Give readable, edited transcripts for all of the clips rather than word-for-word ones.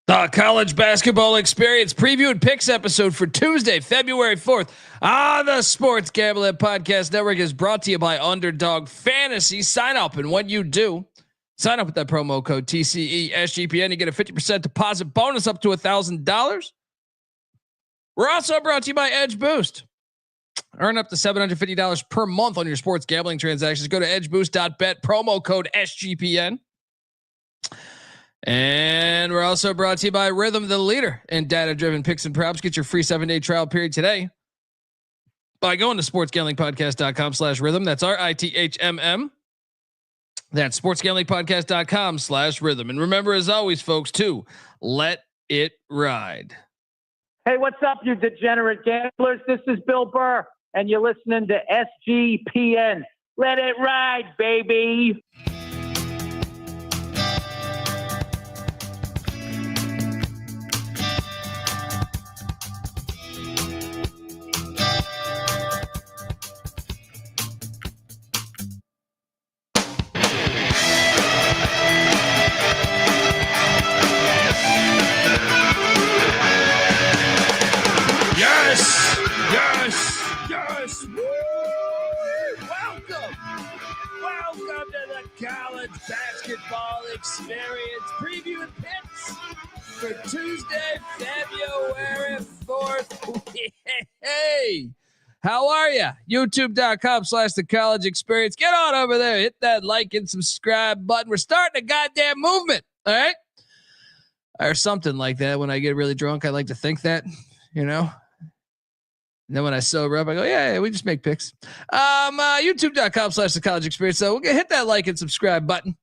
The college basketball experience preview and picks episode for Tuesday, February 4th on the Sports Gambling Podcast Network is brought to you by Underdog Fantasy. Sign up, and when you do, sign up with that promo code TCESGPN. You get a 50% deposit bonus up to $1,000. We're also brought to you by Edge Boost. Earn up to $750 per month on your sports gambling transactions. Go to edgeboost.bet, promo code SGPN. And we're also brought to you by Rhythm, the leader in data-driven picks and props. Get your free 7-day trial period today by going to sportsgamblingpodcast.com/rhythm. That's RITHMM. That's sportsgamblingpodcast.com/rhythm. And remember, as always, folks, to let it ride. Hey, what's up, you degenerate gamblers? This is Bill Burr, and you're listening to SGPN. Let it ride, baby. Yes. Woo! Welcome to the college basketball experience preview and picks for Tuesday, February 4th. Hey, how are you? YouTube.com/the college experience. Get on over there. Hit that like and subscribe button. We're starting a goddamn movement. All right. Or something like that. When I get really drunk, I like to think that, you know. And then when I sober up, I go, yeah, we just make picks. YouTube.com/the college experience. So we'll hit that like and subscribe button.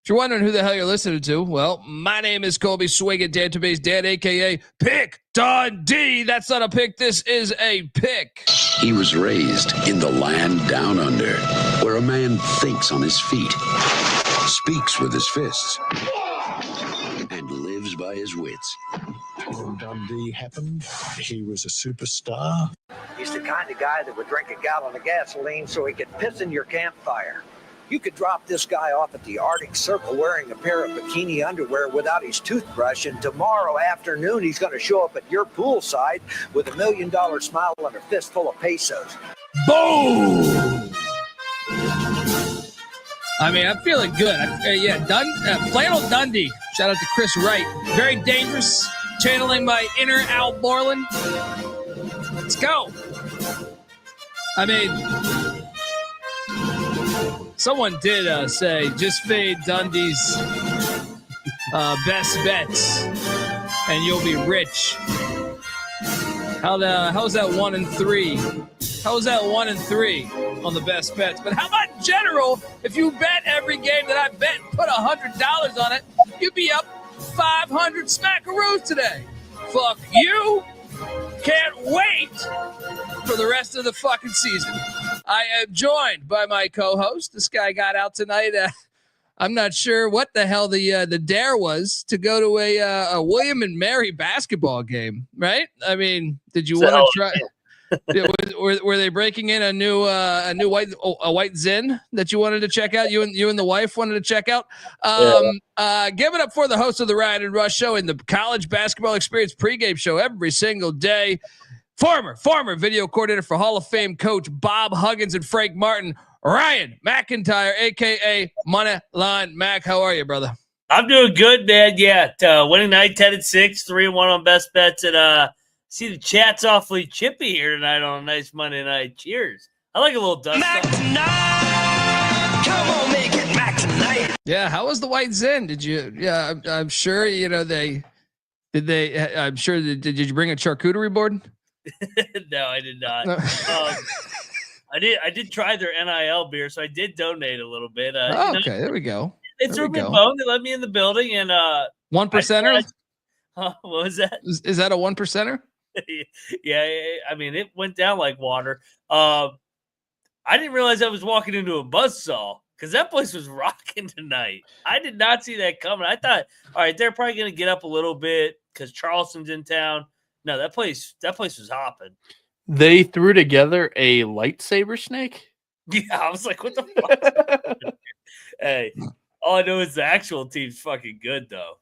If you're wondering who the hell you're listening to, well, my name is Colby Dant, Dan, a.k.a. Pick Dundee. That's not a pick. This is a pick. He was raised in the land down under, where a man thinks on his feet, speaks with his fists, and lives by his wits. When Dundee happened, he was a superstar. He's the kind of guy that would drink a gallon of gasoline so he could piss in your campfire. You could drop this guy off at the Arctic Circle wearing a pair of bikini underwear without his toothbrush, and tomorrow afternoon he's going to show up at your poolside with $1 million smile and a fistful of pesos. Boom! I mean, I'm feeling good. Flannel Dundee. Shout out to Chris Wright. Very dangerous. Channeling my inner Al Borland. Let's go. I mean, someone did say just fade Dundee's best bets and you'll be rich. How's that 1 and 3? How's that 1 and 3 on the best bets? But how about general? If you bet every game that I bet and put $100 on it, you'd be up 500 smackaroos today. Fuck you. Can't wait for the rest of the fucking season. I am joined by my co-host. This guy got out tonight. I'm not sure what the hell the dare was to go to a William and Mary basketball game, right? I mean, did you want to try? Were they breaking in a new white Zen that you wanted to check out? You and the wife wanted to check out. Give it up for the host of the Ryan and Rush Show and the college basketball experience pregame show every single day. Former video coordinator for Hall of Fame coach Bob Huggins and Frank Martin, Ryan McIntyre, aka Moneyline Mac. How are you, brother? I'm doing good, man. Yeah, winning night 10-6, 3-1 on best bets, and see the chat's awfully chippy here tonight on a nice Monday night. Cheers. I like a little dust. Mac tonight. Come on, make it Mac tonight. Yeah, how was the white Zen? Did you? Yeah, I'm sure. You know did you bring a charcuterie board? No, I did not. I did try their NIL beer, so I did donate a little bit. Okay, there we go. They threw me a bone. They let me in the building, and 1%er. What was that? Is that a 1%er? Yeah, I mean, it went down like water. I didn't realize I was walking into a buzzsaw because that place was rocking tonight. I did not see that coming. I thought, all right, they're probably going to get up a little bit because Charleston's in town. No, that place was hopping. They threw together a lightsaber snake? Yeah, I was like, what the fuck? Hey, all I know is the actual team's fucking good, though.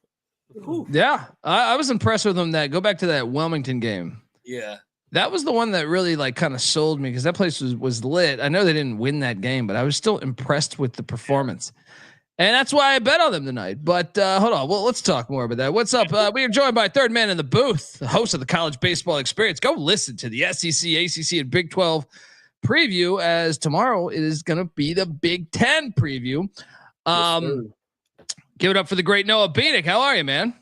Yeah, I was impressed with them. Go back to that Wilmington game. Yeah. That was the one that really like kind of sold me because that place was lit. I know they didn't win that game, but I was still impressed with the performance. And that's why I bet on them tonight. But hold on. Well, let's talk more about that. What's up? We are joined by third man in the booth, the host of the College Baseball Experience. Go listen to the SEC, ACC, and Big 12 preview, as tomorrow it is going to be the Big 10 preview. Give it up for the great Noah Bieniek. How are you, man?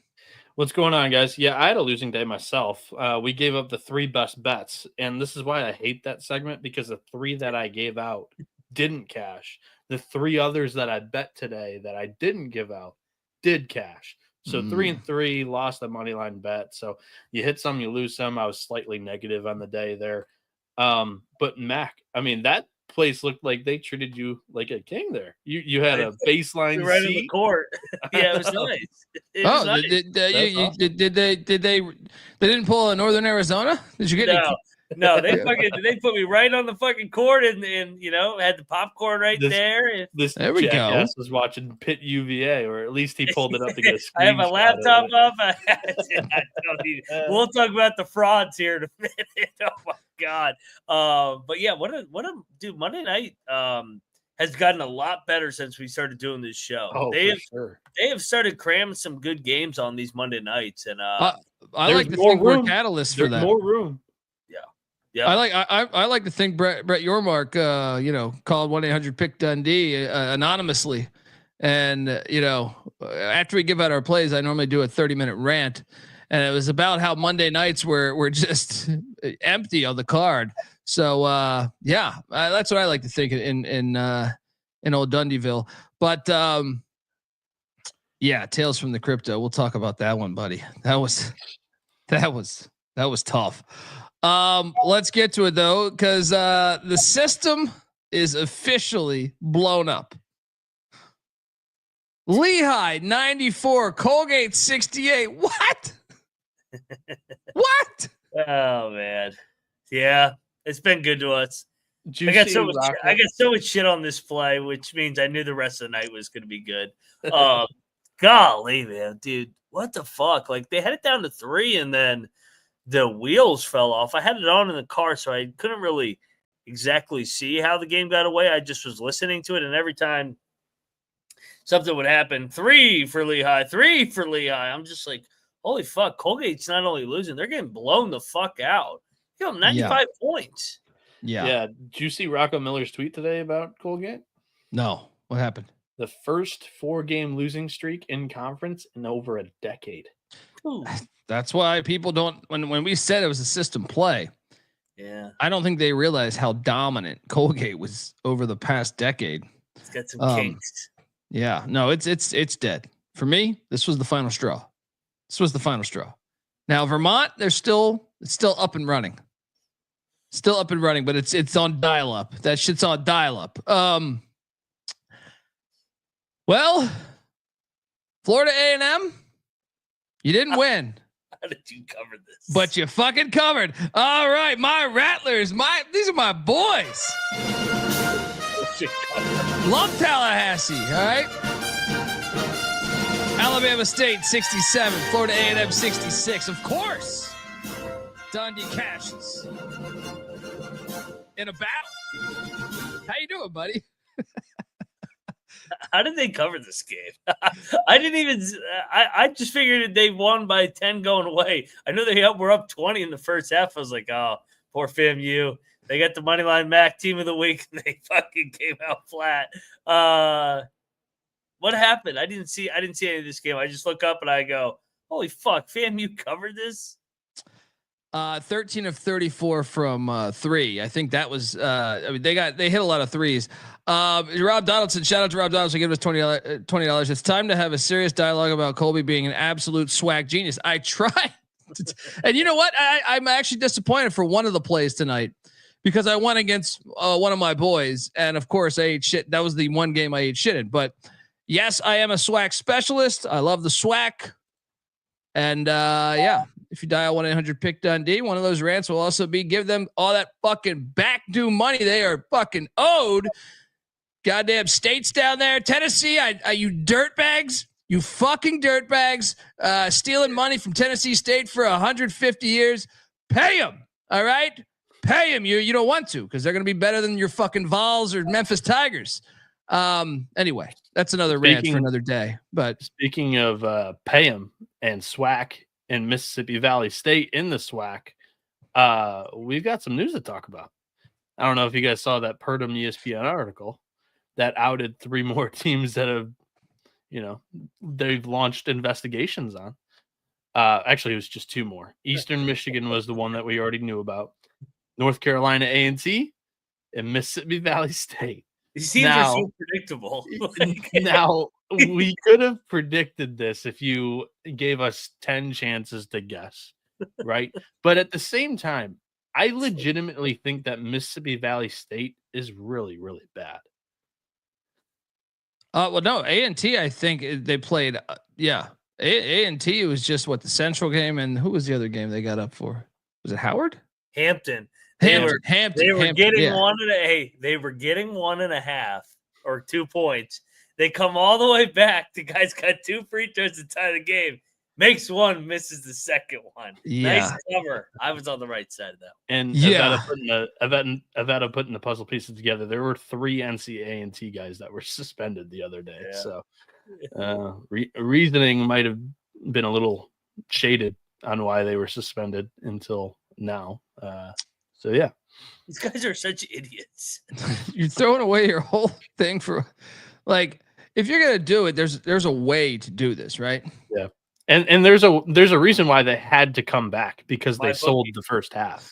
What's going on, guys? Yeah, I had a losing day myself. We gave up the 3 best bets, and this is why I hate that segment, because the 3 that I gave out didn't cash. The 3 others that I bet today that I didn't give out did cash. So 3 and 3, lost the money line bet. So you hit some, you lose some. I was slightly negative on the day there. But Mac, I mean, that place looked like they treated you like a king there. You had a baseline right seat in the court. Yeah, it was nice. It was nice. Did they didn't pull a Northern Arizona? Did you get No, they put me right on the fucking court and had the popcorn there. There we go. Was watching Pitt UVA, or at least he pulled it up to get a screenshot. I have my laptop up. We'll talk about the frauds here in a minute. Oh my god. But yeah, dude, Monday night has gotten a lot better since we started doing this show. Oh, they have started cramming some good games on these Monday nights, and I like to think we're catalysts for that. More room. Yeah, I like to think Brett Yormark, called 1-800-PICK-DUNDEE anonymously, and after we give out our plays, I normally do a 30-minute rant, and it was about how Monday nights were just empty on the card. So that's what I like to think in old Dundeeville. But Tales from the Crypto. We'll talk about that one, buddy. That was tough. Let's get to it though, because the system is officially blown up. Lehigh 94, Colgate 68. What? What? Oh man, yeah, it's been good to us. I got so much shit on this play, which means I knew the rest of the night was going to be good. Golly, man, dude, what the fuck? Like they had it down to 3, and then the wheels fell off. I had it on in the car, so I couldn't really exactly see how the game got away. I just was listening to it, and every time something would happen, 3 for Lehigh, 3 for Lehigh. I'm just like, holy fuck, Colgate's not only losing, they're getting blown the fuck out. 95 points. Yeah. Did you see Rocco Miller's tweet today about Colgate? No. What happened? The first 4-game losing streak in conference in over a decade. Ooh. That's why people don't, when we said it was a system play, I don't think they realized how dominant Colgate was over the past decade. It's got some kinks. Yeah, no, it's dead. For me, this was the final straw. Now Vermont, it's still up and running. But it's on dial up. That shit's on dial up. Well, Florida A&M, you didn't win. How did you cover this? But you fucking covered. All right, my Rattlers, these are my boys. Love Tallahassee, all right? Alabama State 67, Florida A&M 66. Of course, Dundee cashes in a battle. How you doing, buddy? How did they cover this game? I didn't even. I just figured they won by 10 going away. I know they were up 20 in the first half. I was like, oh, poor FAMU. They got the Moneyline Mac Team of the Week, and they fucking came out flat. What happened? I didn't see any of this game. I just look up and I go, holy fuck, FAMU covered this? 13 of 34 from 3. I think that was. They hit a lot of threes. Rob Donaldson, shout out to Rob Donaldson, giving us $20. It's time to have a serious dialogue about Colby being an absolute swag genius. I tried, and you know what? I'm actually disappointed for one of the plays tonight because I went against one of my boys, and of course I ate shit. That was the one game I ate shit in. But yes, I am a swag specialist. I love the swag, and if you dial 1-800-PICK-DUNDEE, one of those rants will also be give them all that fucking back due money they are fucking owed. Goddamn states down there, Tennessee, you dirtbags, You fucking dirtbags stealing money from Tennessee State for 150 years. Pay them. All right? Pay them. You don't want to because they're going to be better than your fucking Vols or Memphis Tigers. Anyway, that's another rant for another day. But speaking of pay them and SWAC and Mississippi Valley State in the SWAC, we've got some news to talk about. I don't know if you guys saw that Purdue ESPN article that outed 3 more teams that have, they've launched investigations on. Actually, it was just 2 more. Eastern Michigan was the one that we already knew about. North Carolina A&T and Mississippi Valley State. These teams are so predictable. Now, we could have predicted this if you gave us 10 chances to guess, right? But at the same time, I legitimately think that Mississippi Valley State is really, really bad. Well, no, A&T, I think they played. A&T was just the Central game, and who was the other game they got up for? Was it Howard? Hampton. Hampton. They were getting 1.5 or 2 points. They come all the way back. The guy's got 2 free throws to tie the game. Makes 1, misses the second one. Yeah. Nice cover. I was on the right side of that. And Avetta putting the puzzle pieces together. There were 3 NC A&T guys that were suspended the other day. Yeah. So reasoning might have been a little shaded on why they were suspended until now. So yeah, these guys are such idiots. You're throwing away your whole thing for, if you're gonna do it, there's a way to do this, right? Yeah, and there's a reason why they had to come back because they sold the first half.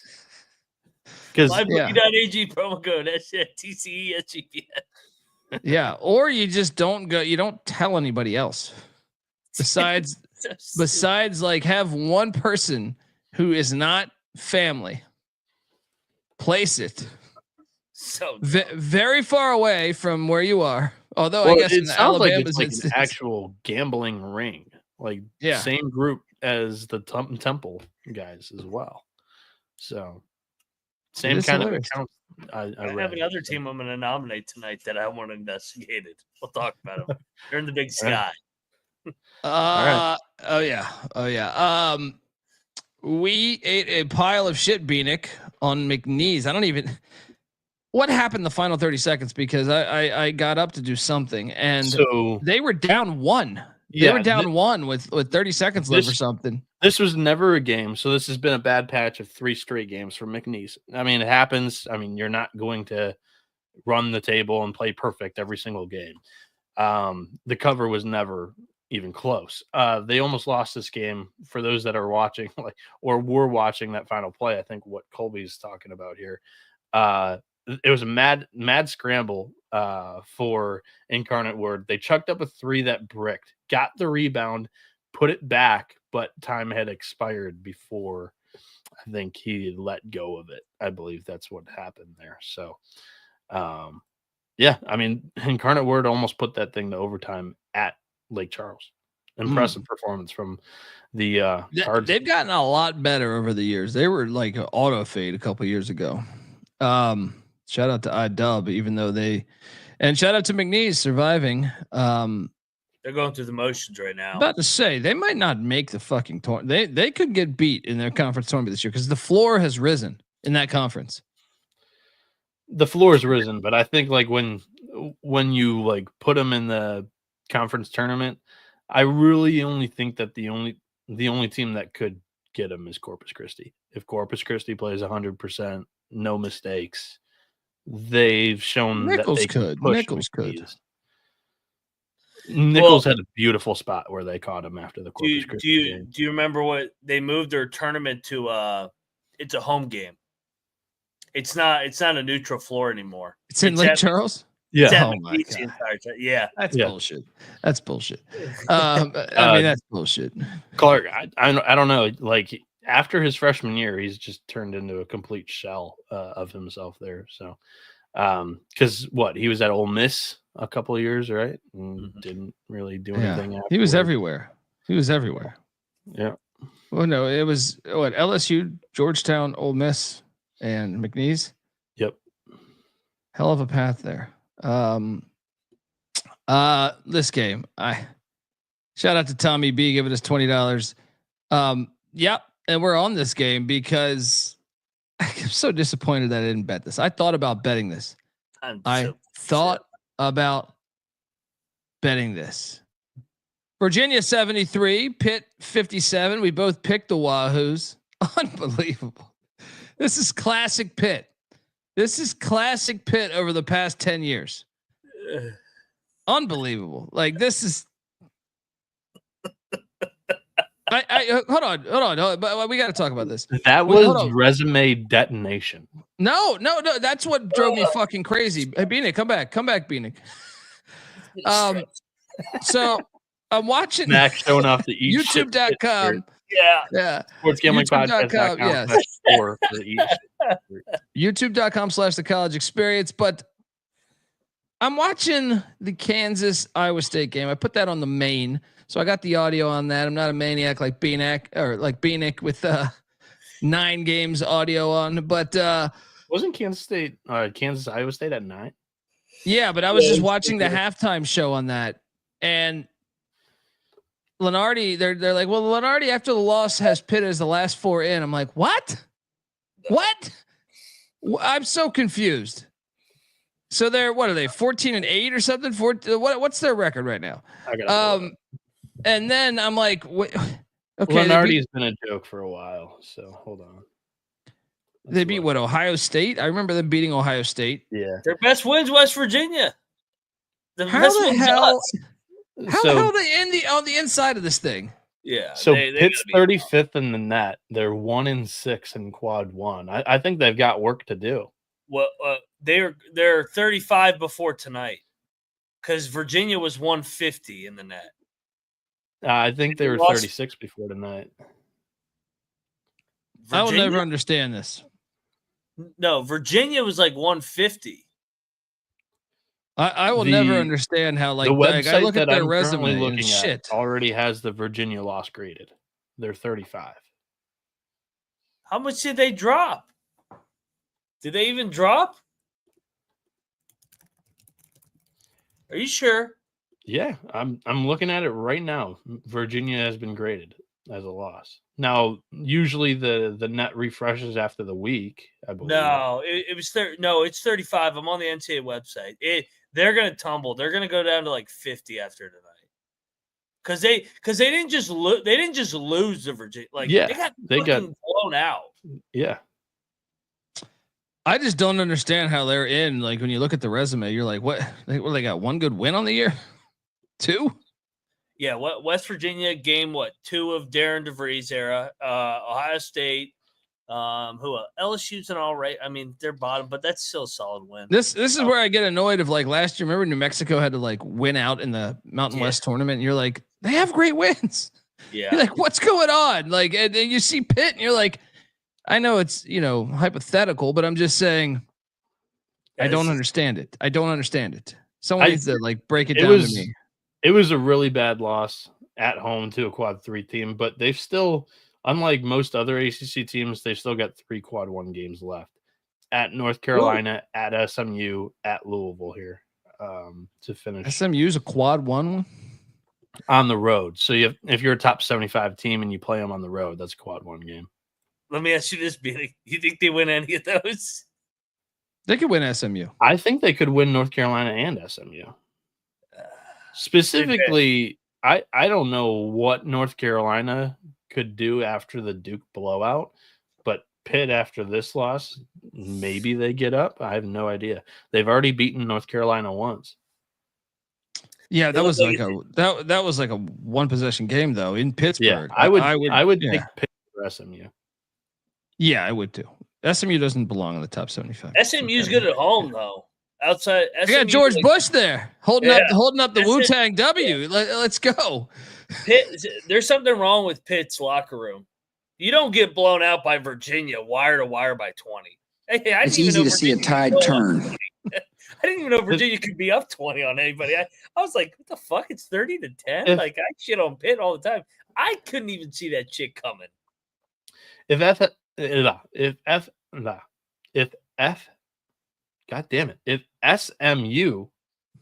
Because MyBookie.ag promo code TCE SGPN. Yeah, or you just don't go. You don't tell anybody else. Besides, have one person who is not family place it so very far away from where you are. Although I guess it in sounds Alabama, like it's an actual gambling ring, same group as the Temple guys as well. So same kind of account. I have another team I'm going to nominate tonight that I want investigated. We'll talk about them. They're in the Big Sky. Right. Oh yeah. We ate a pile of shit, Bieniek, on McNeese. I don't even. What happened the final 30 seconds? Because I got up to do something, and so they were down 1. They were down 1 with 30 seconds left or something. This was never a game, so this has been a bad patch of 3 straight games for McNeese. I mean, it happens. I mean, you're not going to run the table and play perfect every single game. The cover was never even close. They almost lost this game. For those that are watching, or were watching that final play, I think what Colby's talking about here. It was a mad scramble for Incarnate Word. They chucked up a 3 that bricked, got the rebound, put it back, but time had expired before I think he let go of it. I believe that's what happened there. So, I mean, Incarnate Word almost put that thing to overtime at Lake Charles. Impressive performance from the Cards. They've gotten a lot better over the years. They were like auto fade a couple years ago. Shout out to iDub, even though and shout out to McNeese surviving. They're going through the motions right now. About to say they might not make the fucking tournament. They could get beat in their conference tournament this year because the floor has risen in that conference. The floor has risen, but I think when you put them in the conference tournament, I really only think that the only team that could get them is Corpus Christi. If Corpus Christi plays 100%, no mistakes, they've shown Nichols that they could. Push Nichols could. Nichols had a beautiful spot where they caught him after the Corpus Christi game. Do you remember what they moved their tournament to? It's a home game. It's not a neutral floor anymore. It's in Lake Charles. Yeah. Oh my God. Yeah. That's bullshit. That's bullshit. I mean, that's bullshit. Clark, I don't know. After his freshman year, he's just turned into a complete shell of himself there. So, because he was at Ole Miss a couple of years, right? And didn't really do anything. He was everywhere. Yeah. Well, no, it was LSU, Georgetown, Ole Miss, and McNeese. Yep. Hell of a path there. This game, Shout out to Tommy B giving us $20. Yep, and we're on this game because I'm so disappointed that I didn't bet this. I thought about betting this. I thought about betting this. Virginia 73, Pitt 57. We both picked the Wahoos. Unbelievable. This is classic Pitt. This is classic Pitt over the past 10 years. Unbelievable. Like this is. Hold on. But we got to talk about this. That was resume detonation. No. That's what drove me fucking crazy. Hey, Bieniek, come back, Bieniek. So I'm watching Max showing off the YouTube.com. Yeah. Sports Gambling Podcast.com. Yes. YouTube.com/The College Experience. But I'm watching the Kansas Iowa State game. I put that on the main. So I got the audio on that. I'm not a maniac like Bieniek with 9 games audio on, but wasn't Kansas Iowa State at 9? Yeah, but I was just watching the halftime show on that, and Lenardi, they're like, well, Lenardi after the loss has Pitt as the last 4 in. I'm like, what? I'm so confused. So what are they? 14-8 or something? What's their record right now? And then I'm like, okay. Lenardi's been a joke for a while, so hold on. They beat Ohio State? I remember them beating Ohio State. Yeah. Their best wins West Virginia. How the hell are they on the inside of this thing? Yeah. So Pitt's 35th in the net. They're 1-6 in quad 1. I think they've got work to do. Well, they're 35 before tonight because Virginia was 150 in the net. I think they were 36 before tonight. I will never understand this. No, Virginia was like 150. I will never understand how the website I look that at their I'm resume looking and shit already has the Virginia loss graded. They're 35. How much did they drop? Did they even drop? Are you sure? Yeah, I'm looking at it right now. Virginia has been graded as a loss. Now, usually the net refreshes after the week, I believe. No, it was it's 35. I'm on the NCAA website. They're gonna tumble. They're gonna go down to like 50 after tonight. Because they didn't just lose to Virginia. They got blown out. Yeah. I just don't understand how they're in. Like when you look at the resume, you're like, what? They got 1 good win on the year? 2? Yeah, West Virginia game 2 of Darren DeVries era. Ohio State, LSU's an all right. I mean, they're bottom, but that's still a solid win. This is where I get annoyed of like last year. Remember New Mexico had to like win out in the Mountain West tournament. And you're like, they have great wins. Yeah. You're like, what's going on? Like, and you see Pitt and you're like, I know it's, hypothetical, but I'm just saying, I don't understand it. I don't understand it. Someone needs to like break it down to me. It was a really bad loss at home to a quad 3 team, but they've still, unlike most other ACC teams, they've still got 3 quad 1 games left at North Carolina, at SMU, at Louisville here to finish. SMU's a quad 1 on the road. So if you're a top 75 team and you play them on the road, that's a quad 1 game. Let me ask you this, Billy. You think they win any of those? They could win SMU. I think they could win North Carolina and SMU. Specifically, I don't know what North Carolina could do after the Duke blowout, but Pitt after this loss, maybe they get up. I have no idea. They've already beaten North Carolina once. Yeah, that was like that was like a 1 possession game though in Pittsburgh. Yeah, I would take Pitt for SMU. Yeah, I would too. SMU doesn't belong in the top 75. SMU's good at home though. Outside, SMU, got George Bush there holding up the Wu-Tang W. Let's go. Pitt, there's something wrong with Pitt's locker room. You don't get blown out by Virginia wire to wire by 20. Hey, it's easy to see a tide turn. I didn't even know Virginia could be up 20 on anybody. I was like, what the fuck? It's 30-10. Like I shit on Pitt all the time. I couldn't even see that shit coming. God damn it. If SMU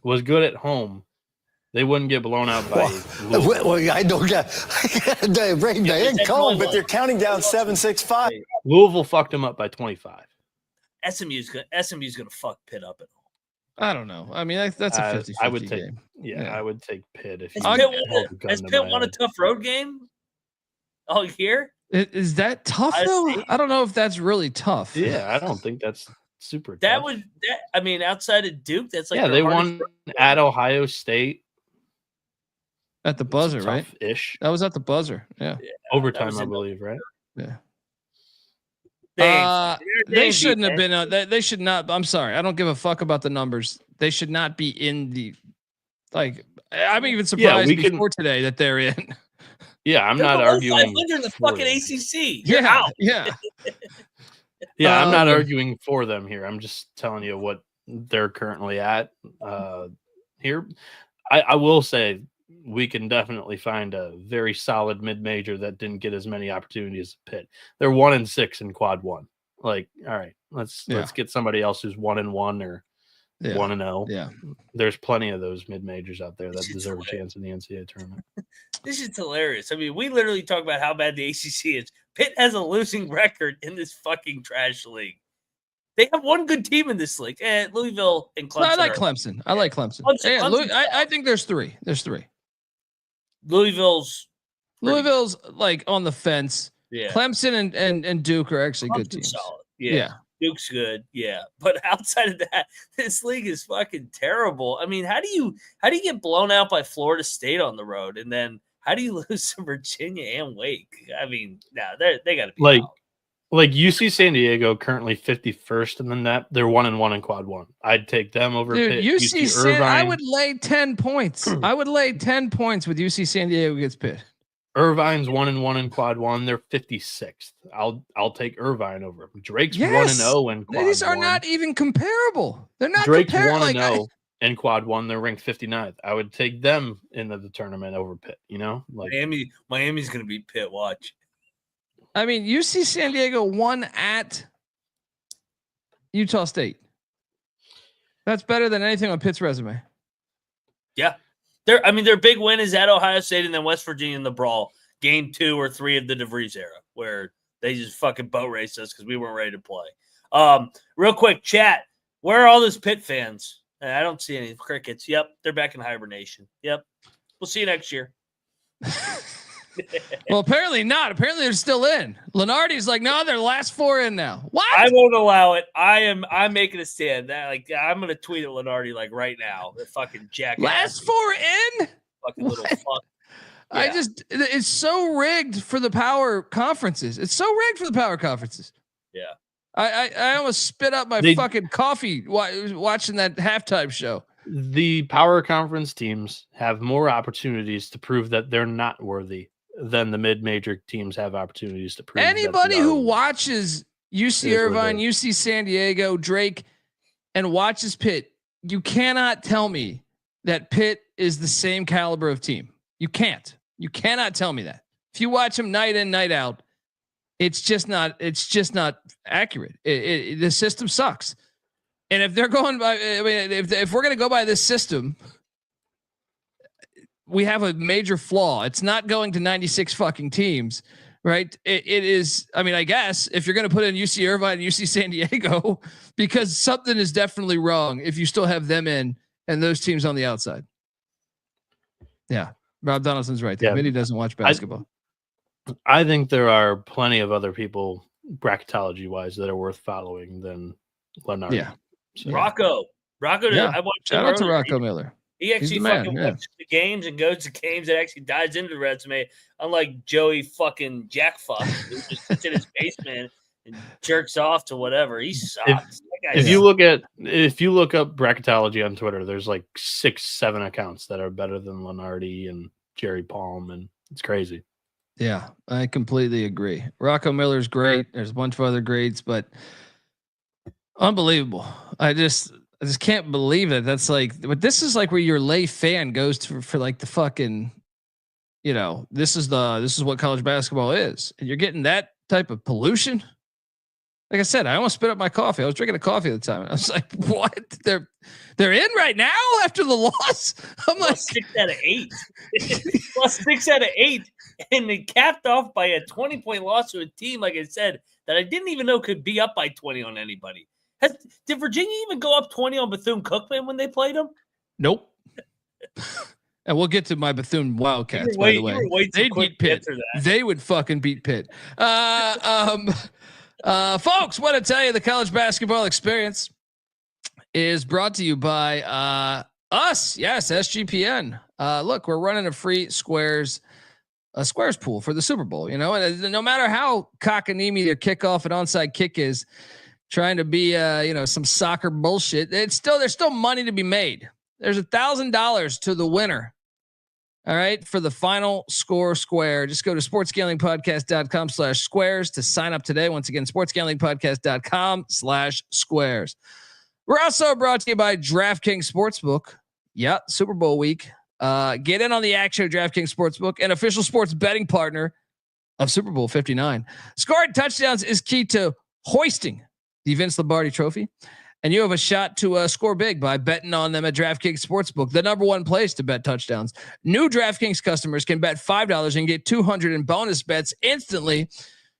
was good at home, They wouldn't get blown out by Well, I don't get they ain't calling, but they're counting down 7-6-5. Louisville fucked them up by 25. SMU's gonna fuck Pitt up at home. I don't know. I mean, that's a 50-50 I would take, game. Yeah, I would take Pitt if Has Pitt won a tough road game all year? Is that tough though? I don't know if that's really tough. Yeah, I don't think that's super tough. That would, I mean, outside of Duke, that's like they won at Ohio State. At the buzzer, right? Ish. That was at the buzzer. Yeah. Overtime, I believe, right? Yeah. They shouldn't have been. They should not. I'm sorry. I don't give a fuck about the numbers. They should not be in the. Like, I'm even surprised before today that they're in. Yeah, I'm not arguing. In the fucking ACC. You're out. Yeah. Yeah, I'm not arguing for them here. I'm just telling you what they're currently at here. I will say we can definitely find a very solid mid-major that didn't get as many opportunities as Pitt. They're 1-6 in quad one. Like, all right, let's get somebody else who's 1-1 or 1-0. Yeah, there's plenty of those mid-majors out there that deserve a chance in the NCAA tournament. This is hilarious. I mean, we literally talk about how bad the ACC is. Pitt has a losing record in this fucking trash league. They have one good team in this league. Louisville and Clemson. I like Clemson. I like Clemson. I think there's three. Louisville's like on the fence. Yeah. Clemson and Duke are actually good teams. Solid. Yeah. Duke's good. Yeah. But outside of that, this league is fucking terrible. I mean, how do you get blown out by Florida State on the road? And then how do you lose to Virginia and Wake? I mean, they got to be like UC San Diego currently 51st, and then they're 1-1 in quad one. I'd take them over Pitt. UC Irvine. I would lay 10 points. I would lay 10 points with UC San Diego against Pitt. Irvine's 1-1 in quad one. They're 56th. I'll take Irvine over them. Drake's 1-0 in quad These are one. not even comparable. They're not Drake's comparable. 1-0 in quad one. They're ranked 59th. I would take them into the tournament over Pitt. You know, like Miami's going to beat Pitt. Watch. I mean, UC San Diego won at Utah State. That's better than anything on Pitt's resume. Yeah. Their big win is at Ohio State and then West Virginia in the brawl, game 2 or 3 of the DeVries era, where they just fucking boat raced us because we weren't ready to play. Real quick, chat. Where are all those Pitt fans? I don't see any crickets. Yep, they're back in hibernation. Yep. We'll see you next year. Well, apparently not. Apparently they're still in. Lenardi's like, no, they're the last 4 in now. What? I won't allow it. I'm making a stand. I'm gonna tweet at Lenardi right now. The fucking jackass. Last 4 in? Fucking little fuck. Yeah. It's so rigged for the power conferences. Yeah. I almost spit up my fucking coffee watching that halftime show. The power conference teams have more opportunities to prove that they're not worthy than the mid-major teams have opportunities to prove. Anybody who watches UC Irvine, UC San Diego, Drake, and watches Pitt, you cannot tell me that Pitt is the same caliber of team. You can't. You cannot tell me that. If you watch them night in, night out, it's just not accurate. The system sucks. And if they're going by, if we're going to go by this system, we have a major flaw. It's not going to 96 fucking teams, right? It is. I mean, I guess if you're going to put in UC Irvine and UC San Diego, because something is definitely wrong if you still have them in and those teams on the outside. Yeah. Rob Donaldson's right. The committee doesn't watch basketball. I think there are plenty of other people bracketology wise that are worth following than Lenardi. Yeah. So, Rocco. Yeah. I watched Shout out to Rocco Miller. He actually fucking watches the games and goes to games and actually dives into the resume, unlike Joey fucking Jackfuck, who just sits in his basement and jerks off to whatever. He sucks. If you look up bracketology on Twitter, there's 6-7 accounts that are better than Lenardi and Jerry Palm, and it's crazy. Yeah, I completely agree. Rocco Miller's great. There's a bunch of other greats, but unbelievable. I just can't believe it. That's but this is where your lay fan goes to for the fucking, this is what college basketball is. And you're getting that type of pollution. Like I said, I almost spit up my coffee. I was drinking a coffee at the time. And I was like, what? They're in right now after the loss? I'm like, 6 out of 8. Plus 6 out of 8. And they capped off by a 20-point loss to a team, like I said, that I didn't even know could be up by 20 on anybody. Did Virginia even go up 20 on Bethune-Cookman when they played them? Nope. And we'll get to my Bethune Wildcats, by the way. They'd beat Pitt. They would fucking beat Pitt. Folks, want to tell you the college basketball experience is brought to you by us. Yes, SGPN. Look, we're running a free squares pool for the Super Bowl. You know, and no matter how cockamamie their kickoff and onside kick is, trying to be some soccer bullshit, there's still money to be made. There's $1,000 to the winner. All right. For the final score square, just go to sportsgamblingpodcast.com/squares to sign up today. Once again, sportsgamblingpodcast.com/squares. We're also brought to you by DraftKings Sportsbook. Yeah. Super Bowl week. Get in on the action of DraftKings Sportsbook, an official sports betting partner of Super Bowl 59. Scoring touchdowns is key to hoisting the Vince Lombardi Trophy. And you have a shot to score big by betting on them at DraftKings Sportsbook, the #1 place to bet touchdowns. New DraftKings customers can bet $5 and get $200 in bonus bets instantly.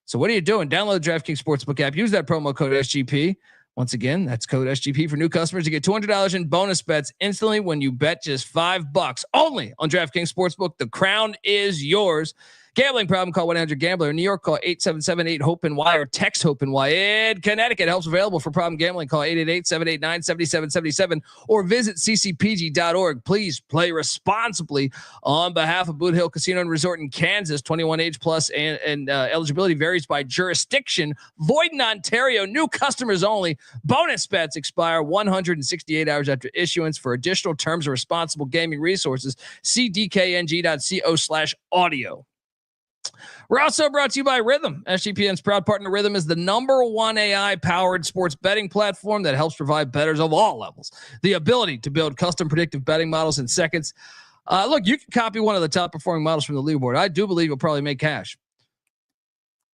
So what are you doing? Download the DraftKings Sportsbook app. Use that promo code SGP. Once again, that's code SGP for new customers to get $200 in bonus bets instantly when you bet just $5 only on DraftKings Sportsbook. The crown is yours. Gambling problem, call 1-800-GAMBLER. In New York, call 877-8-HOPE-NY or text HOPE-NY. In Connecticut, help's available for problem gambling. Call 888-789-7777 or visit ccpg.org. Please play responsibly. On behalf of Boot Hill Casino and Resort in Kansas, 21 age plus and eligibility varies by jurisdiction. Void in Ontario, new customers only. Bonus bets expire 168 hours after issuance. For additional terms of responsible gaming resources, see dkng.co/audio. We're also brought to you by Rhythm. SGPN's proud partner Rhythm is the #1 AI-powered sports betting platform that helps provide bettors of all levels the ability to build custom predictive betting models in seconds. Look, you can copy one of the top-performing models from the leaderboard. I do believe you'll probably make cash.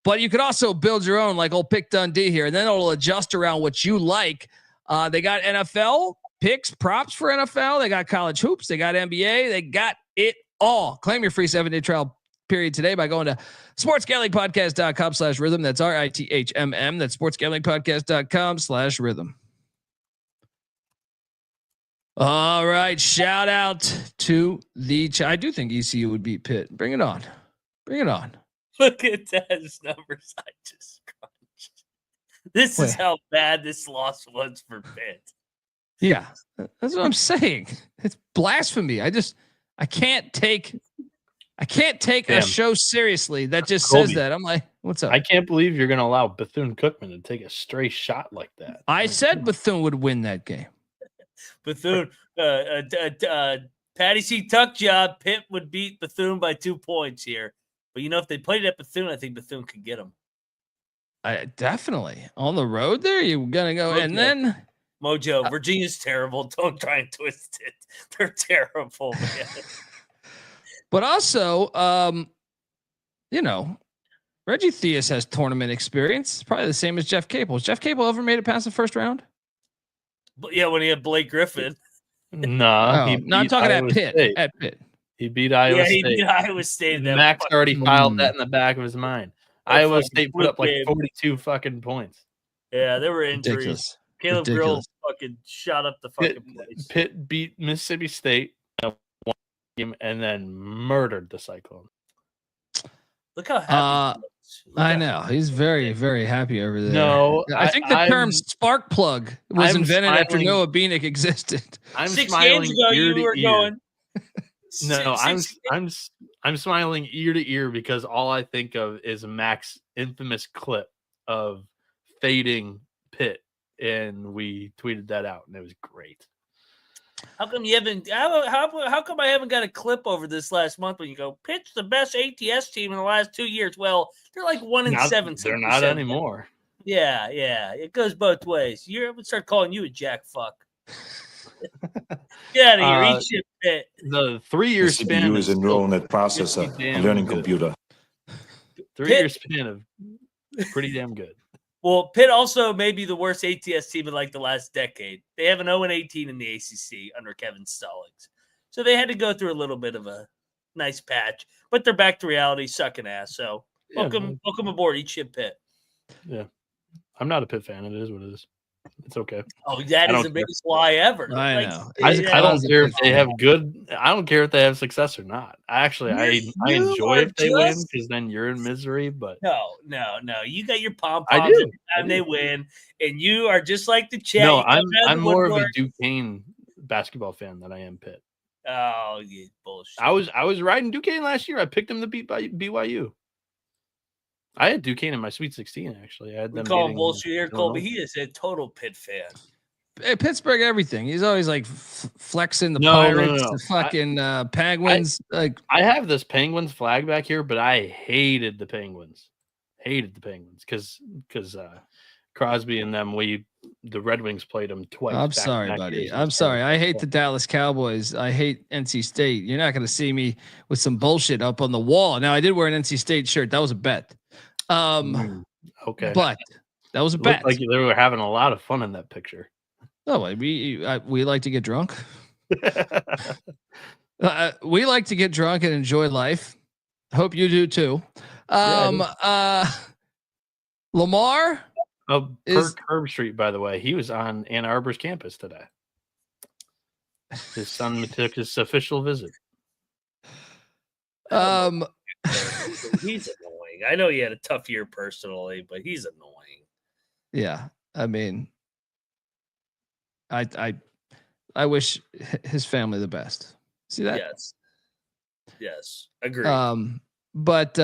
But you could also build your own, like old Pick Dundee here, and then it'll adjust around what you like. They got NFL picks, props for NFL. They got college hoops. They got NBA. They got it all. Claim your free 7-day trial period today by going to sportsgamblingpodcast.com/rhythm. That's RITHMM. That's sportsgamblingpodcast.com/rhythm. All right. Shout out to I do think ECU would beat Pitt. Bring it on. Bring it on. Look at those numbers I just crunched. This is how bad this loss was for Pitt. Yeah. That's what I'm saying. It's blasphemy. I can't take a show seriously that just Colby, says that. I'm like, what's up? I can't believe you're going to allow Bethune-Cookman to take a stray shot like that. I said Bethune would win that game. Bethune, Patty C. Tuck job. Pitt would beat Bethune by 2 points here. But, if they played at Bethune, I think Bethune could get them. Definitely. On the road there, you're going to go. And then Mojo, Virginia's terrible. Don't try and twist it. They're terrible, man. But also, Reggie Theus has tournament experience. Probably the same as Jeff Capel. Has Jeff Capel ever made it past the first round? But yeah, when he had Blake Griffin. Nah, I'm talking at Pitt. State. At Pitt. He beat Iowa State. He beat Iowa State. Max already filed that in the back of his mind. Iowa State put up like 42 fucking points. Yeah, there were injuries. Ridiculous. Caleb Grill fucking shot up the fucking place. Pitt beat Mississippi State one game and then murdered the Cyclone. Look how happy he is. I know. He's very, very happy over there. No, I think the term spark plug was invented after Noah Bieniek existed. I'm 6 smiling games ago, ear you were to ear. going. No, I'm smiling ear to ear because all I think of is Mac's infamous clip of fading Pitt, and we tweeted that out, and it was great. How come you haven't? How come I haven't got a clip over this last month when you go Pitt's the best ATS team in the last 2 years? Well, they're like 1-7. They're not anymore. Yeah, it goes both ways. I would start calling you a jack fuck. Get out of here, eat shit, Pitt. The 3-year span CPU is a neural net processor, a learning computer. 3-year span of pretty damn good. Well, Pitt also may be the worst ATS team in like the last decade. They have an 0-18 in the ACC under Kevin Stallings. So they had to go through a little bit of a nice patch, but they're back to reality, sucking ass. So welcome aboard. Eat shit, Pitt. Yeah. I'm not a Pitt fan. It is what it is. It's okay. Oh, that is the biggest lie ever. I know. I don't care if they have good. I don't care if they have success or not. I enjoy if they win because then you're in misery. But no. You got your pom poms every time they win, and you are just like the chat. No, I'm more of a Duquesne basketball fan than I am Pitt. Oh, you bullshit! I was riding Duquesne last year. I picked them to beat by BYU. I had Duquesne in my Sweet 16, actually. I had them. Call him bullshit here, Colby. He is a total Pitt fan. Hey, Pittsburgh, everything. He's always like flexing the Pirates, the fucking Penguins. I have this Penguins flag back here, but I hated the Penguins. Because Crosby and them, the Red Wings played them twice. I'm sorry, buddy. I'm sorry. I hate the Dallas Cowboys. I hate NC State. You're not going to see me with some bullshit up on the wall. Now, I did wear an NC State shirt. That was a bet. Okay, but that was a bet. Like they were having a lot of fun in that picture. Oh, we like to get drunk. We like to get drunk and enjoy life. Hope you do too. Lamar. Kirk Herbstreit, by the way, he was on Ann Arbor's campus today. His son took his official visit. He's annoying. I know he had a tough year personally, but he's annoying. Yeah, I mean, I wish his family the best. See that? Yes, agree. But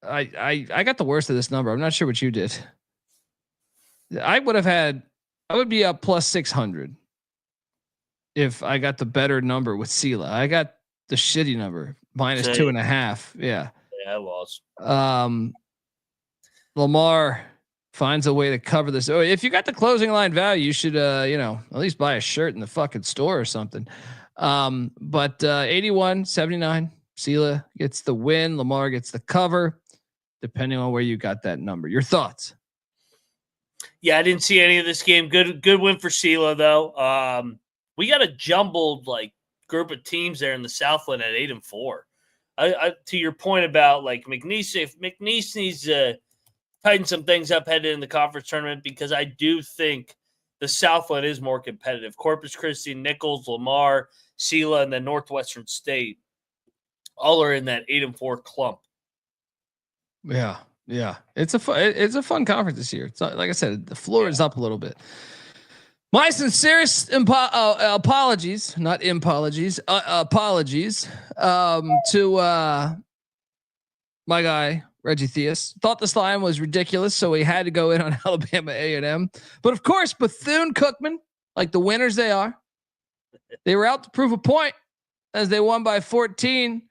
I got the worst of this number. I'm not sure what you did. I would be up plus 600 if I got the better number with Sela. I got the shitty number minus 2.5. Yeah, I lost. Lamar finds a way to cover this. Oh, if you got the closing line value, you should at least buy a shirt in the fucking store or something. But 81-79, Sela gets the win. Lamar gets the cover, depending on where you got that number. Your thoughts? Yeah, I didn't see any of this game. Good win for Sela though. We got a jumbled group of teams there in the Southland at 8-4. I to your point about McNeese, if McNeese needs to tighten some things up headed in the conference tournament, because I do think the Southland is more competitive. Corpus Christi, Nichols, Lamar, Sela, and then Northwestern State all are in that 8-4 clump. Yeah. It's a fun conference this year. It's not, like I said, the floor is up a little bit. My sincerest apologies, not apologies, apologies to my guy Reggie Theus. Thought this line was ridiculous, so we had to go in on Alabama A&M. But of course, Bethune-Cookman, like the winners they are, they were out to prove a point as they won by 14.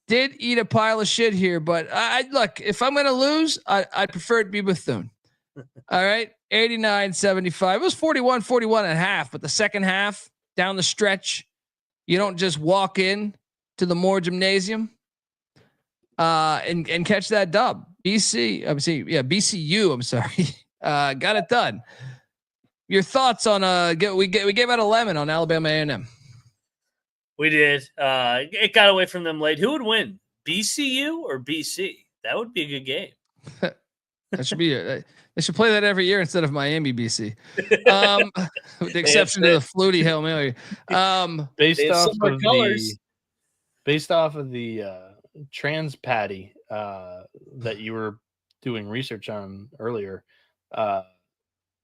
Did eat a pile of shit here, but I look, if I'm going to lose, I prefer it to be Bethune. All right. 89-75. It was 41-41 and a half, but the second half down the stretch, you don't just walk in to the Moore Gymnasium and catch that dub. BCU, I'm sorry. Got it done. Your thoughts on we gave out a lemon on Alabama A&M. We did. It got away from them late. Who would win, BCU or BC? That would be a good game. That should be they should play that every year instead of Miami, BC. With the exception to the Flutie Hail Mary. Based off of the trans patty that you were doing research on earlier,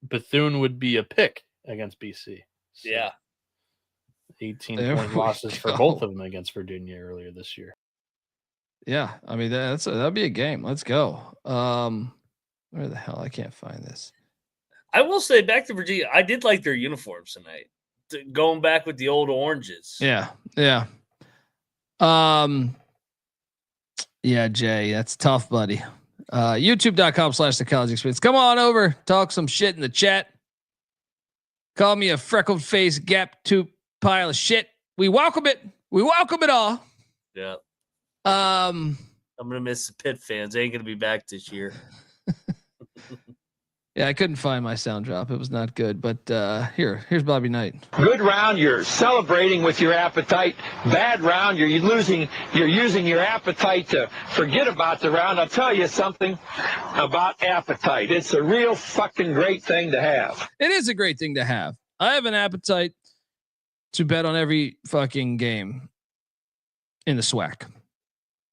Bethune would be a pick against BC. So. Yeah. 18-point losses for both of them against Virginia earlier this year. Yeah, I mean that'd be a game. Let's go. Where the hell? I can't find this. I will say, back to Virginia, I did like their uniforms tonight. Going back with the old oranges. Yeah. Yeah, Jay, that's tough, buddy. YouTube.com/The College Experience. Come on over, talk some shit in the chat. Call me a freckled face, gap tooth pile of shit. We welcome it. We welcome it all. Yeah. I'm I'm going to miss the Pitt fans. They ain't going to be back this year. Yeah, I couldn't find my sound drop. It was not good. But here's Bobby Knight. Good round, you're celebrating with your appetite. Bad round, you're using your appetite to forget about the round. I'll tell you something about appetite. It's a real fucking great thing to have. It is a great thing to have. I have an appetite to bet on every fucking game in the SWAC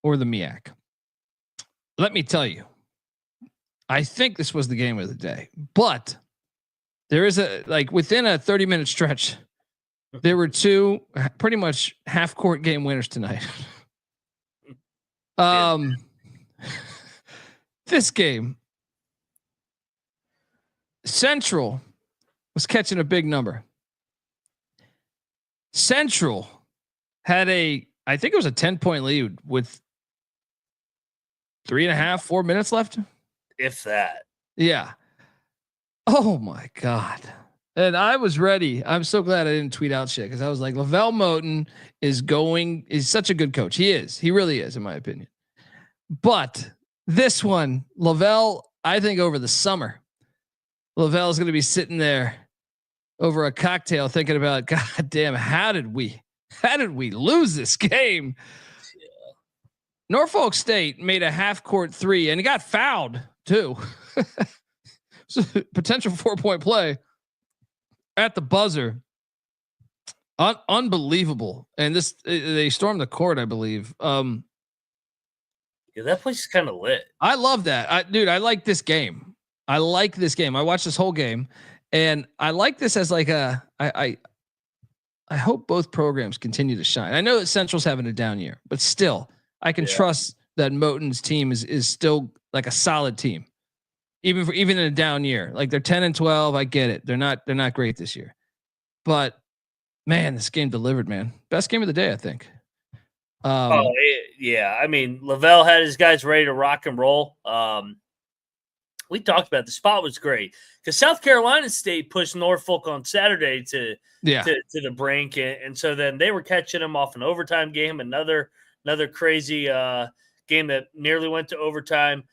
or the MEAC. Let me tell you, I think this was the game of the day, but there is within a 30-minute stretch, there were two pretty much half court game winners tonight. This game, Central was catching a big number. Central had I think it was a 10-point lead with 3.5, 4 minutes left. If that. Yeah. Oh my God. And I was ready. I'm so glad I didn't tweet out shit because I was like, Lavelle Moten is such a good coach. He is. He really is, in my opinion. But this one, Lavelle, I think over the summer, Lavelle is going to be sitting there over a cocktail thinking about, God damn, how did we lose this game? Yeah. Norfolk State made a half court three and he got fouled too. So, potential 4-point play at the buzzer. Unbelievable. And they stormed the court, I believe. Yeah, that place is kind of lit. I love that. I like this game. I watched this whole game and I like this as like I hope both programs continue to shine. I know that Central's having a down year, but still I can trust that Moten's team is still like a solid team. Even in a down year, like they're 10-12. I get it. They're not great this year, but man, this game delivered, man. Best game of the day, I think. Yeah. I mean, Lavelle had his guys ready to rock and roll. We talked about the spot was great because South Carolina State pushed Norfolk on Saturday to the brink, and so then they were catching them off an overtime game. Another crazy game that nearly went to overtime.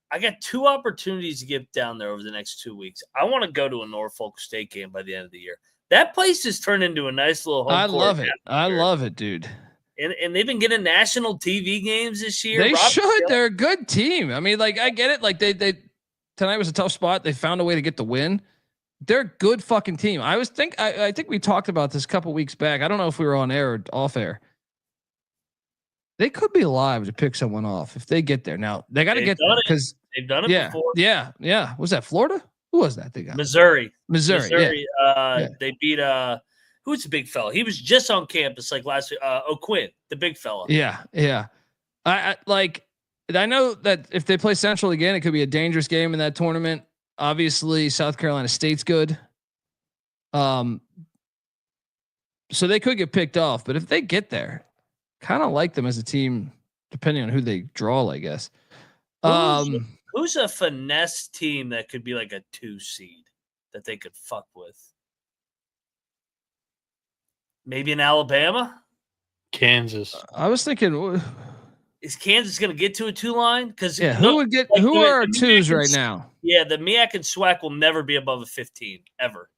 I got two opportunities to get down there over the next 2 weeks. I want to go to a Norfolk State game by the end of the year. That place has turned into a nice little home I court love it. atmosphere. I love it, dude. And they've been getting national TV games this year. They should. They're a good team. I mean, like I get it. Like they tonight was a tough spot. They found a way to get the win. They're a good fucking team. I think we talked about this a couple weeks back. I don't know if we were on air or off air. They could be alive to pick someone off if they get there. Now they got to get there because they've done it before. Yeah. Was that Florida? Who was that? They got Missouri. Yeah. They beat who's the big fella? He was just on campus like last week. O'Quinn, the big fella. Yeah. I know that if they play Central again, it could be a dangerous game in that tournament. Obviously, South Carolina State's good. So they could get picked off, but if they get there, kind of like them as a team, depending on who they draw, I guess. Who's a finesse team that could be like a 2 seed that they could fuck with? Maybe in Alabama? Kansas. I was thinking, is Kansas going to get to a 2 line? Because who are our 2s right now? Yeah, the MEAC and SWAC will never be above a 15 ever.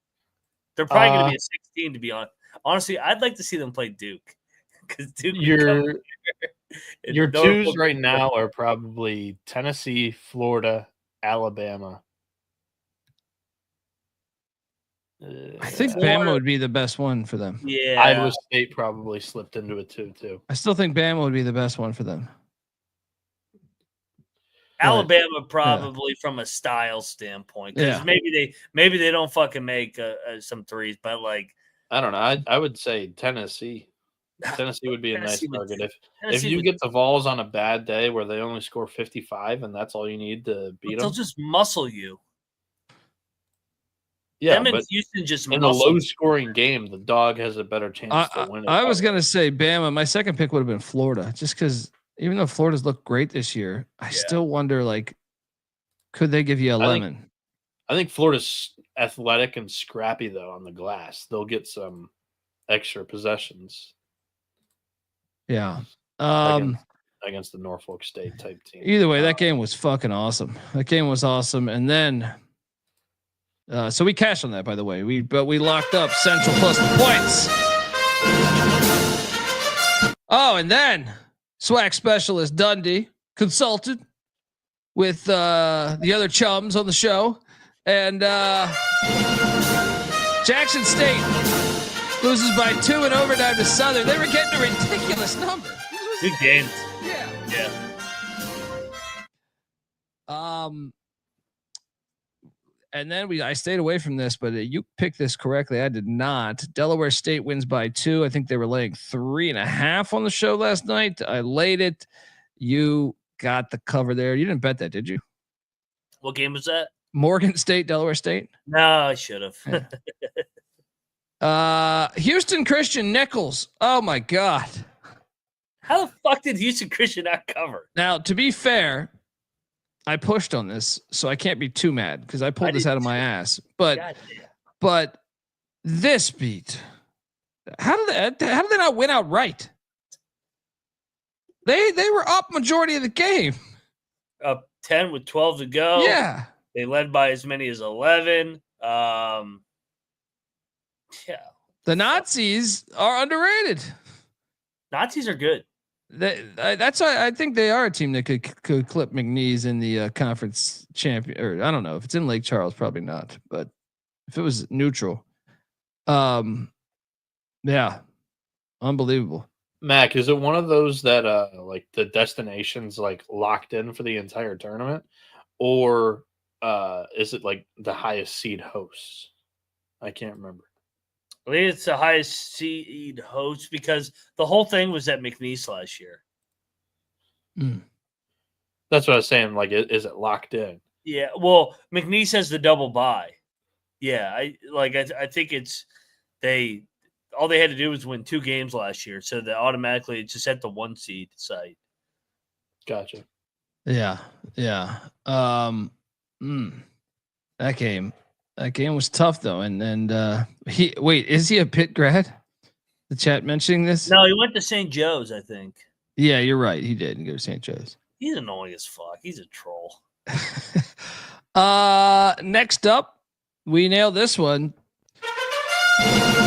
They're probably going to be a 16 to be honest. Honestly, I'd like to see them play Duke. Because Duke your 2s right now are probably Tennessee, Florida, Alabama. I think Bama would be the best one for them. Yeah, Iowa State probably slipped into a 2 too. I still think Bama would be the best one for them. Alabama probably from a style standpoint, because maybe they don't fucking make some threes, but like I don't know. I would say Tennessee. Tennessee would be a nice target if you get the Vols on a bad day where they only score 55 and that's all you need to beat them. They'll just muscle you. Yeah, but Houston just in a low-scoring game, the dog has a better chance to win it. I was gonna say Bama. My second pick would have been Florida, just because even though Florida's looked great this year, I still wonder could they give you a lemon? I think Florida's athletic and scrappy though on the glass. They'll get some extra possessions. Yeah. against the Norfolk State type team. Either way, that game was fucking awesome. That game was awesome. And then, so we cashed on that, by the way. We locked up Central plus the points. Oh, and then swag specialist Dundee consulted with the other chums on the show, and Jackson State loses by 2 in overtime to Southern. They were getting a ridiculous number. Good games. Yeah. And then I stayed away from this, but you picked this correctly. I did not. Delaware State wins by 2. I think they were laying 3.5 on the show last night. I laid it. You got the cover there. You didn't bet that, did you? What game was that? Morgan State, Delaware State. No, I should have. Houston Christian Nichols. Oh my God. How the fuck did Houston Christian not cover? Now, to be fair, I pushed on this, so I can't be too mad because I pulled this out of my ass. But this beat, how did they not win outright? They were up majority of the game. Up 10 with 12 to go. Yeah. They led by as many as 11. Yeah. The Nazis are underrated. Nazis are good. That's why I think they are a team that could clip McNeese in the conference champion. Or I don't know if it's in Lake Charles, probably not. But if it was neutral, yeah, unbelievable. Mac, is it one of those that like the destination's like locked in for the entire tournament, or is it like the highest seed hosts? I can't remember. I think it's the highest seed host because the whole thing was at McNeese last year. That's what I was saying. Like, is it locked in? Yeah. Well, McNeese has the double bye. Yeah. I think it's all they had to do was win 2 games last year. So that automatically it's just at the 1 seed site. Gotcha. Yeah. Yeah. That game was tough though. And is he a Pitt grad? The chat mentioning this? No, he went to St. Joe's, I think. Yeah, you're right. He did go to St. Joe's. He's annoying as fuck. He's a troll. Next up, we nailed this one.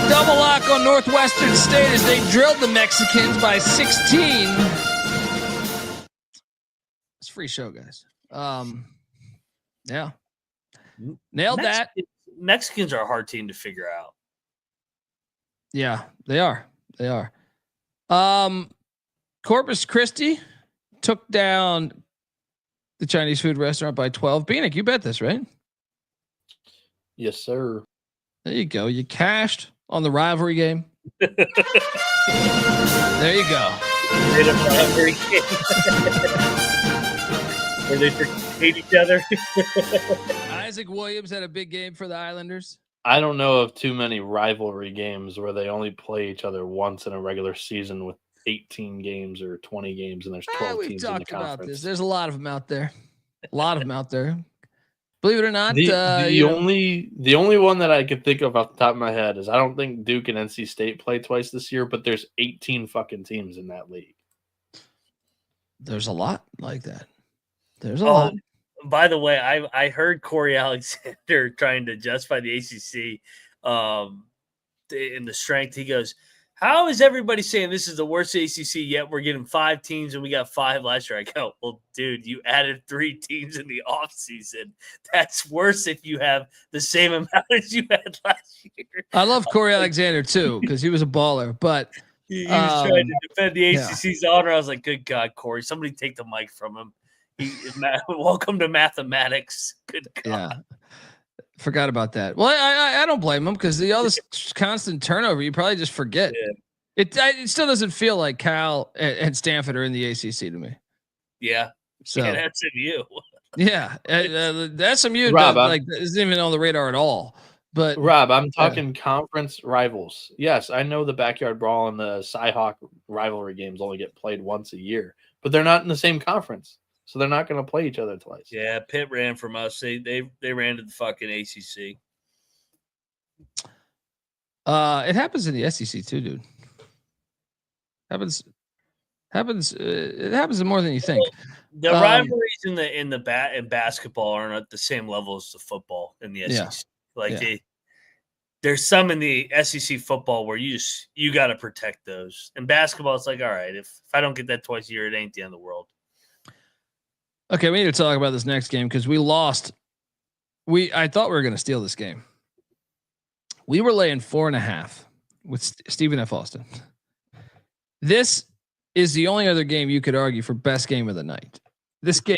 Double lock on Northwestern State as they drilled the Mexicans by 16. It's a free show, guys. Yeah. Nailed that. Mexicans are a hard team to figure out. Yeah, they are. They are. Corpus Christi took down the Chinese food restaurant by 12. Bieniek, you bet this, right? Yes, sir. There you go. You cashed on the rivalry game. There you go. Made a rivalry game. Where they hate each other. Isaac Williams had a big game for the Islanders. I don't know of too many rivalry games where they only play each other once in a regular season with 18 games or 20 games, and there's 12 we've teams in the talked about conference. this. There's a lot of them out there. A lot of them out there. Believe it or not, the only one that I could think of off the top of my head is I don't think Duke and NC State play twice this year, but there's 18 fucking teams in that league. There's a lot like that. There's a lot. By the way, I heard Corey Alexander trying to justify the ACC in the strength. He goes, how is everybody saying this is the worst ACC yet? We're getting 5 teams and we got 5 last year. I go, well, dude, you added 3 teams in the offseason. That's worse if you have the same amount as you had last year. I love Corey Alexander too because he was a baller, but he was trying to defend the ACC's honor. I was like, good God, Corey, somebody take the mic from him. Welcome to mathematics. Good God. Yeah. Forgot about that. Well, I don't blame him because all this constant turnover, you probably just forget. Yeah. It still doesn't feel like Cal and Stanford are in the ACC to me. Yeah. So yeah, that's SMU. Yeah, the SMU Rob, isn't even on the radar at all. But Rob, I'm talking conference rivals. Yes, I know the backyard brawl and the Cy-Hawk rivalry games only get played once a year, but they're not in the same conference. So they're not going to play each other twice. Yeah, Pitt ran from us. They ran to the fucking ACC. It happens in the SEC too, dude. Happens Happens. It happens more than you think. The rivalries in basketball aren't at the same level as the football in the SEC. There's some in the SEC football where you got to protect those. In basketball, it's like, all right, if I don't get that twice a year, it ain't the end of the world. Okay, we need to talk about this next game because we lost. I thought we were going to steal this game. We were laying 4.5 with Stephen F. Austin. This is the only other game you could argue for best game of the night. This game,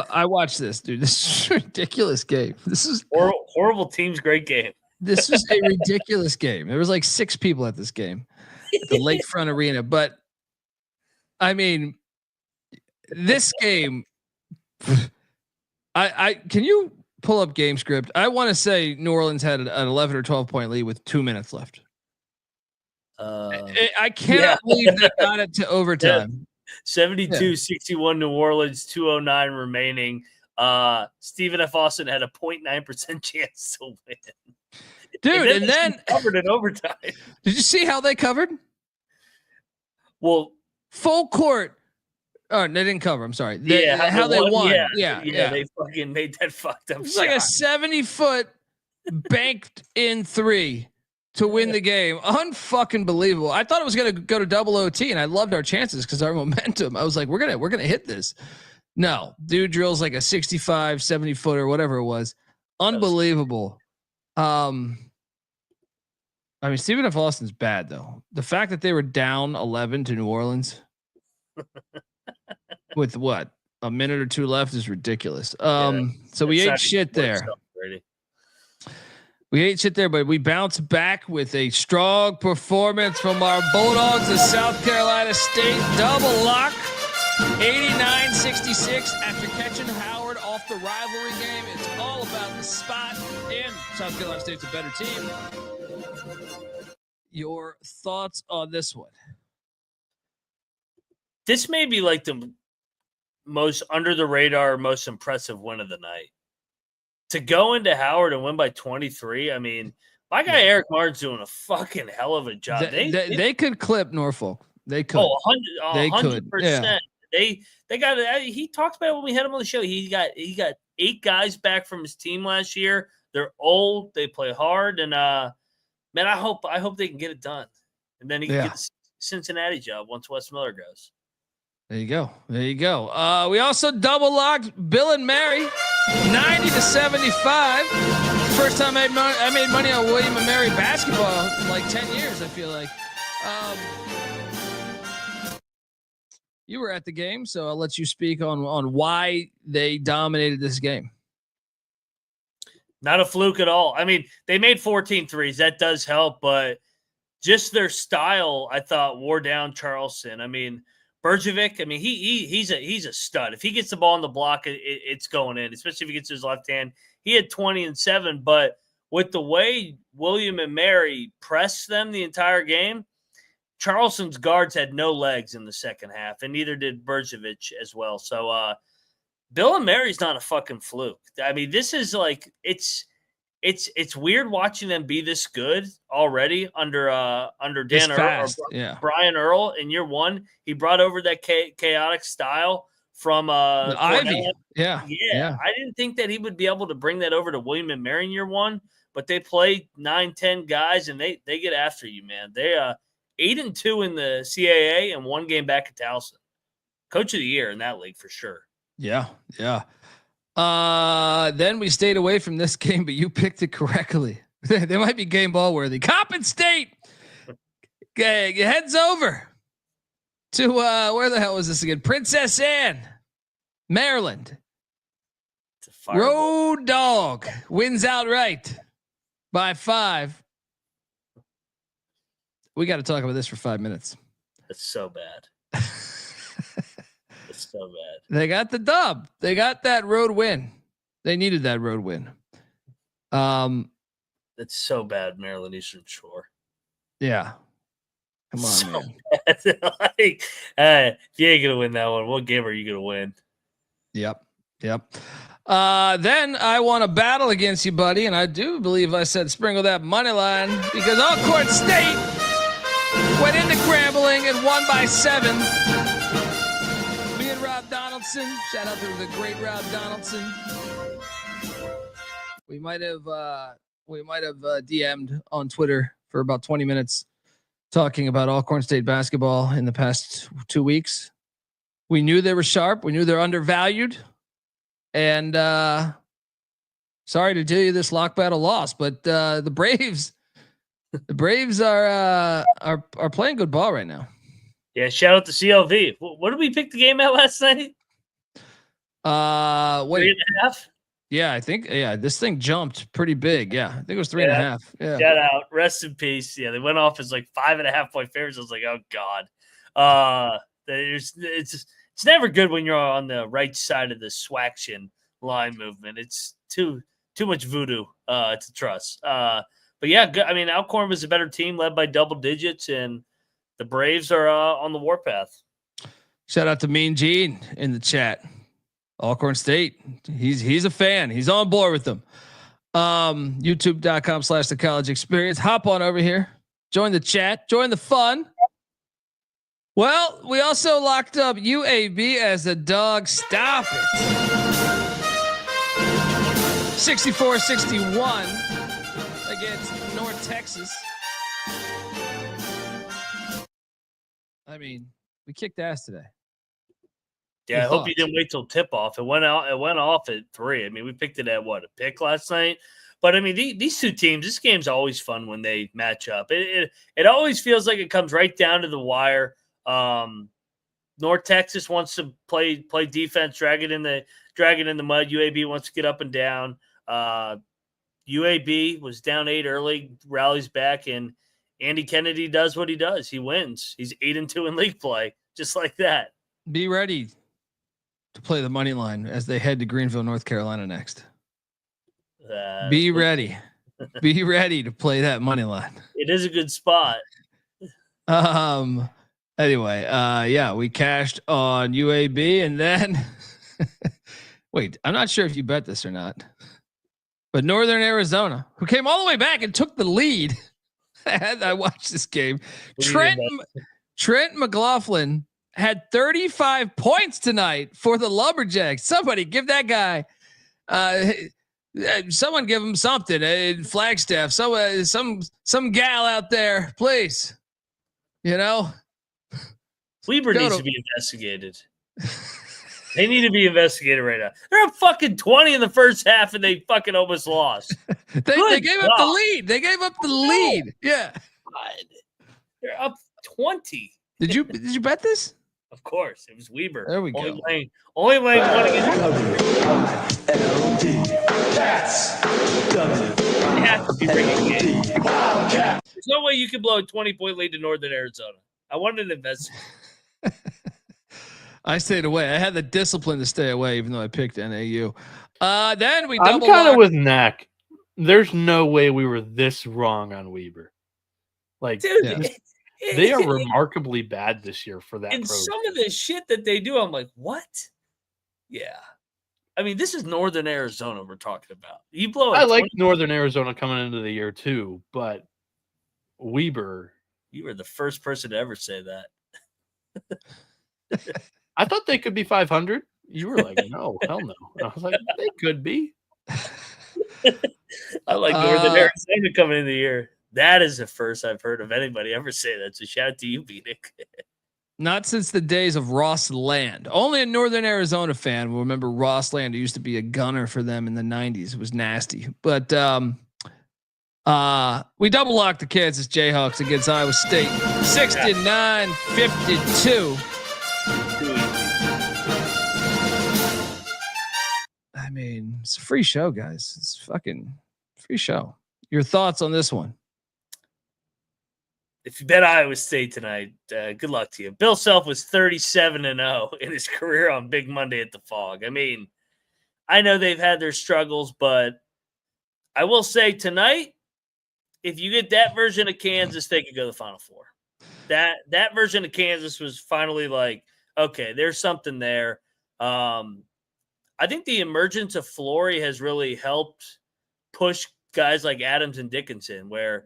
I watched this, dude. This is a ridiculous game. This is horrible teams, great game. This was a ridiculous game. There was like 6 people at this game at the Lakefront Arena. But I mean, this game, I can you pull up game script? I want to say New Orleans had an 11 or 12 point lead with 2 minutes left. I cannot believe they got it to overtime. 72-61 New Orleans, 2:09 remaining. Stephen F. Austin had a 0.9% chance to win. Dude, and then covered in overtime. Did you see how they covered? Well, full court. Oh, they didn't cover. I'm sorry. How they won. Yeah. They fucking made that fucked up. It's like a 70-foot banked in 3 to win the game. Unfucking believable. I thought it was gonna go to double OT, and I loved our chances because our momentum. I was like, we're gonna hit this. No, dude drills like a 65, 70 footer, whatever it was. Unbelievable. I mean, Stephen F. Austin's bad though. The fact that they were down 11 to New Orleans with what, a minute or 2 left is ridiculous. So we ate shit there. We ate shit there, but we bounced back with a strong performance from our Bulldogs of South Carolina State. Double lock, 89-66 after catching Howard off the rivalry game. It's all about the spot, and South Carolina State's a better team. Your thoughts on this one? This may be like the most under the radar, most impressive win of the night. To go into Howard and win by 23, I mean, my guy Eric Martin's doing a fucking hell of a job. They could clip Norfolk. They could. Oh, 100%. Yeah. They got it. He talked about it when we had him on the show. He got 8 guys back from his team last year. They're old. They play hard, and man, I hope they can get it done, and then he can get the Cincinnati job once Wes Miller goes. There you go. We also double locked Bill and Mary, 90-75. First time I made money on William and Mary basketball in like 10 years. I feel like. You were at the game, so I'll let you speak on why they dominated this game. Not a fluke at all. I mean, they made 14 threes. That does help, but just their style, I thought, wore down Charleston. I mean, Berjevic, I mean, he's a stud. If he gets the ball on the block, it's going in, especially if he gets his left hand. He had 20 and 7, but with the way William and Mary pressed them the entire game, Charleston's guards had no legs in the second half, and neither did Berjevic as well. So Bill and Mary's not a fucking fluke. I mean, this is like it's weird watching them be this good already under Dan Earl or Brian Earl in year one. He brought over that chaotic style from Ivy. Yeah. I didn't think that he would be able to bring that over to William and Mary in year one, but they play 9-10 guys and they get after you, man. They 8-2 in the CAA and 1 game back at Towson. Coach of the year in that league for sure. Yeah. Then we stayed away from this game, but you picked it correctly. They might be game ball worthy. Coppin State. Okay, heads over to where the hell was this again? Princess Anne, Maryland. Road Dog wins outright by 5. We got to talk about this for 5 minutes. That's so bad. It's so bad. They got the dub. They got that road win. They needed that road win. That's so bad, Maryland Eastern Shore. Yeah. Come on, so man. Like, if you ain't gonna win that one, what game are you gonna win? Yep. Then I want to battle against you, buddy, and I do believe I said sprinkle that money line because Alcorn State went into Grambling and won by 7. Donaldson. Shout out to the great Rob Donaldson. We might have DM'd on Twitter for about 20 minutes talking about Alcorn State basketball in the past 2 weeks. We knew they were sharp. We knew they're undervalued. And sorry to tell you this lock battle loss, but the Braves are playing good ball right now. Yeah, shout out to CLV. What did we pick the game at last night? 3.5? Yeah, I think this thing jumped pretty big. Yeah, I think it was 3.5. Yeah. Shout out. Rest in peace. Yeah, they went off as like 5.5 point favorites. I was like, oh God. It's never good when you're on the right side of the swaction line movement. It's too much voodoo to trust. But yeah, I mean, Alcorn was a better team led by double digits, and the Braves are on the warpath. Shout out to Mean Gene in the chat. Alcorn State. He's a fan. He's on board with them. YouTube.com/The College Experience. Hop on over here. Join the chat. Join the fun. Well, we also locked up UAB as a dog. Stop it. 64-61 against North Texas. I mean, we kicked ass today. Yeah, I hope you didn't wait till tip off. It went off at 3. I mean, we picked it at a pick last night. But I mean, these two teams, this game's always fun when they match up. It always feels like it comes right down to the wire. North Texas wants to play defense, drag it in the mud. UAB wants to get up and down. UAB was down 8 early, rallies back, and Andy Kennedy does what he does. He wins. He's 8-2 in league play, just like that. Be ready to play the money line as they head to Greenville, North Carolina next. Be ready. Be ready to play that money line. It is a good spot. Anyway, yeah, we cashed on UAB, and then wait, I'm not sure if you bet this or not, but Northern Arizona, who came all the way back and took the lead. I watched this game. Trent McLaughlin had 35 points tonight for the Lumberjacks. Somebody give that guy, someone give him something. Flagstaff, some gal out there, please. You know, Weber needs to be investigated. They need to be investigated right now. They're up fucking 20 in the first half, and they fucking almost lost. they gave up the lead. They gave up the lead. Yeah, God. They're up 20. Did you bet this? Of course, it was Weber. There we go. Only Lane won against. There's no way you can blow a 20-point lead to Northern Arizona. I wanted to invest. I stayed away. I had the discipline to stay away, even though I picked NAU. Then we. I'm kind of with Knack. There's no way we were this wrong on Weber. Like, dude, they are remarkably bad this year for that. And program. some of the shit that they do, I'm like, what? Yeah. I mean, this is Northern Arizona we're talking about. You blow. I like Northern Arizona coming into the year too, but Weber. You were the first person to ever say that. I thought they could be 500. You were like, no, hell no. I was like, they could be. I like Northern Arizona coming in the year. That is the first I've heard of anybody ever say that. So shout out to you, Bieniek. Not since the days of Ross Land. Only a Northern Arizona fan will remember Ross Land, who used to be a gunner for them in the 90s. It was nasty. But we double locked the Kansas Jayhawks against Iowa State. 69-52. I mean, it's a free show, guys. It's fucking free show. Your thoughts on this one? If you bet Iowa State tonight, good luck to you. Bill Self was 37-0 in his career on Big Monday at the Fog. I mean, I know they've had their struggles, but I will say tonight, if you get that version of Kansas, they could go to the Final Four. That version of Kansas was finally like, okay, there's something there. I think the emergence of Flory has really helped push guys like Adams and Dickinson, where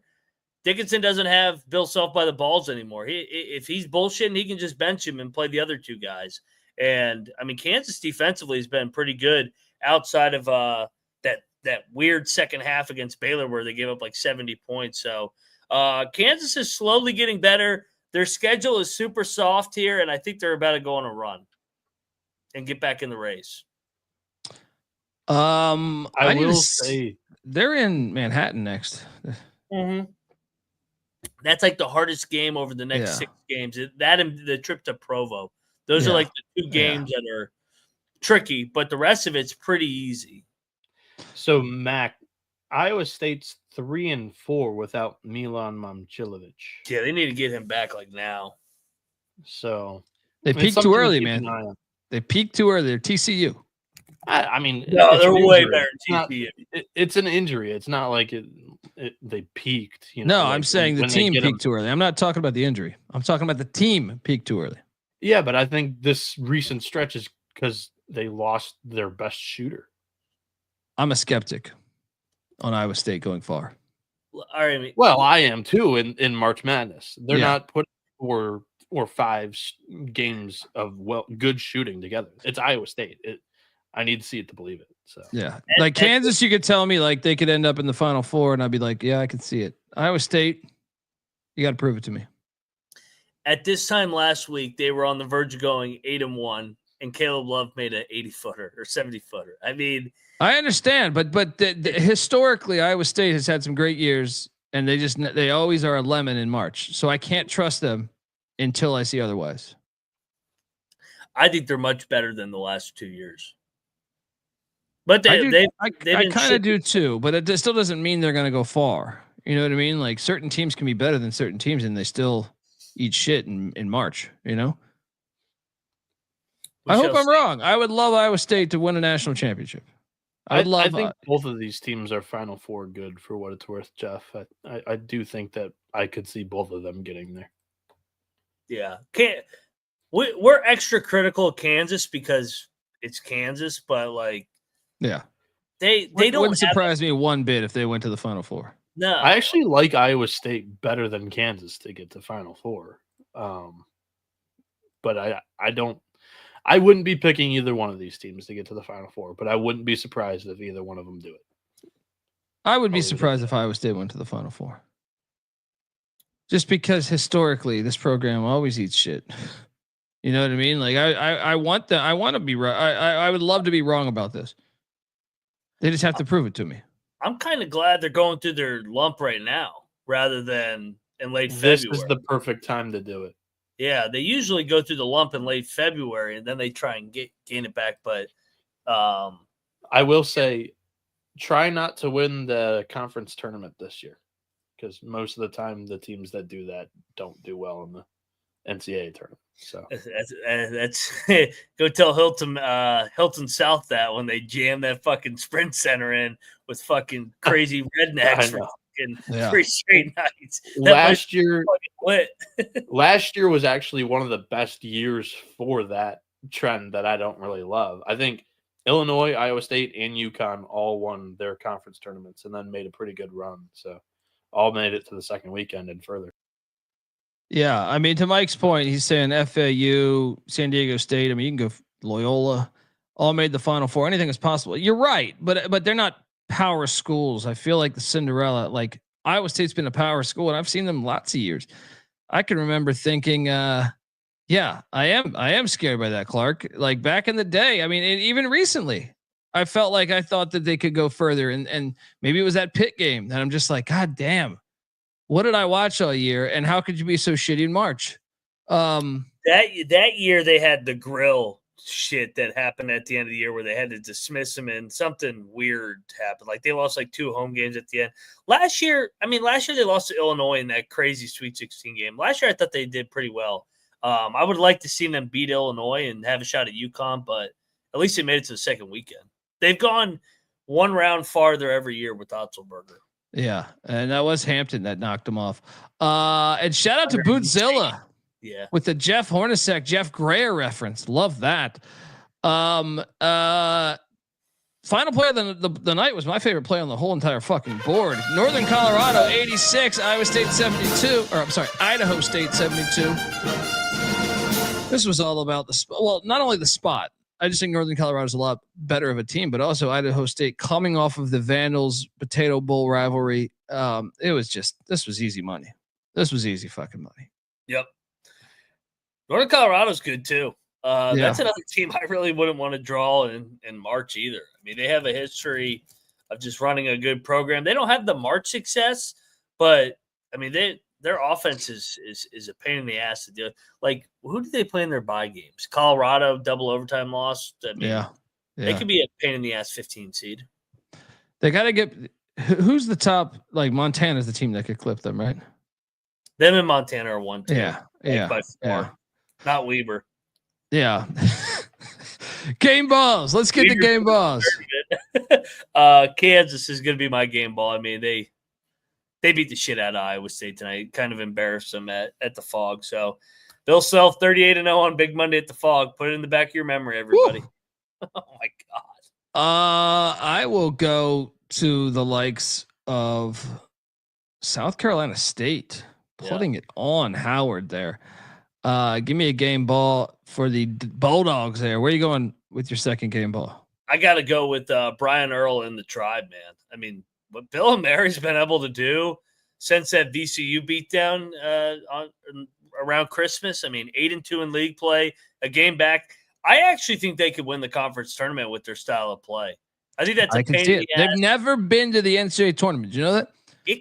Dickinson doesn't have Bill Self by the balls anymore. If he's bullshitting, he can just bench him and play the other two guys. And I mean, Kansas defensively has been pretty good outside of that weird second half against Baylor where they gave up like 70 points. So Kansas is slowly getting better. Their schedule is super soft here, and I think they're about to go on a run and get back in the race. I will say they're in Manhattan next. Mm-hmm. That's like the hardest game over the next 6 games. That and the trip to Provo. Those are like the 2 games that are tricky, but the rest of it's pretty easy. So, Mac, Iowa State's 3-4 without Milan Momcilovic. Yeah, they need to get him back like now. So they peaked too early, man. They peaked too early. They're TCU. I mean, no, they're way better than TCU. It's an injury. It's not like they peaked. No, I'm saying the team peaked too early. I'm not talking about the injury. I'm talking about the team peaked too early. Yeah, but I think this recent stretch is because they lost their best shooter. I'm a skeptic on Iowa State going far. Well, I am too in March Madness. They're not putting 4 or 5 games of good shooting together. It's Iowa State. I need to see it to believe it. So like Kansas, you could tell me like they could end up in the Final Four, and I'd be like, yeah, I can see it. Iowa State, you got to prove it to me. At this time last week, they were on the verge of going 8-1, and Caleb Love made an 80-footer or 70-footer. I mean, I understand, but historically, Iowa State has had some great years, and they always are a lemon in March. So I can't trust them until I see otherwise. I think they're much better than the last 2 years. But I kind of do too, but it still doesn't mean they're going to go far. You know what I mean? Like certain teams can be better than certain teams, and they still eat shit in March. You know. I hope I'm wrong. I would love Iowa State to win a national championship. I think both of these teams are Final Four good for what it's worth, Jeff. I do think that I could see both of them getting there. Yeah, we're extra critical of Kansas because it's Kansas, but like. Yeah, they don't. Wouldn't surprise me one bit if they went to the Final Four. No, I actually like Iowa State better than Kansas to get to Final Four. But I don't. I wouldn't be picking either one of these teams to get to the Final Four. But I wouldn't be surprised if either one of them do it. I would be surprised if Iowa State went to the Final Four. Just because historically this program always eats shit. You know what I mean? Like I want to be right. I would love to be wrong about this. They just have to prove it to me. I'm kind of glad they're going through their lump right now rather than in late February. This is the perfect time to do it. Yeah, they usually go through the lump in late February and then they try and gain it back. But I will say, try not to win the conference tournament this year because most of the time the teams that do that don't do well in the NCAA tournament. So that's go tell Hilton South that when they jam that fucking Sprint Center in with fucking crazy rednecks for fucking 3 straight nights. Last year was actually one of the best years for that trend that I don't really love. I think Illinois, Iowa State, and UConn all won their conference tournaments and then made a pretty good run. So all made it to the second weekend and further. Yeah, I mean, to Mike's point, he's saying FAU, San Diego State. I mean, you can go Loyola, all made the Final Four. Anything is possible. You're right, but they're not power schools. I feel like the Cinderella. Like Iowa State's been a power school, and I've seen them lots of years. I can remember thinking, yeah, I am scared by that, Clark. Like back in the day. I mean, even recently, I felt like I thought that they could go further, and maybe it was that Pitt game that I'm just like, God damn. What did I watch all year, and how could you be so shitty in March? That year they had the grill shit that happened at the end of the year where they had to dismiss him and something weird happened. Like they lost like 2 home games at the end. Last year they lost to Illinois in that crazy Sweet 16 game. Last year I thought they did pretty well. I would like to see them beat Illinois and have a shot at UConn, but at least they made it to the second weekend. They've gone one round farther every year with Otzelberger. Yeah, and that was Hampton that knocked him off. And shout out to Bootzilla. Yeah. With the Jeff Hornacek, Jeff Grayer reference. Love that. Final play of the night was my favorite play on the whole entire fucking board. Northern Colorado 86, Idaho State 72. This was all about the spot. Well, not only the spot. I just think Northern Colorado is a lot better of a team, but also Idaho State coming off of the Vandals Potato Bowl rivalry. This was easy money. This was easy fucking money. Yep. Northern Colorado's good too. That's another team I really wouldn't want to draw in March either. I mean, they have a history of just running a good program. They don't have the March success, but I mean, their offense is a pain in the ass to do. Like, who did they play in their bye games? Colorado, double overtime loss. I mean, they could be a pain in the ass 15 seed. They got to get who's the top. Like Montana's the team that could clip them, right? Them and Montana are 1-2. Yeah, by far. Not Weber. Yeah. Game balls. Let's get the game balls. Kansas is going to be my game ball. I mean, they beat the shit out of Iowa State tonight. Kind of embarrassed them at the Fog. So, Bill Self 38-0 on Big Monday at the Fog. Put it in the back of your memory, everybody. Oh my God. I will go to the likes of South Carolina State, putting it on Howard there. Give me a game ball for the Bulldogs there. Where are you going with your second game ball? I got to go with Brian Earl and the Tribe, man. I mean, what Bill and Mary's been able to do since that VCU beatdown around Christmas. I mean, 8-2 in league play, a game back. I actually think they could win the conference tournament with their style of play. I think that's a pain in the ass. They've never been to the NCAA tournament. Do you know that?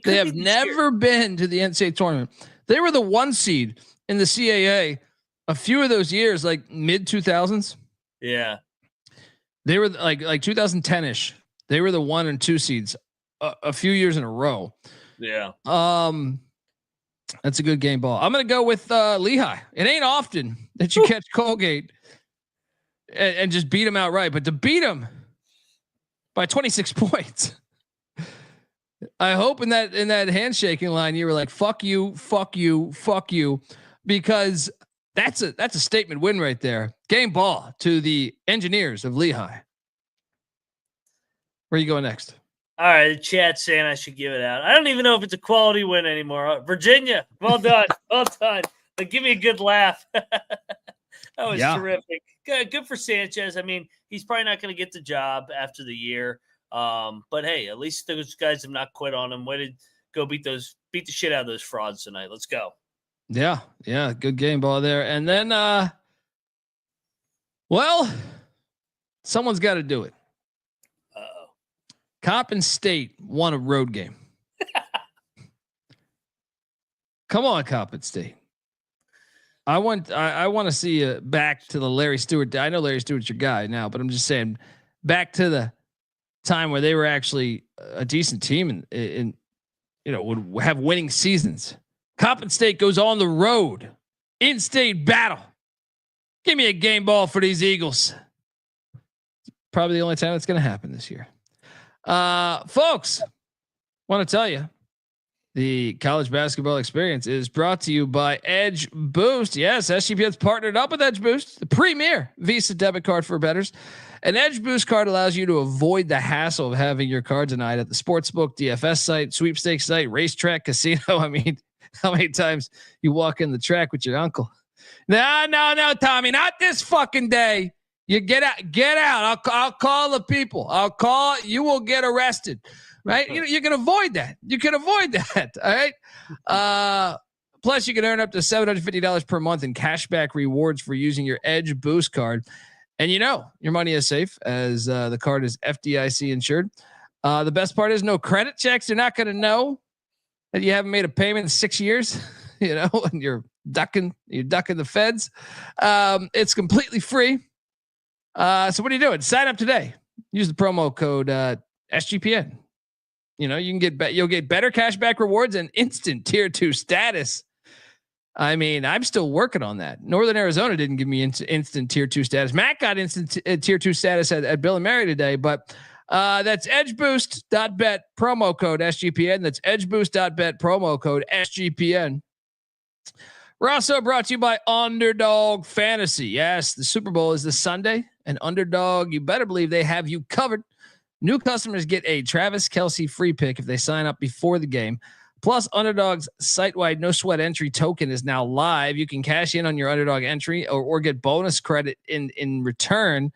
They have never been to the NCAA tournament. They were the 1 seed in the CAA a few of those years, like mid 2000s. Yeah. They were like 2010-ish. They were the 1 and 2 seeds a few years in a row. Yeah. That's a good game ball. I'm going to go with Lehigh. It ain't often that you catch Colgate and just beat them outright, but to beat them by 26 points. I hope in that handshaking line you were like, fuck you, fuck you, fuck you, because that's a statement win right there. Game ball to the Engineers of Lehigh. Where you going next? All right, the chat's saying I should give it out. I don't even know if it's a quality win anymore. Virginia, well done, well done. Like, give me a good laugh. That was terrific. Good for Sanchez. I mean, he's probably not going to get the job after the year. But hey, at least those guys have not quit on him. Way to go beat the shit out of those frauds tonight. Let's go. Yeah, good game ball there. And then someone's got to do it. Coppin State won a road game. Come on, Coppin State. I want to see you back to the Larry Stewart. I know Larry Stewart's your guy now, but I'm just saying back to the time where they were actually a decent team and would have winning seasons. Coppin State goes on the road, in-state battle. Give me a game ball for these Eagles. Probably the only time that's going to happen this year. Folks, want to tell you, the college basketball experience is brought to you by Edge Boost. Yes, SGPN's partnered up with Edge Boost, the premier Visa debit card for bettors. An Edge Boost card allows you to avoid the hassle of having your card denied at the sportsbook, DFS site, sweepstakes site, racetrack, casino. I mean, how many times you walk in the track with your uncle? No, Tommy, not this fucking day. You get out. I'll call the people. You will get arrested. Right? You can avoid that. All right. Plus, you can earn up to $750 per month in cashback rewards for using your Edge Boost card. And your money is safe as the card is FDIC insured. The best part is no credit checks. They're not going to know that you haven't made a payment in 6 years, and you're ducking the feds. It's completely free. So what are you doing? Sign up today. Use the promo code SGPN. You can you'll get better cashback rewards and instant tier 2 status. I mean, I'm still working on that. Northern Arizona didn't give me instant tier 2 status. Matt got instant tier 2 status at Bill and Mary today, but that's edgeboost.bet promo code SGPN. That's edgeboost.bet promo code SGPN. We're also brought to you by Underdog Fantasy. Yes, the Super Bowl is this Sunday, and Underdog, you better believe they have you covered. New customers get a Travis Kelce free pick if they sign up before the game. Plus, Underdog's site-wide no sweat entry token is now live. You can cash in on your Underdog entry or get bonus credit in return.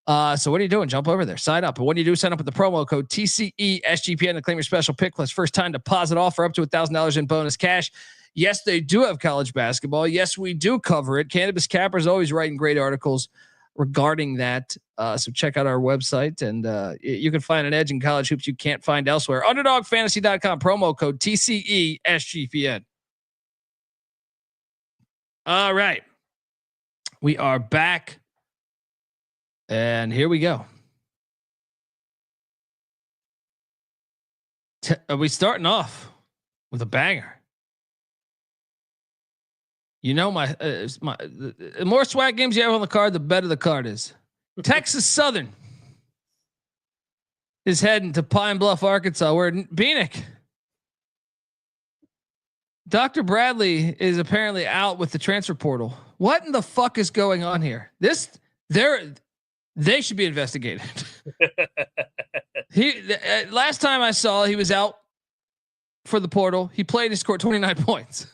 So what are you doing? Jump over there, sign up. And when you do, sign up with the promo code TCESGPN to claim your special pick plus first time deposit offer up to $1,000 in bonus cash. Yes, they do have college basketball. Yes, we do cover it. Cannabis Capper is always writing great articles regarding that. So check out our website, and you can find an edge in college hoops you can't find elsewhere. UnderdogFantasy.com, promo code TCESGPN. All right. We are back. And here we go. Are we starting off with a banger? You know, the more swag games you have on the card, the better the card is. Texas Southern is heading to Pine Bluff, Arkansas, where Bieniek, Dr. Bradley is apparently out with the transfer portal. What in the fuck is going on here? They should be investigated. Last time I saw, he was out for the portal. He played and scored 29 points.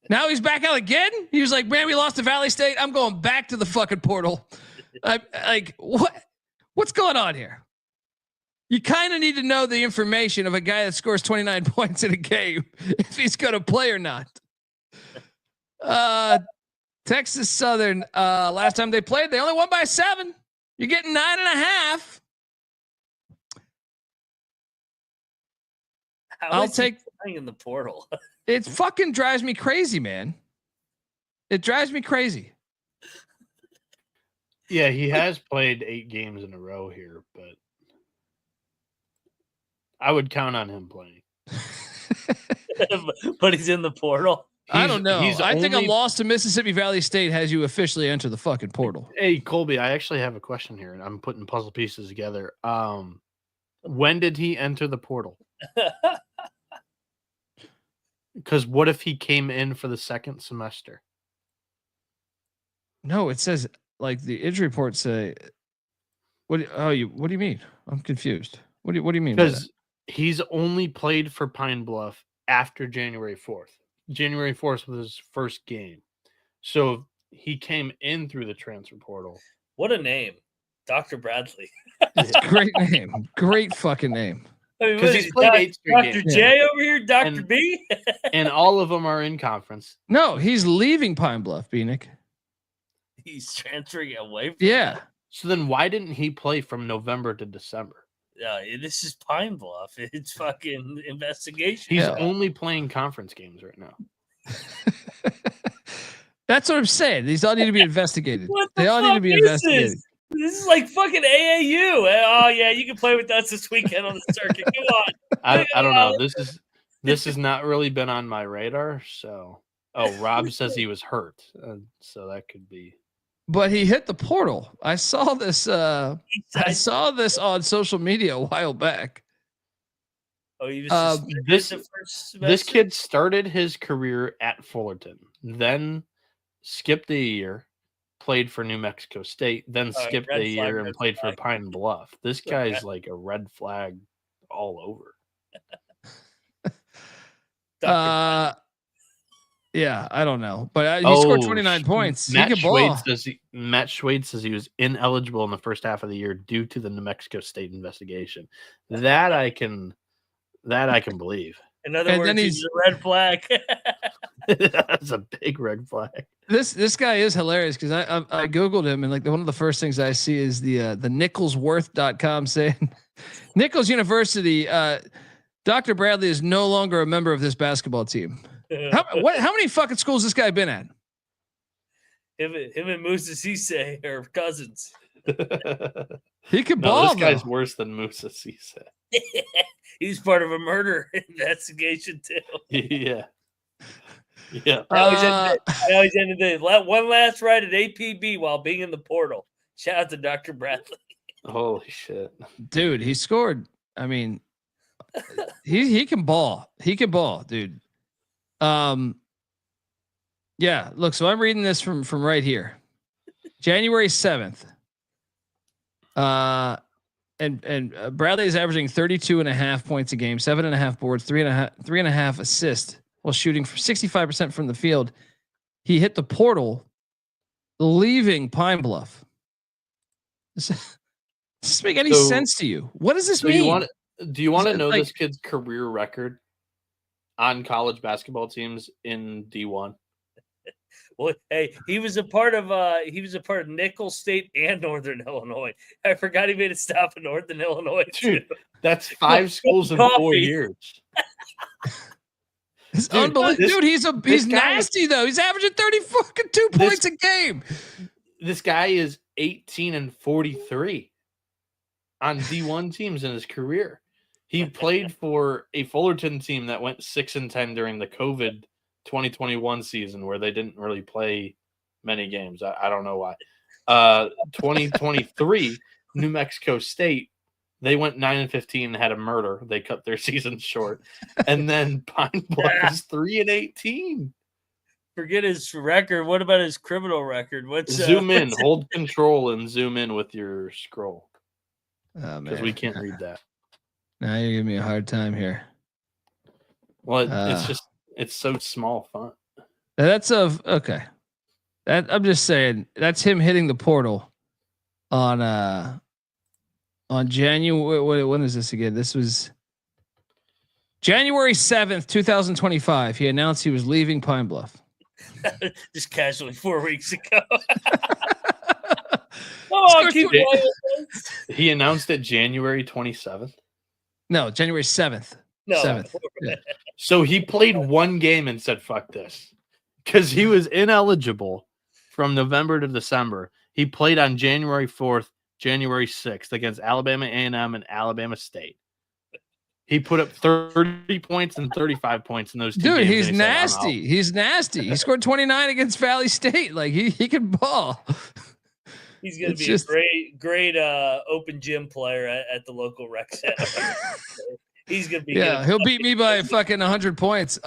Now he's back out again. He was like, man, we lost to Valley State. I'm going back to the fucking portal. What's going on here? You kind of need to know the information of a guy that scores 29 points in a game, if he's going to play or not. Texas Southern, last time they played, they only won by 7. You're getting 9.5. I'll take playing in the portal. It fucking drives me crazy, man. It drives me crazy. Yeah, he has played 8 games in a row here, but I would count on him playing. But he's in the portal. I don't know. I think a loss to Mississippi Valley State has you officially enter the fucking portal. Hey, Colby, I actually have a question here, and I'm putting puzzle pieces together. When did he enter the portal? Because what if he came in for the second semester? No, it says like the injury report say. What do you mean? I'm confused. What do you mean? Because he's only played for Pine Bluff after January 4th. January 4th was his first game. So he came in through the transfer portal. What a name. Dr. Bradley. Great name. Great fucking name. Because he's played 8 straight games. Dr. J over here, Dr. B. And all of them are in conference. No, he's leaving Pine Bluff, Bieniek. He's transferring away from that. So then why didn't he play from November to December? This is Pine Bluff. It's fucking investigation. He's only playing conference games right now. That's what I'm saying. These all need to be investigated. They all need to be investigated. This is like fucking AAU. Oh yeah, you can play with us this weekend on the circuit. Come on. I don't know. This has not really been on my radar. So, Rob says he was hurt, so that could be. But he hit the portal. I saw this. I saw this on social media a while back. Oh, you just this kid started his career at Fullerton, then skipped a year, played for New Mexico State, then skipped a year and played for Pine Bluff. This guy's like a red flag all over. Yeah, I don't know, but he scored 29 points. Matt Schwade says he was ineligible in the first half of the year due to the New Mexico State investigation. That I can believe. In other words, he's a red flag. That's a big red flag. This guy is hilarious because I googled him, and like one of the first things I see is the nicholsworth.com saying Nichols University, Dr. Bradley is no longer a member of this basketball team. How many fucking schools this guy been at? Him and Musa Cisse are cousins. He can ball. This guy's worse than Musa Cisse. He's part of a murder investigation too. Yeah. Now he's ended the one last ride at APB while being in the portal. Shout out to Dr. Bradley. Holy shit, dude! He scored. I mean, he can ball. He can ball, dude. Yeah, look, so I'm reading this from right here. January 7th. Bradley is averaging 32.5 points a game, 7.5 boards, 3.5 assists while shooting for 65% from the field. He hit the portal, leaving Pine Bluff. Does this make any sense to you? What does this mean? Do you want to know this kid's career record on college basketball teams in D1? Well, hey, he was a part of Nicholls State and Northern Illinois. I forgot he made a stop in Northern Illinois too. Dude, that's 5 schools in 4 years. It's unbelievable. Dude, he's nasty though. He's averaging 32 points a game. This guy is 18-43 on D1 teams in his career. He played for a Fullerton team that went 6-10 during the COVID 2021 season where they didn't really play many games. I don't know why. 2023, New Mexico State, they went 9-15 and had a murder. They cut their season short. And then Pine Bluff is 3-18. Forget his record. What about his criminal record? Zoom in, hold control, and zoom in with your scroll. Because we can't read that. Now you're giving me a hard time here. Well, it's so small font. Okay. I'm just saying that's him hitting the portal on January. When is this again? This was January 7th, 2025. He announced he was leaving Pine Bluff. Just casually 4 weeks ago. He announced it January 27th. No, January 7th. No. 7th. Yeah. So he played one game and said, fuck this. Because he was ineligible from November to December. He played on January 4th, January 6th against Alabama A&M and Alabama State. He put up 30 points and 35 points in those 2 games. Dude, he's nasty. He's nasty. He scored 29 against Valley State. Like he can ball. He's going to be a great open gym player at the local rec center. He's going to be good. He'll beat me by fucking 100 points.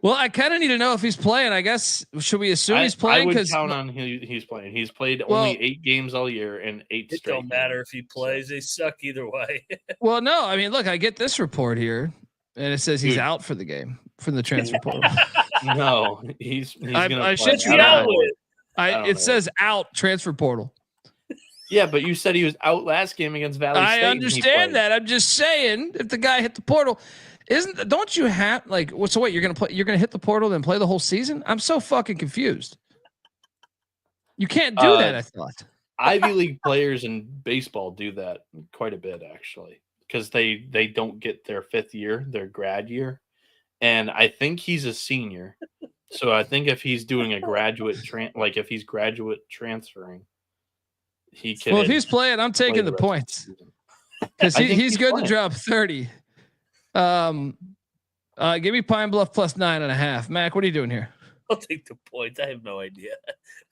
Well, I kind of need to know if he's playing. I guess should we assume he's playing? I would count on he's playing. He's played only 8 games all year and 8 straight. It don't matter if he plays; they suck either way. Well, no, I mean, look, I get this report here, and it says he's out for the game from the transfer portal. No, he's I shit you not. It says out transfer portal. Yeah, but you said he was out last game against Valley State. I understand that. I'm just saying, if the guy hit the portal. Don't you have so what you're gonna hit the portal then play the whole season? I'm so fucking confused. You can't do that, I thought. Ivy League players in baseball do that quite a bit actually, because they don't get their 5th year, their grad year. And I think he's a senior. So I think if he's doing a graduate if he's graduate transferring, he can. Well, if he's playing, I'm taking the points. Because he's good to drop 30. Give me Pine Bluff plus 9.5. Mac, what are you doing here? I'll take the points. I have no idea.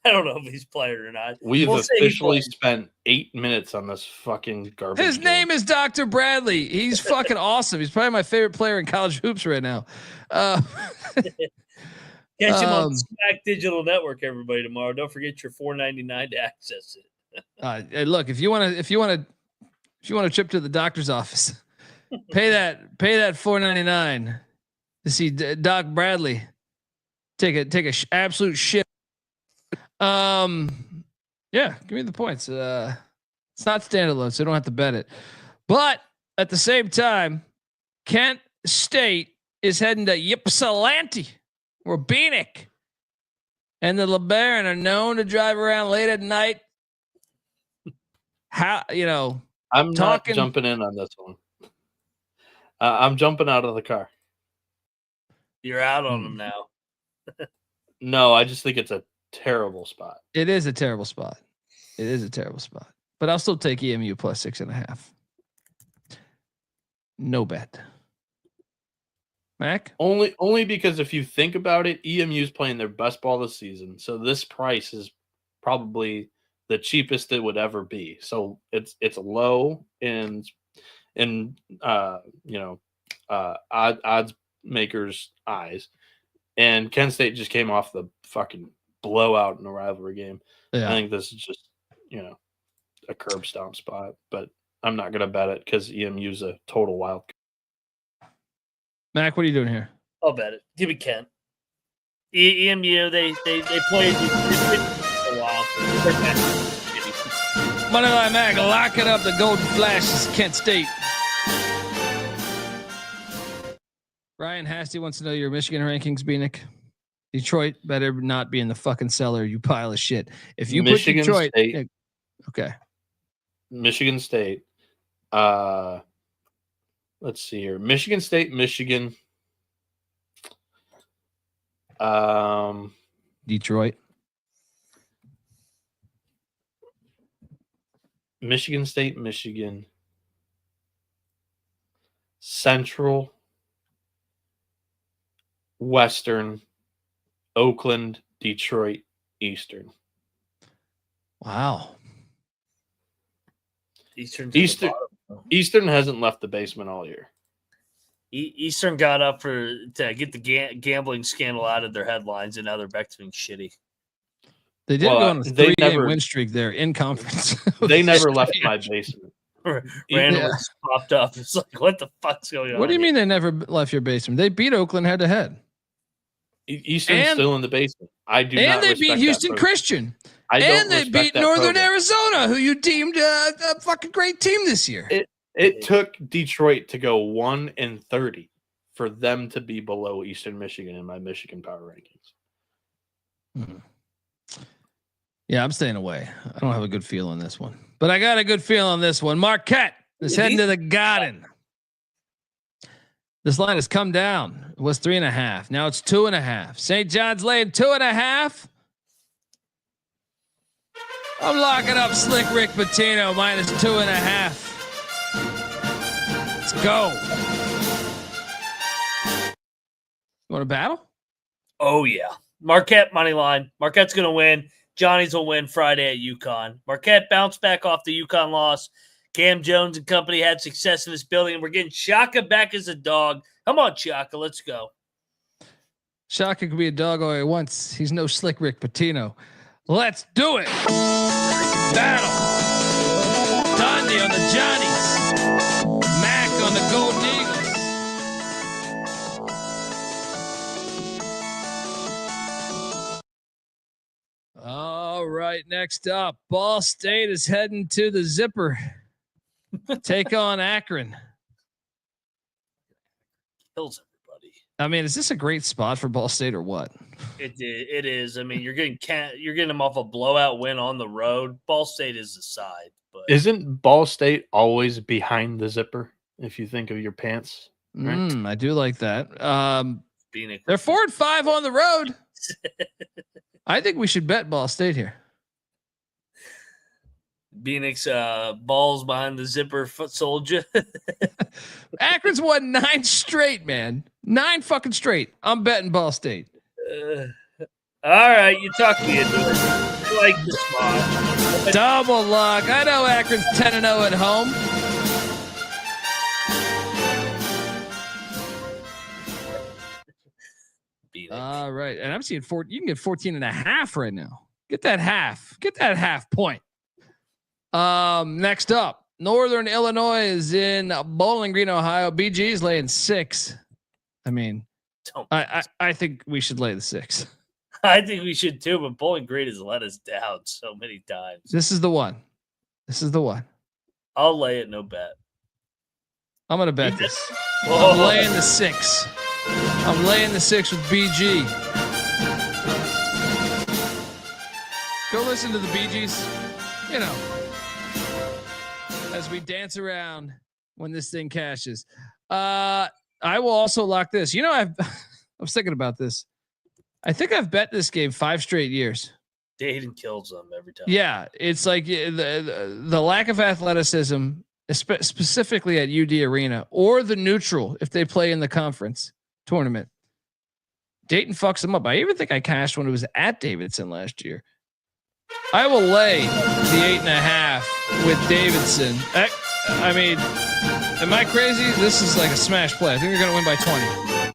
I don't know if he's playing or not. We've officially spent 8 minutes on this fucking garbage. His name is Dr. Bradley. He's fucking awesome. He's probably my favorite player in college hoops right now. Catch him on Smack Digital Network, everybody, tomorrow. Don't forget your $4.99 to access it. Look, if you want to trip to the doctor's office. Pay that $4.99 to see Doc Bradley take a absolute shit. Yeah, give me the points. It's not standalone, so you don't have to bet it. But at the same time, Kent State is heading to Ypsilanti, where Bieniek and the LeBaron are known to drive around late at night. I'm not jumping in on this one. I'm jumping out of the car. You're out on them now. No, I just think it's a terrible spot. It is a terrible spot. But I'll still take EMU plus 6.5. No bet. Mac? Only because if you think about it, EMU's playing their best ball this season. So this price is probably the cheapest it would ever be. So it's low in odds makers' eyes, and Kent State just came off the fucking blowout in a rivalry game. Yeah. I think this is just a curb stomp spot, but I'm not going to bet it because EMU's a total wild. Mac, what are you doing here? I'll bet it. Give me Kent. EMU, they played a while. Moneyline Mac, lock it up. The Golden Flashes, Kent State. Ryan Hasty wants to know your Michigan rankings, Bieniek. Detroit better not be in the fucking cellar, you pile of shit. If you Michigan put Detroit, State, okay. Michigan State. Let's see here. Michigan State, Michigan. Detroit. Michigan State, Michigan. Central. Western. Oakland, Detroit, Eastern. Wow. Eastern hasn't left the basement all year. Eastern got up to get the gambling scandal out of their headlines, and now they're back to being shitty. They did go on a 3-game win streak there in conference. They never left my basement. Randomly popped up. It's like, what the fuck's going on? What do you mean they never left your basement? They beat Oakland head to head. Eastern's still in the basement. I do not. And they beat Houston Christian. And they beat Northern Arizona, who you deemed a fucking great team this year. It took Detroit to go 1-30 for them to be below Eastern Michigan in my Michigan power rankings. Yeah, I'm staying away. I don't have a good feel on this one, but I got a good feel on this one. Marquette is heading to the Garden. This line has come down. It was 3.5. Now it's 2.5. St. John's laying 2.5. I'm locking up Slick Rick Pitino minus 2.5. Let's go. You want to battle? Oh yeah, Marquette money line. Marquette's going to win. Johnnies will win Friday at UConn. Marquette bounced back off the UConn loss. Cam Jones and company had success in this building, and we're getting Shaka back as a dog. Come on, Shaka, let's go. Shaka could be a dog all he wants. He's no Slick Rick Pitino. Let's do it. Battle. Dundee on the Johnnies. Mac on the Golden Eagles. All right, next up, Ball State is heading to the Zipper. Take on Akron. Kills everybody. I mean, is this a great spot for Ball State or what? It is. I mean, you're getting them off a blowout win on the road. Ball State is the side, but isn't Ball State always behind the zipper? If you think of your pants, right? I do like that. They're 4-5 on the road. I think we should bet Ball State here. Bieniek's balls behind the zipper foot soldier. Akron's won 9 straight, man. 9 fucking straight. I'm betting Ball State. All right, you talk me into it. I like the spot. Double lock. I know Akron's 10-0 at home. All right, and I'm seeing 4. You can get 14.5 right now. Get that half. Get that half point. Next up, Northern Illinois is in Bowling Green, Ohio. BG's laying 6. I mean, I think we should lay the 6. I think we should too, but Bowling Green has let us down so many times. This is the one. This is the one. I'll lay it, no bet. I'm gonna bet this. I'm laying the 6. I'm laying the 6 with BG. Go listen to the Bee Gees. You know, as we dance around when this thing cashes. I will also lock this. You know, I was thinking about this. I think I've bet this game 5 straight years. Dayton kills them every time. Yeah, it's like the lack of athleticism, specifically at UD Arena, or the neutral if they play in the conference tournament. Dayton fucks them up. I even think I cashed when it was at Davidson last year. I will lay the 8.5 with Davidson. I mean, am I crazy? This is like a smash play. I think they're going to win by 20.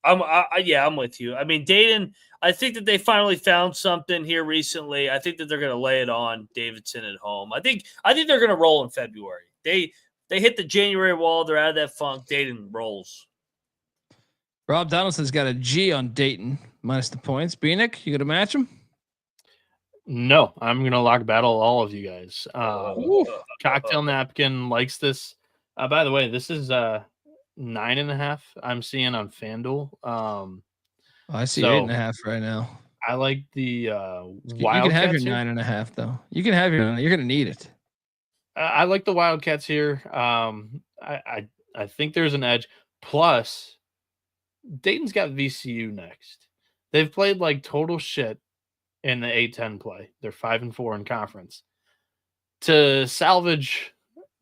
I'm with you. I mean, Dayton, I think that they finally found something here recently. I think that they're going to lay it on Davidson at home. I think they're going to roll in February. They hit the January wall. They're out of that funk. Dayton rolls. Rob Donaldson's got a G on Dayton minus the points. Bieniek, you going to match him? No, I'm going to lock battle all of you guys. Cocktail Napkin likes this. By the way, this is 9.5. I'm seeing on FanDuel. I see 8.5 right now. I like the Wildcats. You can have your 9.5 though. You can have your. You're going to need it. I like the Wildcats here. I think there's an edge. Plus, Dayton's got VCU next. They've played like total shit in the A-10 play. They're 5-4 in conference. To salvage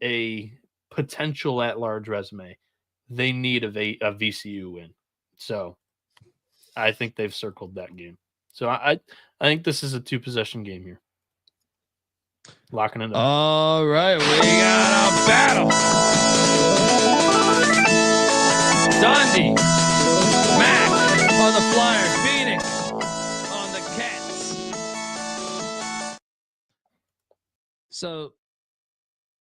a potential at-large resume, they need a VCU win. So I think they've circled that game. So I think this is a 2-possession game here. Locking it up. All right, we got a battle. Dundee, Mac on the Flyers, Bieniek on the Cats. So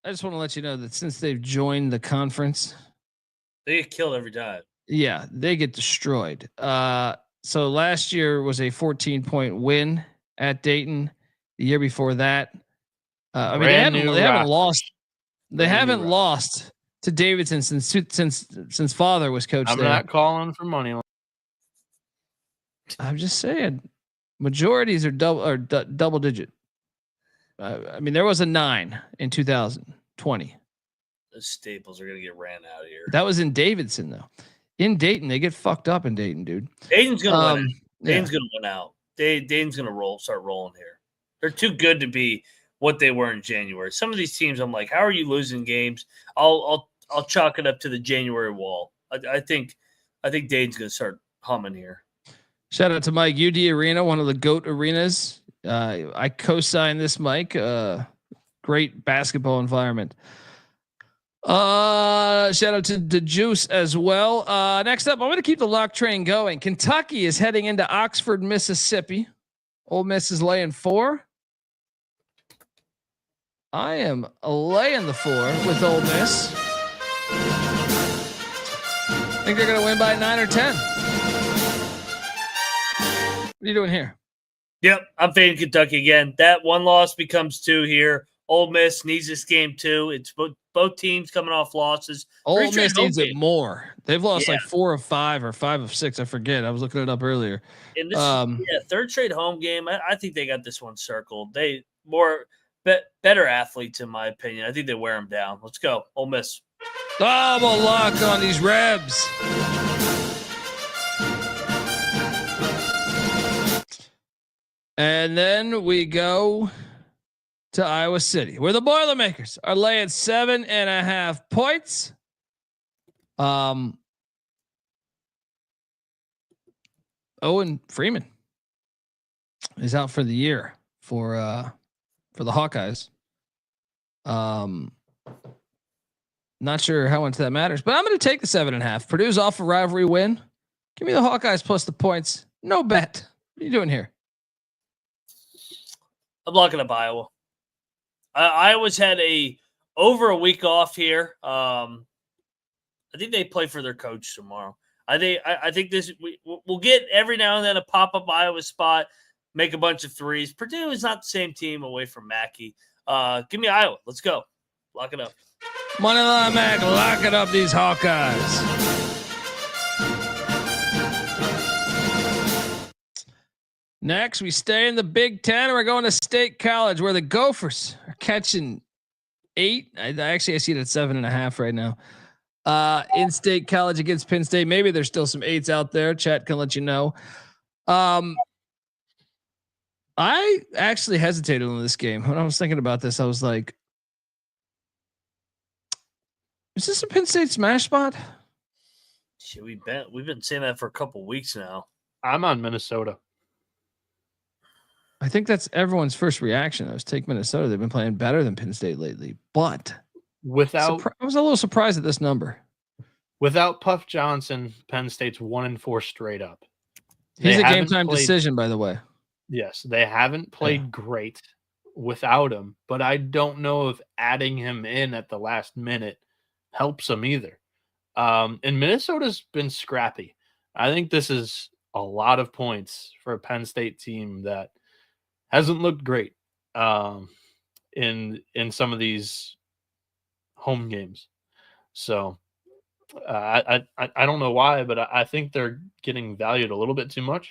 I just want to let you know that since they've joined the conference, they get killed every time. Yeah, they get destroyed. So last year was a 14-point win at Dayton. The year before that, I mean, they haven't lost. They haven't lost to Davidson since father was coach. I'm there. not calling for money. I'm just saying, majorities are double digit. I mean, there was a 9 in 2020. The Staples are gonna get ran out of here. That was in Davidson though. In Dayton, they get fucked up in Dayton, dude. Dayton's gonna win. Dayton's gonna win out. Dayton's gonna start rolling here. They're too good to be what they were in January. Some of these teams, I'm like, how are you losing games? I'll chalk it up to the January wall. I think Dayton's gonna start humming here. Shout out to Mike. UD Arena, one of the GOAT arenas. I co-sign this, Mike. Great basketball environment. Shout out to the Juice as well. Next up, I'm going to keep the lock train going. Kentucky is heading into Oxford, Mississippi. Ole Miss is laying 4. I am laying the 4 with Ole Miss. I think they're going to win by 9 or 10. What are you doing here? Yep, I'm fading Kentucky again. That one loss becomes 2 here. Ole Miss needs this game too. It's both teams coming off losses. Ole Miss needs it more. They've lost like 4 of 5 or 5 of 6. I forget. I was looking it up earlier. And this third straight home game. I think they got this one circled. They better athletes in my opinion. I think they wear them down. Let's go, Ole Miss. Double lock on these Rebs. And then we go to Iowa City, where the Boilermakers are laying 7.5 points. Owen Freeman is out for the year for the Hawkeyes. Not sure how much that matters, but I'm going to take the 7.5. Purdue's off a rivalry win. Give me the Hawkeyes plus the points. No bet. What are you doing here? I'm locking up Iowa. Iowa's had over a week off here. I think they play for their coach tomorrow. I think this we'll get every now and then a pop up Iowa spot, make a bunch of threes. Purdue is not the same team away from Mackey. Give me Iowa. Let's go. Lock it up. Moneyline Mac, lock it up. These Hawkeyes. Next, we stay in the Big Ten, and we're going to State College, where the Gophers are catching 8. I see it at 7.5 right now. In State College against Penn State. Maybe there's still some 8s out there. Chat can let you know. I actually hesitated on this game. When I was thinking about this, I was like, is this a Penn State smash spot? Shit, we've been saying that for a couple weeks now. I'm on Minnesota. I think that's everyone's first reaction. I was take Minnesota. They've been playing better than Penn State lately, but I was a little surprised at this number. Without Puff Johnson, Penn State's 1-4 straight up. He's a game time decision, by the way. Yes, they haven't played great without him, but I don't know if adding him in at the last minute helps them either. And Minnesota's been scrappy. I think this is a lot of points for a Penn State team that hasn't looked great in some of these home games. So I don't know why, but I think they're getting valued a little bit too much.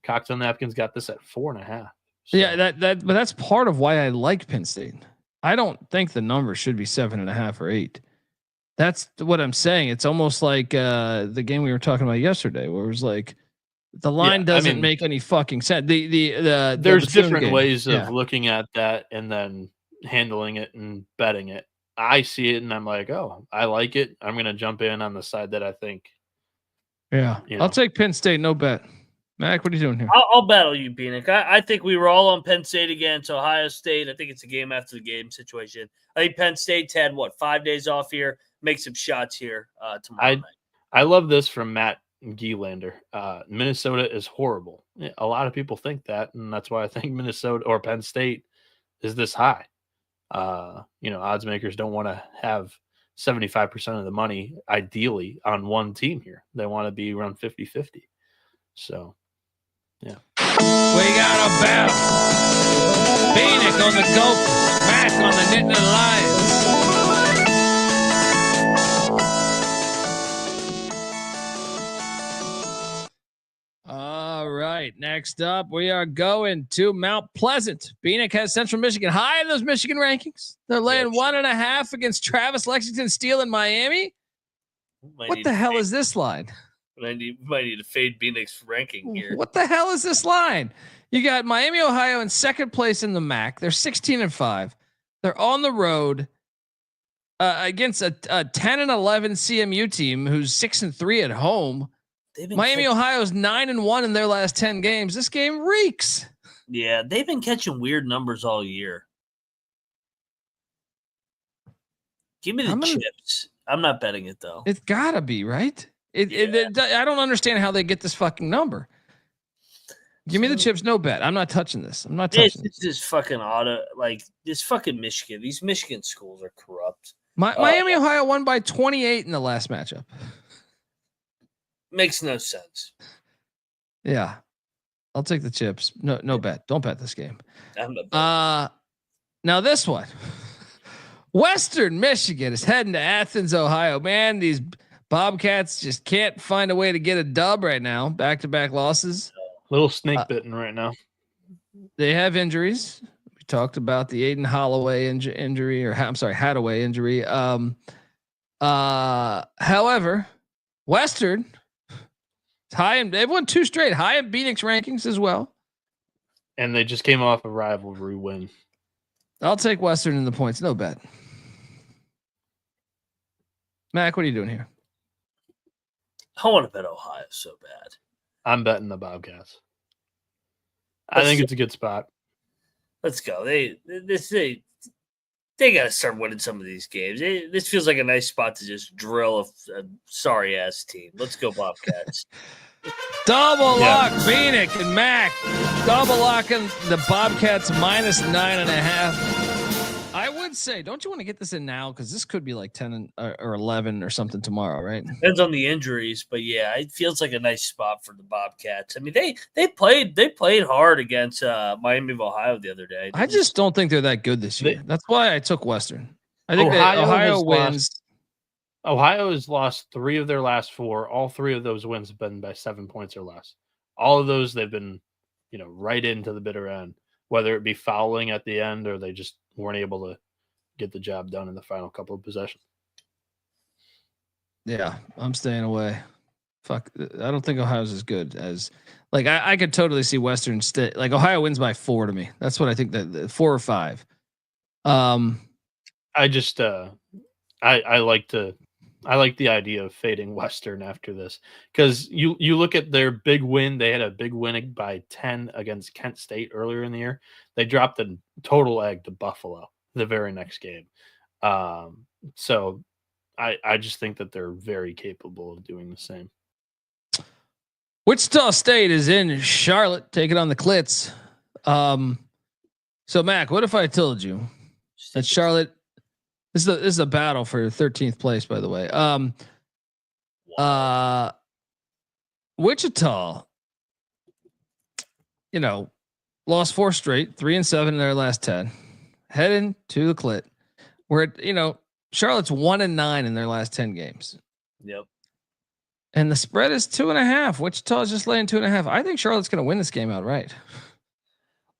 Cocktail Napkins got this at 4.5. So. Yeah, but that's part of why I like Penn State. I don't think the number should be 7.5 or 8. That's what I'm saying. It's almost like the game we were talking about yesterday, where it was like the line doesn't make any fucking sense. There's different ways of looking at that and then handling it and betting it. I see it and I'm like, oh, I like it. I'm gonna jump in on the side that I think. Yeah, I'll take Penn State. No bet. Mac, what are you doing here? I'll battle you, Bieniek. I think we were all on Penn State against Ohio State. I think it's a game after the game situation. I think Penn State's had 5 days off here. Make some shots here tomorrow night. I love this from Matt Gielander. Minnesota is horrible. A lot of people think that, and that's why I think Minnesota or Penn State is this high. Odds makers don't want to have 75% of the money, ideally, on one team here. They want to be around 50-50. So, yeah. We got a battle. Bieniek on the Gophers. Mac on the Nittany Lions. All right. Next up, we are going to Mount Pleasant. Bieniek has Central Michigan high in those Michigan rankings. They're laying 1.5 against Travis, Lexington, Steele, and Miami. What the hell is this line? Might need to fade Bieniek's ranking here. What the hell is this line? You got Miami, Ohio in second place in the MAC. They're 16-5. They're on the road against a 10-11 CMU team who's 6-3 at home. Miami, Ohio's 9-1 in their last 10 games. This game reeks. Yeah, they've been catching weird numbers all year. Give me the chips. I'm not betting it though. It's gotta be right. I don't understand how they get this fucking number. Give me the chips, no bet. I'm not touching this. I'm not touching this. This fucking this fucking Michigan. These Michigan schools are corrupt. Miami, Ohio won by 28 in the last matchup. Makes no sense. Yeah. I'll take the chips. No bet. Don't bet this game. I'm not betting. Now this one. Western Michigan is heading to Athens, Ohio. Man, these Bobcats just can't find a way to get a dub right now. Back-to-back losses. Little snake bitten right now. They have injuries. We talked about the Aiden Holloway injury, or I'm sorry, Hadaway injury. However, Western high, and they've won 2 straight high in Bieniek's rankings as well. And they just came off a rivalry win. I'll take Western in the points. No bet. Mac, what are you doing here? I want to bet Ohio so bad. I'm betting the Bobcats. I think it's a good spot. Let's go. They got to start winning some of these games. This feels like a nice spot to just drill a sorry ass team. Let's go Bobcats. Double lock Bieniek and Mac. Double locking the Bobcats minus 9.5. I would say, don't you want to get this in now? Because this could be like 10 or 11 or something tomorrow, right? Depends on the injuries, but yeah, it feels like a nice spot for the Bobcats. I mean, they played hard against Miami of Ohio the other day. I just don't think they're that good this year. That's why I took Western. I think Ohio wins. Ohio has lost 3 of their last 4. All 3 of those wins have been by 7 points or less. All of those they've been, right into the bitter end, whether it be fouling at the end or they just weren't able to get the job done in the final couple of possessions. Yeah, I'm staying away. Fuck, I don't think Ohio's as good as I could totally see Western State. Ohio wins by 4 to me. That's what I think, that 4 or 5. I just I like the idea of fading Western after this, because you look at their big win. They had a big win by 10 against Kent State earlier in the year. They dropped the total egg to Buffalo the very next game. So I just think that they're very capable of doing the same. Wichita State is in Charlotte, taking on the Clits. So Mac, what if I told you that Charlotte? This is a battle for 13th place, by the way. Wichita, lost 4 straight, 3-7 in their last 10, heading to the Clit. Where Charlotte's 1-9 in their last 10 games. Yep. And the spread is 2.5. Wichita is just laying 2.5. I think Charlotte's going to win this game outright.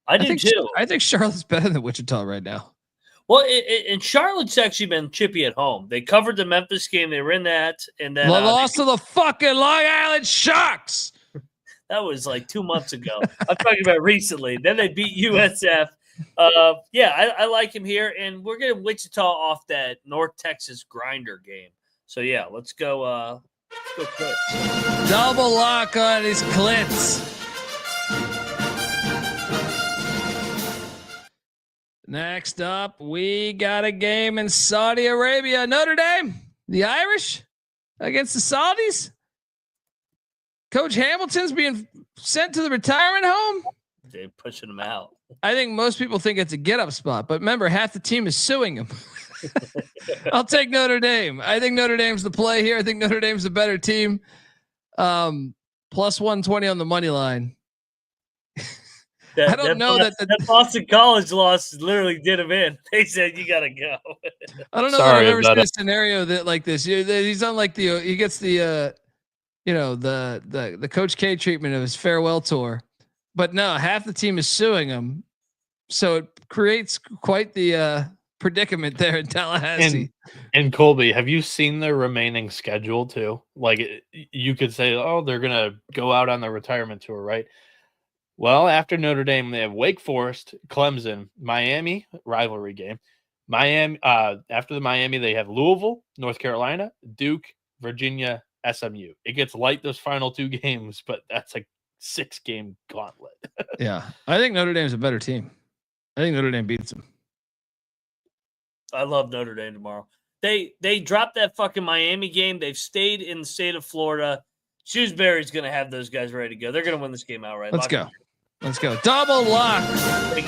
I do too. I think Charlotte's better than Wichita right now. Well, and Charlotte's actually been chippy at home. They covered the Memphis game. They were in that, and then lost to the fucking Long Island Sharks. That was like 2 months ago. I'm talking about recently. Then they beat USF. I like him here, and we're getting Wichita off that North Texas grinder game. So yeah, let's go. Clits. Double lock on his Clits. Next up, we got a game in Saudi Arabia. Notre Dame, the Irish against the Saudis. Coach Hamilton's being sent to the retirement home. They're pushing him out. I think most people think it's a get-up spot, but remember, half the team is suing him. I'll take Notre Dame. I think Notre Dame's the play here. I think Notre Dame's the better team. Plus 120 on the money line. I don't know that Boston College loss literally did him in. They said you gotta go. I don't know that I've ever seen a scenario that like this. He's on like he gets the the Coach K treatment of his farewell tour, but no, half the team is suing him, so it creates quite the predicament there in Tallahassee. And Colby, have you seen their remaining schedule too? Like you could say, oh, they're gonna go out on the retirement tour, right? Well, after Notre Dame, they have Wake Forest, Clemson, Miami, rivalry game. Miami. After the Miami, they have Louisville, North Carolina, Duke, Virginia, SMU. It gets light those final 2 games, but that's a 6-game gauntlet. Yeah, I think Notre Dame's a better team. I think Notre Dame beats them. I love Notre Dame tomorrow. They dropped that fucking Miami game. They've stayed in the state of Florida. Shrewsbury's going to have those guys ready to go. They're going to win this game outright. Let's go. Let's go. Double lock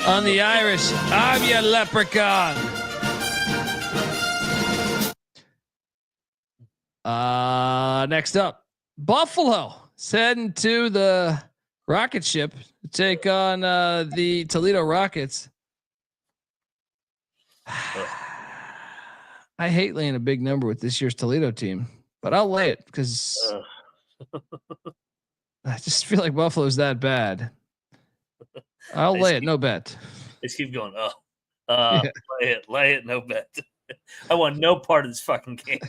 on the Irish. I'm your leprechaun. Next up, Buffalo heading to the rocket ship to take on the Toledo Rockets. I hate laying a big number with this year's Toledo team, but I'll lay it because I just feel like Buffalo's that bad. I'll lay it, no bet. Let's keep going. Lay it, no bet. I want no part of this fucking game.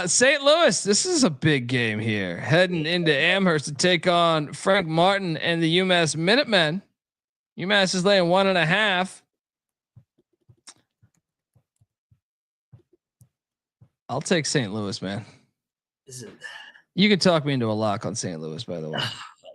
St. Louis, this is a big game here. Heading into Amherst to take on Frank Martin and the UMass Minutemen. UMass is laying 1.5. I'll take St. Louis, man. You can talk me into a lock on St. Louis, by the way.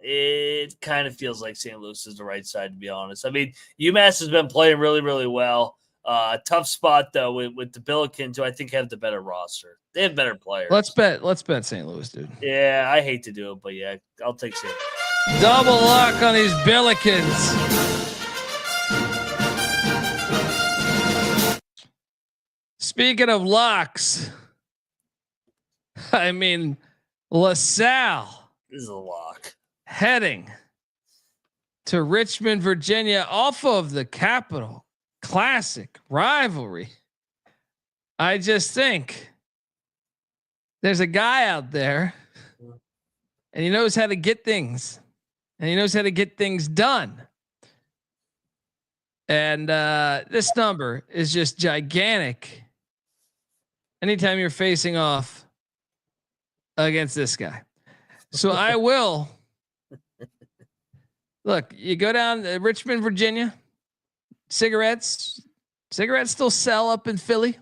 It kind of feels like St. Louis is the right side, to be honest. I mean, UMass has been playing really, really well. Tough spot though with the Billikens, who I think have the better roster. They have better players. Let's bet St. Louis, dude. Yeah, I hate to do it, but yeah, I'll take St. Louis. Double lock on these Billikens. Speaking of locks, I mean LaSalle. This is a lock. Heading to Richmond, Virginia, off of the Capital Classic rivalry. I just think there's a guy out there and he knows how to get things and he knows how to get things done. And this number is just gigantic. Anytime you're facing off against this guy. So I will look, you go down to Richmond, Virginia, cigarettes still sell up in Philly.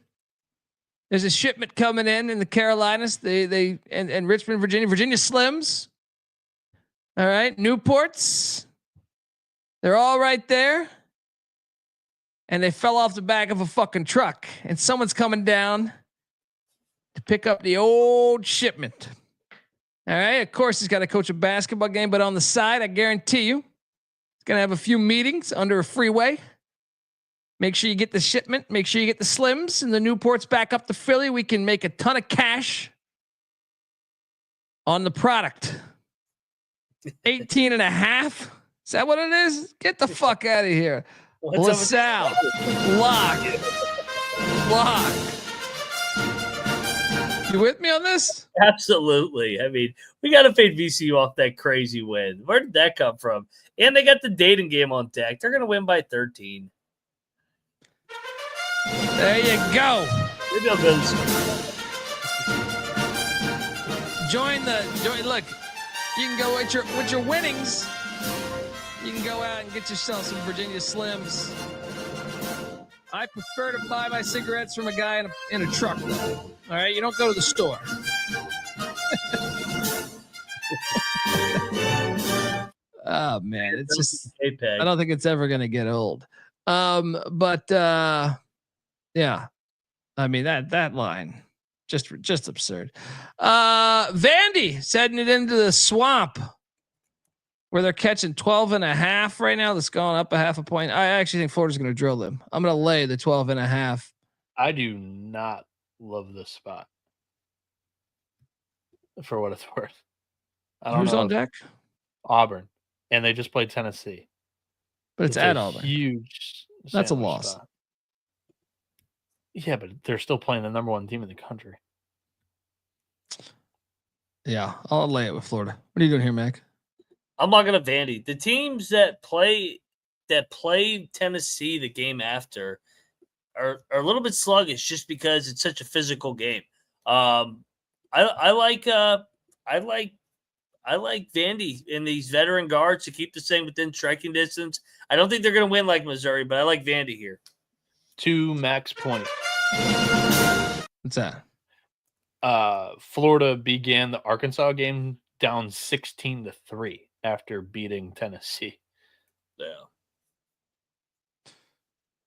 There's a shipment coming in the Carolinas. And Richmond, Virginia Slims. All right. Newports. They're all right there. And they fell off the back of a fucking truck and someone's coming down to pick up the old shipment. All right. Of course, he's got to coach a basketball game, but on the side, I guarantee you, he's going to have a few meetings under a freeway. Make sure you get the shipment. Make sure you get the Slims and the Newports back up to Philly. We can make a ton of cash on the product. 18 and a half. Is that what it is? Get the fuck out of here. LaSalle. Lock. You with me on this? Absolutely. I mean, we got to fade VCU off that crazy win. Where did that come from? And they got the Dayton game on deck. They're going to win by 13. There you go. Join. Look, you can go with your winnings. You can go out and get yourself some Virginia Slims. I prefer to buy my cigarettes from a guy in a truck, though. All right, you don't go to the store. Oh man, it's just. I don't think it's ever gonna get old. Yeah, I mean that line, just absurd. Vandy heading it into the swamp, where they're catching 12.5 right now. That's going up a half a point. I actually think Florida's going to drill them. I'm going to lay the 12.5. I do not love this spot. For what it's worth. Who's on deck? Auburn, and they just played Tennessee. But it's at Auburn. Huge. That's a loss. Spot. Yeah, but they're still playing the number one team in the country. Yeah, I'll lay it with Florida. What are you doing here, Mac? I'm not going to Vandy. The teams that play Tennessee the game after are a little bit sluggish just because it's such a physical game. I like Vandy and these veteran guards to keep this thing within striking distance. I don't think they're going to win like Missouri, but I like Vandy here. To Mac's point. What's that? Florida began the Arkansas game down 16-3 after beating Tennessee. Yeah.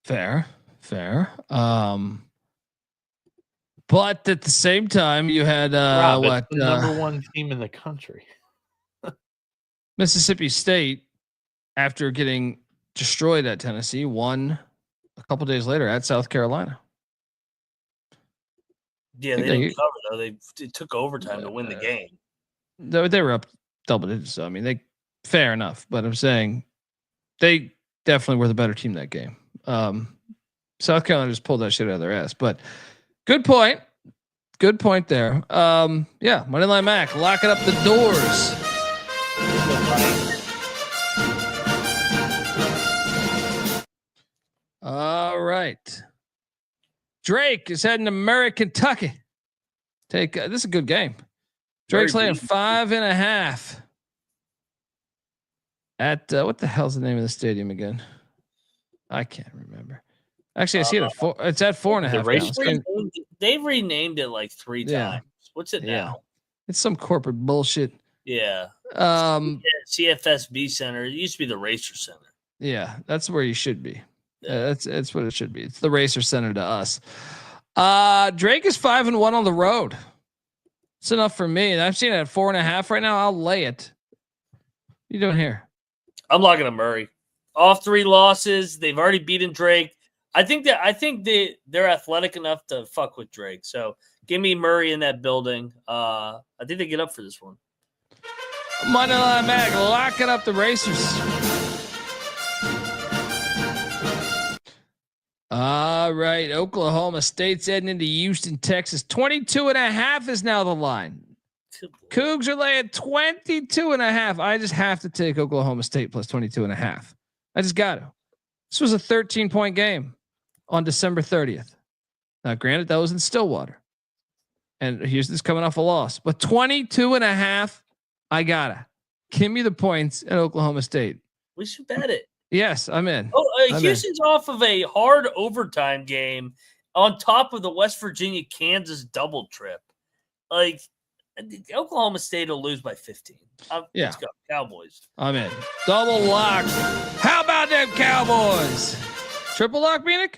Fair. But at the same time, you had the number one team in the country. Mississippi State, after getting destroyed at Tennessee, won a couple days later at South Carolina. Yeah, they didn't cover though. They took overtime to win the game. They were up double digits. So I mean, fair enough. But I'm saying they definitely were the better team that game. South Carolina just pulled that shit out of their ass. But good point. Good point there. Yeah, Moneyline Mac, locking up the doors. All right. Drake is heading to Murray, Kentucky. This is a good game. Drake's laying 5.5 at what the hell's the name of the stadium again? I can't remember. Actually, I see it at 4. It's at 4.5. They've renamed it like 3 times. What's it now? It's some corporate bullshit. Yeah. CFSB Center. It used to be the Racer Center. Yeah, that's where you should be. That's what it should be. It's the Racer Center to us. Drake is 5-1 on the road. It's enough for me. I've seen it at 4.5 right now. I'll lay it. What are you doing here? I'm locking at Murray. Off 3 losses. They've already beaten Drake. I think they're athletic enough to fuck with Drake. So give me Murray in that building. I think they get up for this one. Moneyline Mag, locking up the Racers. All right, Oklahoma State's heading into Houston, Texas. 22.5 is now the line. Cougs are laying 22.5. I just have to take Oklahoma State plus 22.5. I just got to. This was a 13-point game on December 30th. Now, granted, that was in Stillwater. And Houston's coming off a loss. But 22.5, I gotta. Give me the points at Oklahoma State. We should bet it. Yes, I'm in. Houston's off of a hard overtime game on top of the West Virginia-Kansas double trip. Like, Oklahoma State will lose by 15. Let's go, Cowboys. I'm in. Double lock. How about them Cowboys? Triple lock, Bieniek?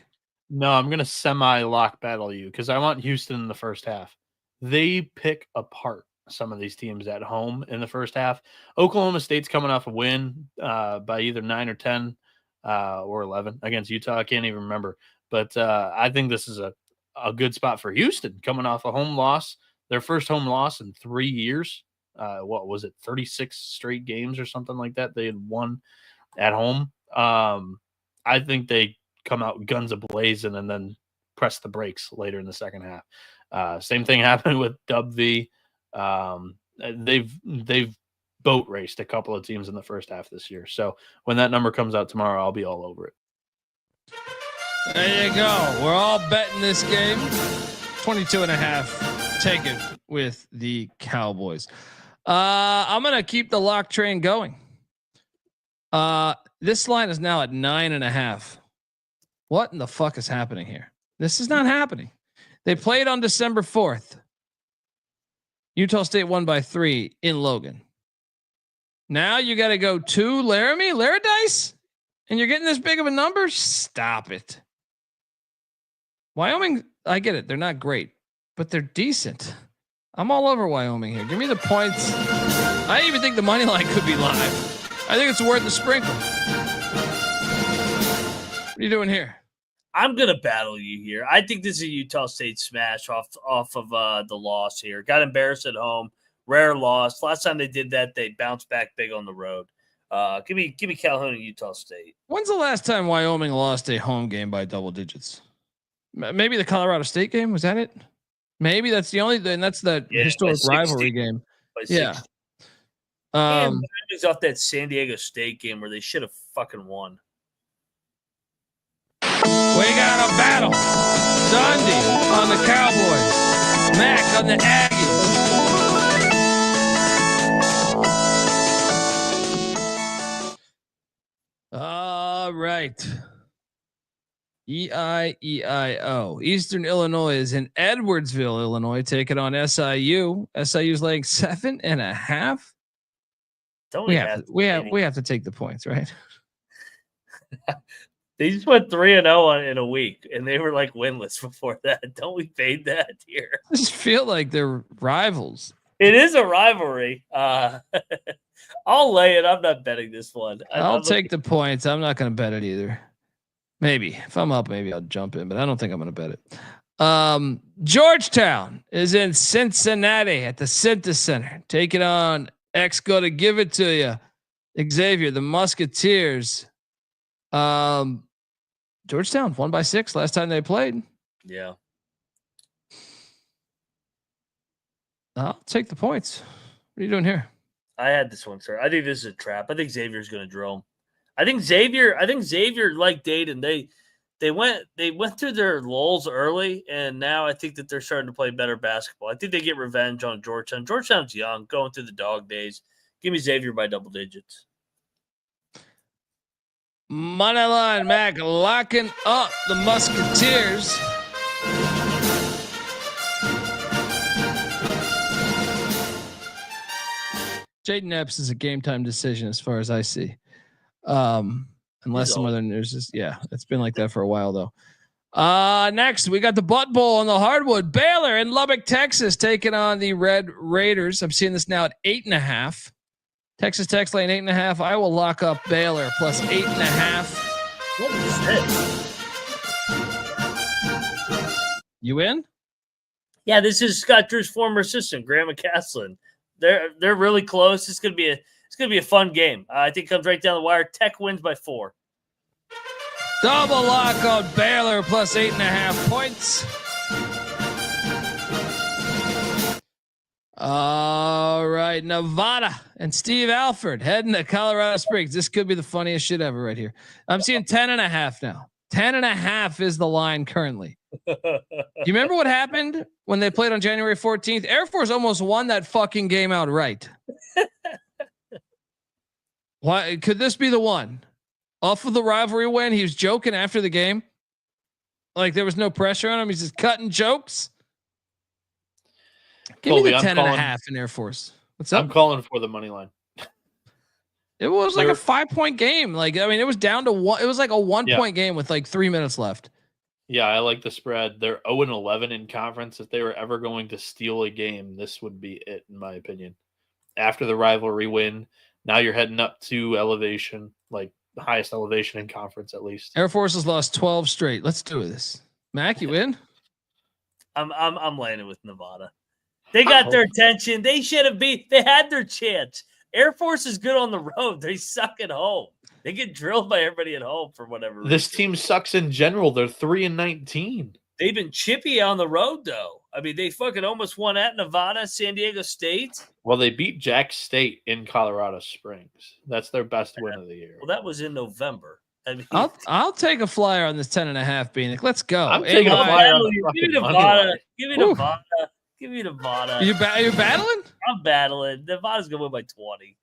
No, I'm going to semi-lock battle you because I want Houston in the first half. they pick apart some of these teams at home in the first half. Oklahoma State's coming off a win by either 9 or 10 or 11 against Utah. I can't even remember. But I think this is a good spot for Houston coming off a home loss, their first home loss in 3 years. What was it, 36 straight games or something like that they had won at home. I think they come out guns a-blazing and then press the brakes later in the second half. Same thing happened with Dub V. They've boat raced a couple of teams in the first half this year. So when that number comes out tomorrow, I'll be all over it. There you go. We're all betting this game. 22.5. Take it with the Cowboys. I'm going to keep the lock train going. This line is now at 9.5. What in the fuck is happening here? This is not happening. They played on December 4th. Utah State won by 3 in Logan. Now you got to go to Laramie, Laradice, and you're getting this big of a number? Stop it. Wyoming, I get it. They're not great, but they're decent. I'm all over Wyoming here. Give me the points. I even think the money line could be live. I think it's worth the sprinkle. What are you doing here? I'm going to battle you here. I think this is a Utah State smash off of the loss here. Got embarrassed at home. Rare loss. Last time they did that, they bounced back big on the road. Give me Calhoun and Utah State. When's the last time Wyoming lost a home game by double digits? Maybe the Colorado State game. Was that it? Maybe that's the only. And that's the historic rivalry game. Yeah. It's off that San Diego State game where they should have fucking won. We got a battle. Dundee on the Cowboys. Mac on the Aggies. All right. EIEIO. Eastern Illinois is in Edwardsville, Illinois, taking on SIU. SIU's laying 7.5. We have to take the points, right? They just went 3-0 in a week, and they were like winless before that. Don't we fade that here? I just feel like they're rivals. It is a rivalry. I'll lay it. I'm not betting this one. I'll take the points. I'm not going to bet it either. Maybe if I'm up, maybe I'll jump in, but I don't think I'm going to bet it. Georgetown is in Cincinnati at the Cinta Center, taking on Go to give it to you, Xavier, the Musketeers. Georgetown won by 6 last time they played. Yeah. I'll take the points. What are you doing here? I had this one, sir. I think this is a trap. I think Xavier's going to drill him. I think Xavier, like Dayton, they went through their lulls early, and now I think that they're starting to play better basketball. I think they get revenge on Georgetown. Georgetown's young, going through the dog days. Give me Xavier by double digits. Moneyline Mac locking up the Musketeers. Jaden Epps is a game time decision as far as I see. Unless some other news is, it's been like that for a while though. Next we got the Butt Bowl on the hardwood. Baylor in Lubbock, Texas, taking on the Red Raiders. I'm seeing this now at 8.5. Texas Tech's laying 8.5. I will lock up Baylor plus 8.5. What is this? You in? Yeah, this is Scott Drew's former assistant, Graham McCaslin. They're really close. It's gonna be a fun game. I think it comes right down the wire. Tech wins by 4. Double lock on Baylor plus 8.5 points. All right, Nevada and Steve Alford heading to Colorado Springs. This could be the funniest shit ever right here. I'm seeing 10.5 now. 10.5 is the line currently. Do you remember what happened when they played on January 14th? Air Force almost won that fucking game outright. Why could this be the one? Off of the rivalry win, he was joking after the game. Like there was no pressure on him. He's just cutting jokes. Give me the 10.5 in Air Force. What's up? I'm calling for the money line. It was like a 5-point game. Like, I mean, it was down to 1. It was like a 1-point game with like 3 minutes left. Yeah, I like the spread. They're 0-11 in conference. If they were ever going to steal a game, this would be it, in my opinion. After the rivalry win, now you're heading up to elevation, like the highest elevation in conference at least. Air Force has lost 12 straight. Let's do this. Mac, you in? I'm landing with Nevada. They got their attention. They should have beat. They had their chance. Air Force is good on the road. They suck at home. They get drilled by everybody at home for whatever reason. This team sucks in general. They're 3-19. They've been chippy on the road, though. I mean, they fucking almost won at Nevada, San Diego State. Well, they beat Jack State in Colorado Springs. That's their best win of the year. Well, that was in November. I mean, I'll take a flyer on this 10.5, Bieniek. Let's go. I'm taking a flyer on the give me fucking Nevada. money Give me Nevada. Give me Nevada. Are you battling? I'm battling. Nevada's going to win by 20.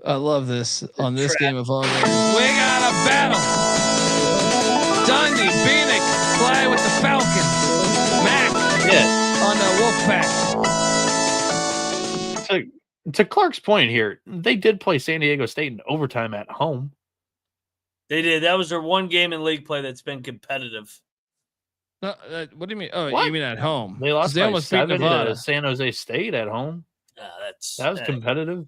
I love this on this game of all games. We got a battle. Dundee, Bieniek, fly with the Falcons. Mac on the Wolfpack. To Clark's point here, they did play San Diego State in overtime at home. They did. That was their one game in league play that's been competitive. What do you mean? Oh, What? you mean at home? They lost They by almost beat 7 Nevada. to San Jose State at home. That was competitive.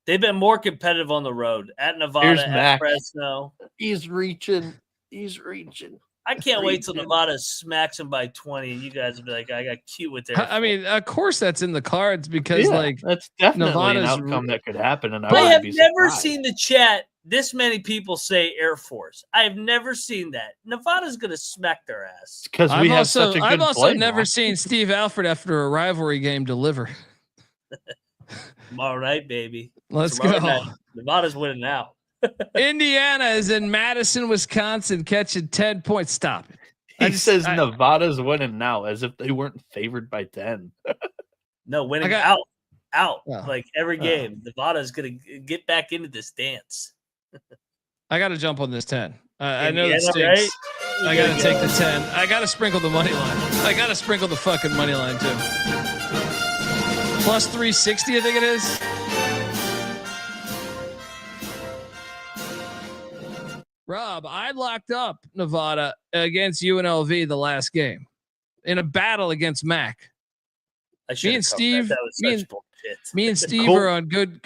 They've been more competitive on the road at Nevada, Here's at Mac. Fresno. He's reaching. I can't wait till Nevada smacks them by 20, and you guys will be like, I got cute with their. I mean, of course that's in the cards because that's definitely Nevada's an outcome that could happen. And I have never surprised. seen the chat this many people say Air Force. I have never seen that. Nevada's going to smack their ass. Because we have such a good I've also play never now. seen Steve Alford after a rivalry game deliver. All right, baby. Let's Tomorrow go. night. Nevada's winning now. Indiana is in Madison, Wisconsin, catching 10 points. Stop it. He says Nevada's winning now as if they weren't favored by 10. No, winning out. Like every game. Nevada's going to get back into this dance. I got to jump on this 10. I know Indiana, that stinks. right? I got to take the 10. I got to sprinkle the money line. I got to sprinkle the fucking money line too. Plus 360, I think it is. Rob, I locked up Nevada against UNLV the last game in a battle against Mac. Me and Steve, me and Steve are on good.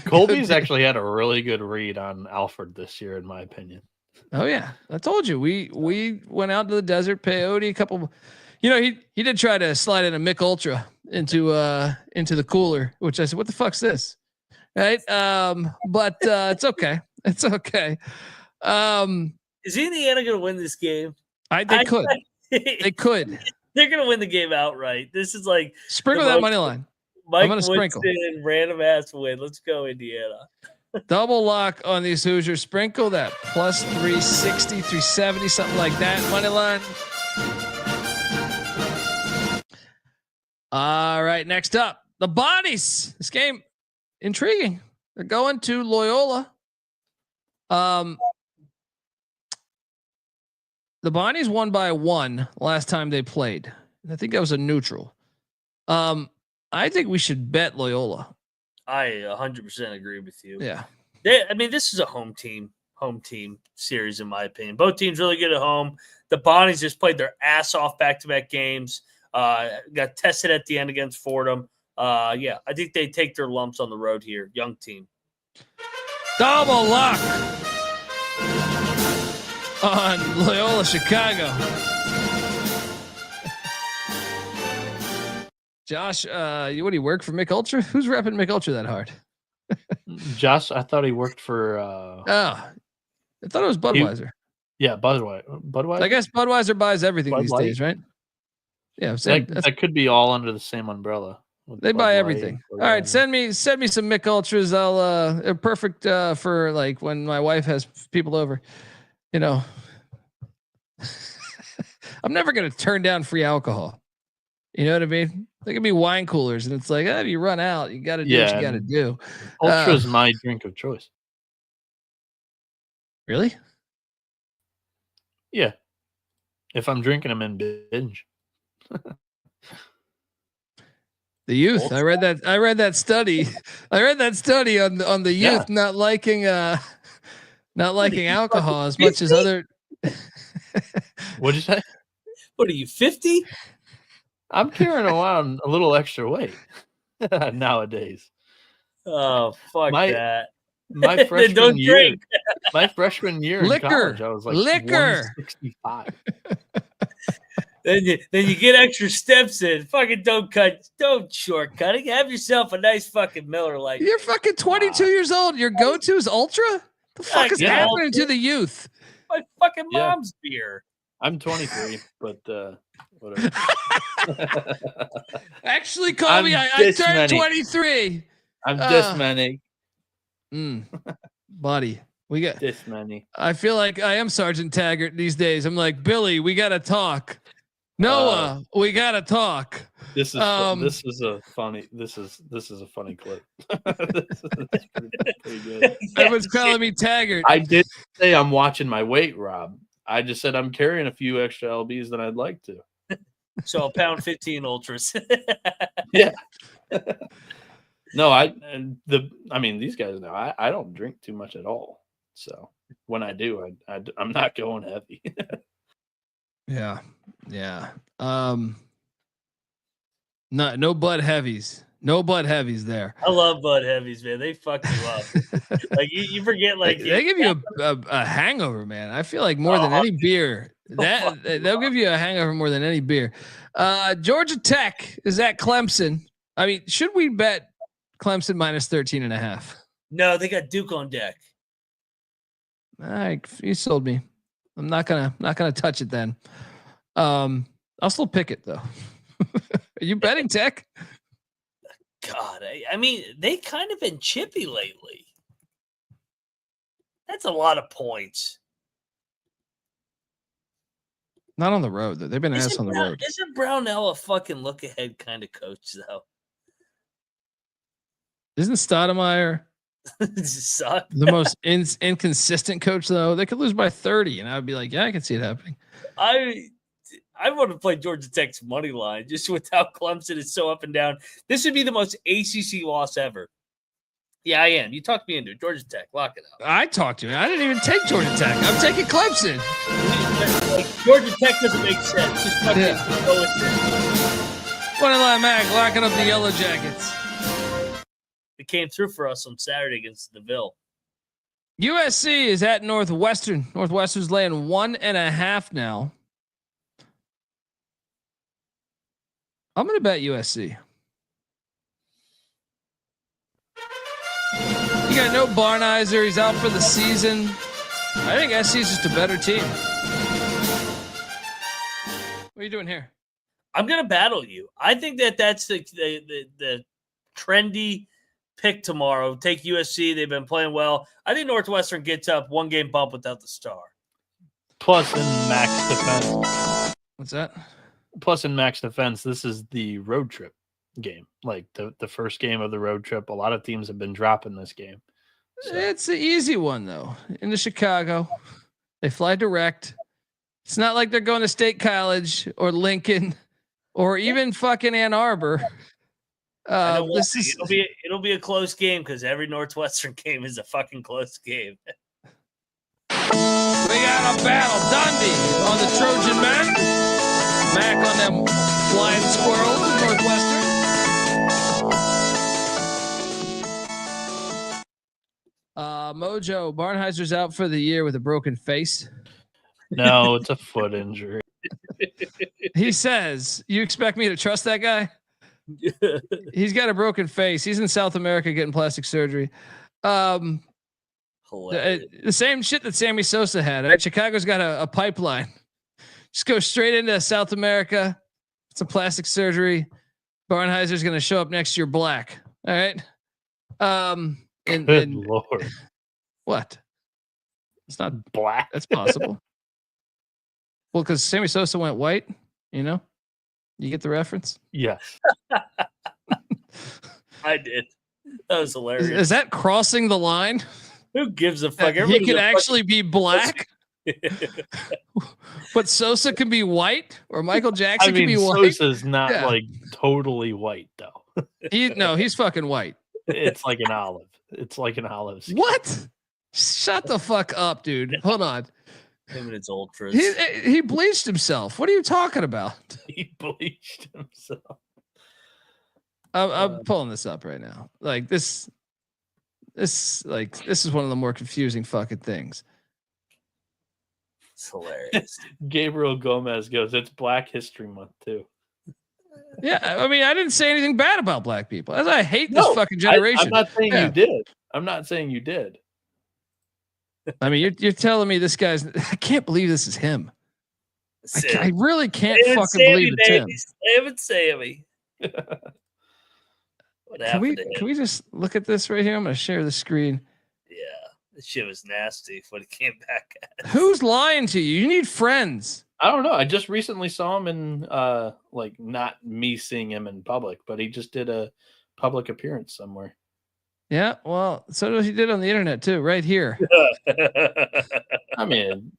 Colby's actually had a really good read on Alfred this year, in my opinion. Oh yeah, I told you we went out to the desert, peyote, a couple. You know, he did try to slide in a Mick Ultra into the cooler, which I said, "What the fuck's this?" Right? But it's okay. It's okay. Is Indiana going to win this game? They could. They could. They're going to win the game outright. This is like sprinkle that money line. Mike I'm going to sprinkle. Random ass win. Let's go, Indiana. Double lock on these Hoosiers. Sprinkle that plus 360, 370, something like that. Money line. All right. Next up, the Bonnies. This game, intriguing. They're going to Loyola. The Bonnies won by 1 last time they played. I think that was a neutral. I think we should bet Loyola. I 100% agree with you. Yeah. I mean, this is a home team series, in my opinion. Both teams really good at home. The Bonnies just played their ass off back-to-back games. Got tested at the end against Fordham. Yeah, I think they take their lumps on the road here. Young team. Double lock on Loyola Chicago. Josh, what do you work for Mick Ultra? Who's repping Mick Ultra that hard? Josh, I thought he worked for. I thought it was Budweiser. Budweiser. I guess Budweiser buys everything these days, right? Yeah, that could be all under the same umbrella. They buy everything. All right, send me some Mick Ultras. They're perfect for like when my wife has people over. You know, I'm never gonna turn down free alcohol. You know what I mean? They can be wine coolers, and it's like, if you run out, you got to do what you got to do. Ultra is my drink of choice. Really? Yeah. If I'm drinking them in binge. The youth. Ultra. I read that study. I read that study on the youth not liking not liking alcohol as much as other. What'd you say? What are you, 50? I'm carrying around a little extra weight nowadays. Oh, fuck that. My freshman year. My freshman year in college, I was like 165. Then you get extra steps in. Fucking don't shortcut it. Have yourself a nice fucking Miller Lite. You're fucking 22 years old. Your go-to is Ultra? The fuck is happening to the youth? My fucking mom's beer. I'm 23, but whatever. Actually, Colby, I turned 23. I'm this many. Buddy, we got this many. I feel like I am Sergeant Taggart these days. I'm like, Billy, we got to talk. Noah, we got to talk. This is a funny clip. This is pretty good. Everyone's calling me Taggart. I did say I'm watching my weight, Rob. I just said I'm carrying a few extra LBs than I'd like to. So a 15 ultras. Yeah. No, these guys know I don't drink too much at all. So when I do, I'm not going heavy. Yeah. No Bud Heavies. No Bud Heavies there. I love Bud Heavies, man. They fuck you up. Like you forget, like they give you a hangover, man. I feel like more than any beer. They'll give you a hangover more than any beer. Georgia Tech is at Clemson. I mean, should we bet Clemson minus 13.5? No, they got Duke on deck. All right, you sold me. I'm not gonna touch it then. I'll still pick it though. Are you betting Tech? God, I mean, they kind of been chippy lately. That's a lot of points. Not on the road though. They've been ass on the road. Isn't Brownell a fucking look ahead kind of coach though? Isn't Stoudemire the most inconsistent coach though? They could lose by 30, and I would be like, yeah, I can see it happening. I want to play Georgia Tech's money line just with how Clemson is so up and down. This would be the most ACC loss ever. Yeah, I am. You talked me into it. Georgia Tech, lock it up. I talked to you. I didn't even take Georgia Tech. I'm taking Clemson. Like, Georgia Tech doesn't make sense. Just fucking go with it. Moneyline Mac locking up the Yellow Jackets. It came through for us on Saturday against DeVille. USC is at Northwestern. Northwestern's laying 1.5 now. I'm going to bet USC. You got no Barnizer. He's out for the season. I think SC is just a better team. What are you doing here? I'm going to battle you. I think that's the trendy pick tomorrow. Take USC. They've been playing well. I think Northwestern gets up 1 game bump without the star. Plus in max defense. What's that? Plus in max defense, this is the road trip game. Like the first game of the road trip. A lot of teams have been dropping this game. So. It's the easy one though. Into Chicago. They fly direct. It's not like they're going to State College or Lincoln or even fucking Ann Arbor. It'll be a close game because every Northwestern game is a fucking close game. We got a battle. Dundee on the Trojan men. Mac on them flying squirrels in Northwestern. Mojo Barnheiser's out for the year with a broken face. No, it's a foot injury. He says, "You expect me to trust that guy?" He's got a broken face. He's in South America getting plastic surgery. The same shit that Sammy Sosa had. Right? Chicago's got a pipeline. Just go straight into South America. It's a plastic surgery. Barnheiser's going to show up next year black. All right. Good Lord. What? It's not black. That's possible. Well, because Sammy Sosa went white, you know? You get the reference? Yes. I did. That was hilarious. Is that crossing the line? Who gives a fuck? He could actually be black? But Sosa can be white, or Michael Jackson can be white. Sosa's not like totally white though. He's fucking white. It's like an olive. It's like an olive skin. What? Shut the fuck up, dude. Hold on. Him and his ultras. He bleached himself. What are you talking about? He bleached himself. I'm pulling this up right now. Like this is one of the more confusing fucking things. It's hilarious. Gabriel Gomez goes, it's Black History Month too. Yeah, I mean, I didn't say anything bad about black people. As I hate this fucking generation. I'm not saying you did. I'm not saying you did. I mean, you're telling me this guy's. I can't believe this is him. I really can't fucking believe it's him. Damn it, Sammy. Can we just look at this right here? I'm going to share the screen. Yeah, this shit was nasty when it came back at us. Who's lying to you? You need friends. I don't know. I just recently saw him in like not me seeing him in public, but he just did a public appearance somewhere. Yeah, well, so he did on the internet too, right here. I mean,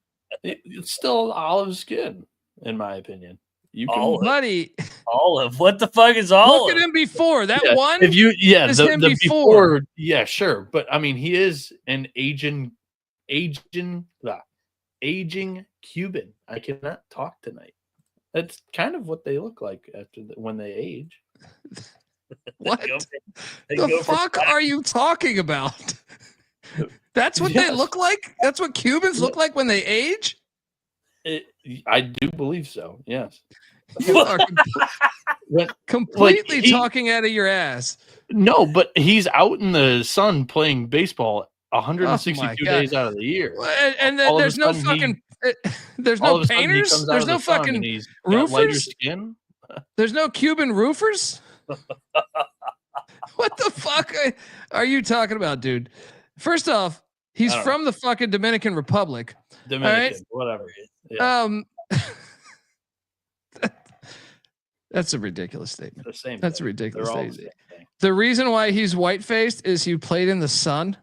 it's still olive skin, in my opinion. You can, olive. Buddy. Olive. What the fuck is olive? Look at him before that one. If you, is him the before. Yeah, sure, but I mean, he is an aging Cuban. I cannot talk tonight. That's kind of what they look like after when they age. What the fuck are you talking about? That's what they look like? That's what Cubans look like when they age? I do believe so. Yes. You are completely talking out of your ass. No, but he's out in the sun playing baseball 162 days out of the year. And then there's no fucking there's no painters, there's no fucking roofers. There's no Cuban roofers. What the fuck are you talking about, dude? First off, he's from the fucking Dominican Republic. Dominican, whatever. Yeah. That's a ridiculous statement. That's a ridiculous statement. The reason why he's white-faced is he played in the sun.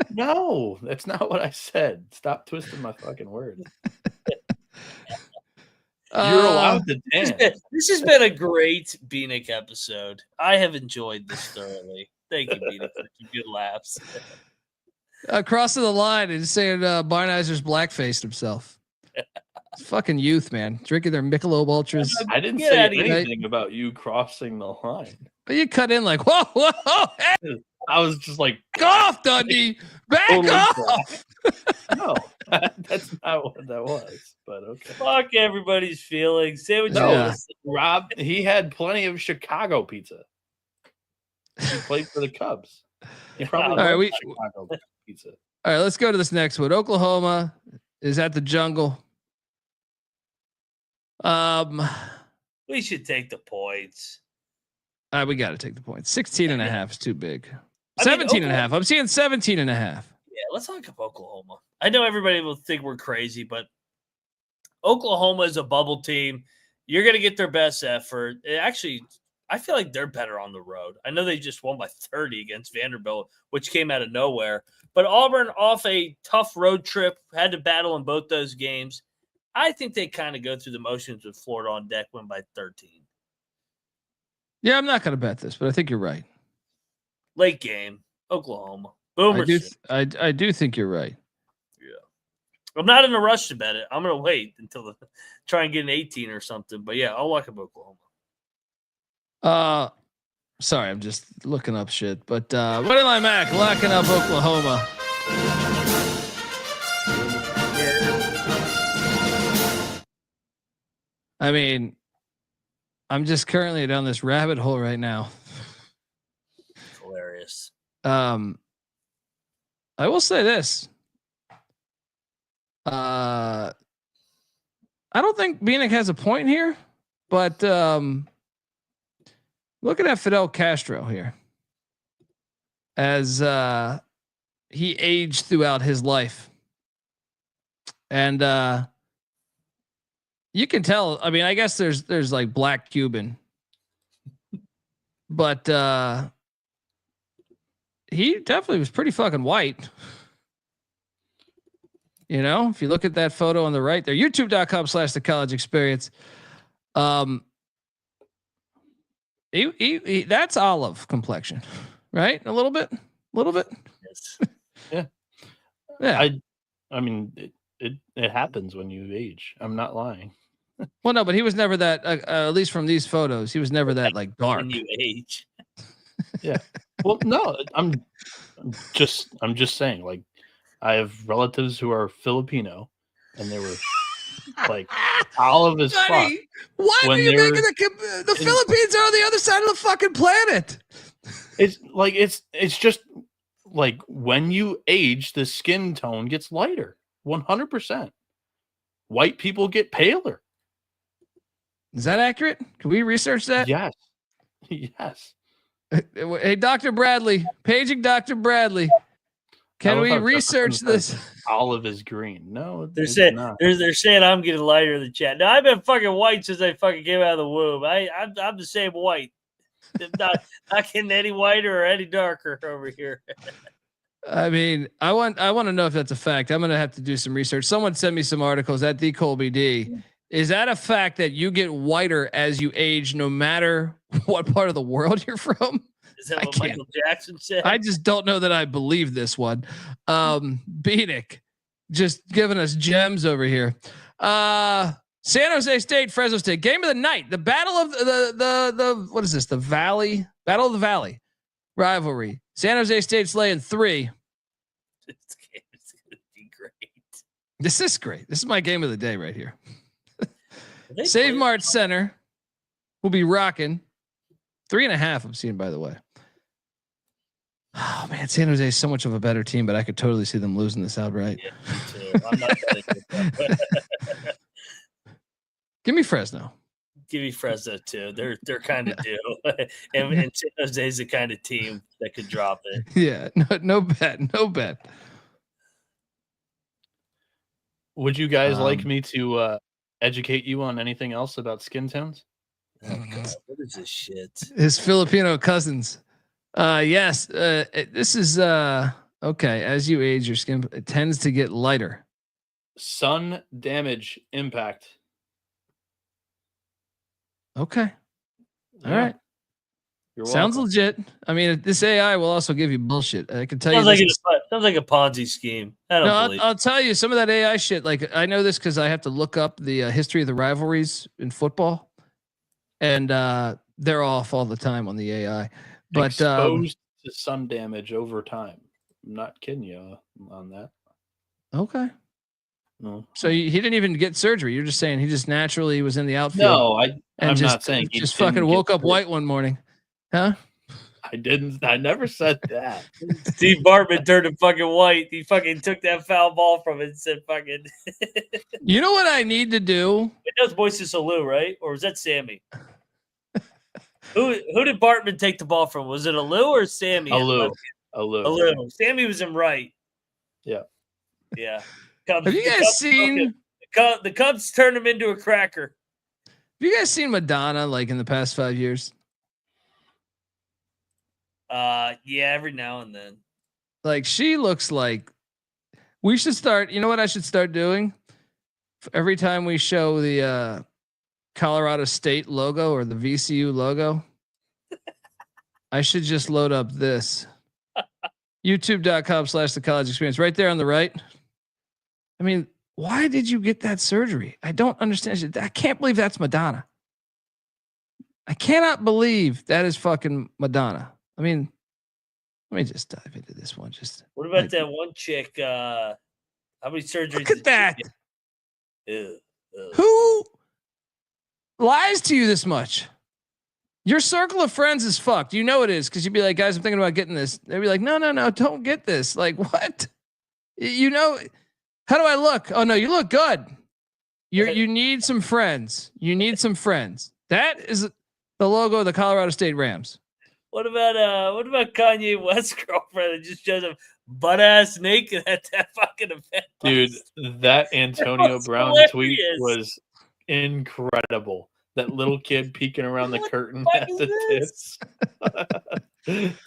No, that's not what I said. Stop twisting my fucking words. You're allowed to dance. This has been a great Bieniek episode. I have enjoyed this thoroughly. Thank you, Bieniek, for some good laughs. Crossing the line and saying Barnheiser's black-faced himself. Fucking youth, man, drinking their Michelob Ultras. I didn't say anything about you crossing the line. But you cut in like, whoa, hey. I was just like, back off, Dundee, back off. No, that's not what that was. But okay. Fuck everybody's feelings. Say what Rob, he had plenty of Chicago pizza. He played for the Cubs. He probably Chicago pizza. All right, let's go to this next one. Oklahoma is at the Jungle. We should take the points. We got to take the points. 16.5 is too big. 17.5. I'm seeing 17.5. Yeah, let's talk about Oklahoma. I know everybody will think we're crazy, but Oklahoma is a bubble team. You're going to get their best effort. Actually, I feel like they're better on the road. I know they just won by 30 against Vanderbilt, which came out of nowhere. But Auburn, off a tough road trip, had to battle in both those games. I think they kind of go through the motions with Florida on deck, win by 13. Yeah, I'm not going to bet this, but I think you're right. Late game, Oklahoma. Boomers. I do think you're right. Yeah. I'm not in a rush to bet it. I'm going to wait until try and get an 18 or something. But yeah, I'll lock up Oklahoma. Sorry, I'm just looking up shit. But what am I, Mac? Locking up Oklahoma. I mean, I'm just currently down this rabbit hole right now. Hilarious. I will say this. I don't think Bieniek has a point here, but looking at Fidel Castro here as he aged throughout his life. And you can tell, I mean, I guess there's like black Cuban, but he definitely was pretty fucking white. You know, if you look at that photo on the right there, youtube.com/the college experience. He that's olive complexion, right? A little bit. Yes. Yeah. Yeah. I mean, it happens when you age. I'm not lying. Well, no, but he was never that. At least from these photos, he was never that like dark. When you age. Yeah. Well, no, I'm just saying. Like, I have relatives who are Filipino, and they were like olive as fuck. Why are you making the Philippines are on the other side of the fucking planet? It's like it's just like when you age, the skin tone gets lighter. 100%. White people get paler. Is that accurate? Can we research that? Yes. Yes. Hey, Dr. Bradley, paging Dr. Bradley. Can we research this? Olive is green. No, they're saying I'm getting lighter in the chat. Now I've been fucking white since I fucking came out of the womb. I'm the same white. not getting any whiter or any darker over here. I mean, I want to know if that's a fact. I'm gonna have to do some research. Someone sent me some articles at the Colby D. Is that a fact that you get whiter as you age, no matter what part of the world you're from? Is that what Michael Jackson said? I just don't know that I believe this one. Bieniek just giving us gems over here. San Jose State, Fresno State, game of the night. The battle of the what is this? The Valley Battle of the Valley rivalry. San Jose State's laying 3. This game is gonna be great. This is great. This is my game of the day right here. Save Mart Center will be rocking 3.5. I'm seeing, by the way. Oh man, San Jose is so much of a better team, but I could totally see them losing this outright. Yeah, me too. I'm not Give me Fresno. Give me Fresno too. They're kind of due, and San Jose is the kind of team that could drop it. Yeah, no bet. Would you guys like me to educate you on anything else about skin tones? Oh God, what is this shit? His Filipino cousins. Yes. This is okay. As you age, your skin it tends to get lighter. Sun damage impact. Okay. All right. You're Sounds welcome. legit. I mean, this AI will also give you bullshit. I can tell Sounds you. sounds like a Ponzi scheme. I don't believe. I'll tell you some of that AI shit. Like I know this because I have to look up the history of the rivalries in football, and they're off all the time on the AI. But exposed to sun damage over time. I'm not kidding you on that. Okay. No. So he didn't even get surgery. You're just saying he just naturally was in the outfield. No, I'm not saying he just fucking woke up white one morning, huh? I didn't. I never said that. Steve Bartman turned him fucking white. He fucking took that foul ball from it and said, "Fucking." You know what I need to do? It does Moises Alou, right? Or was that Sammy? Who did Bartman take the ball from? Was it Alou or Sammy? Alou. Sammy was in right. Yeah. Yeah. Have you guys seen the Cubs turned him into a cracker? Have you guys seen Madonna like in the past 5 years? Yeah, every now and then. Like she looks like we should start. You know what I should start doing? Every time we show the Colorado State logo or the VCU logo, I should just load up this youtube.com/the college experience right there on the right. I mean, why did you get that surgery? I don't understand. I can't believe that's Madonna. I cannot believe that is fucking Madonna. I mean, let me just dive into this one. What about that one chick? How many surgeries? Look at that. Ew. Who lies to you this much? Your circle of friends is fucked. You know it is because you'd be like, guys, I'm thinking about getting this. They'd be like, no, don't get this. Like, what? You know, how do I look? Oh no, you look good. You need some friends. You need some friends. That is the logo of the Colorado State Rams. What about Kanye West's girlfriend that just shows up butt ass naked at that fucking event? Dude, that Antonio Brown tweet was incredible. That little kid peeking around the curtain at the tits.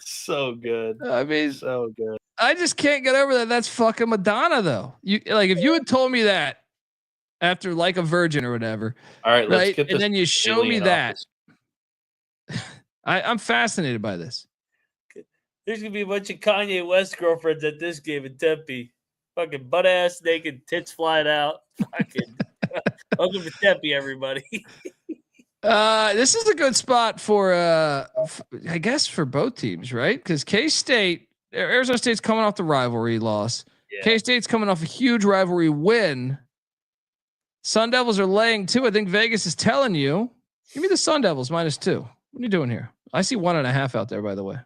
So good. I mean, so good. I just can't get over that. That's fucking Madonna, though. You like if you had told me that after like a virgin or whatever. All right, let's get this. And then you show me that. I'm fascinated by this. There's gonna be a bunch of Kanye West girlfriends at this game in Tempe. Fucking butt ass naked, tits flying out. Fucking welcome to Tempe, everybody. This is a good spot for I guess for both teams, right? Because K-State, Arizona State's coming off the rivalry loss. Yeah. K-State's coming off a huge rivalry win. Sun Devils are laying 2. I think Vegas is telling you, give me the Sun Devils -2. What are you doing here? I see 1.5 out there, by the way.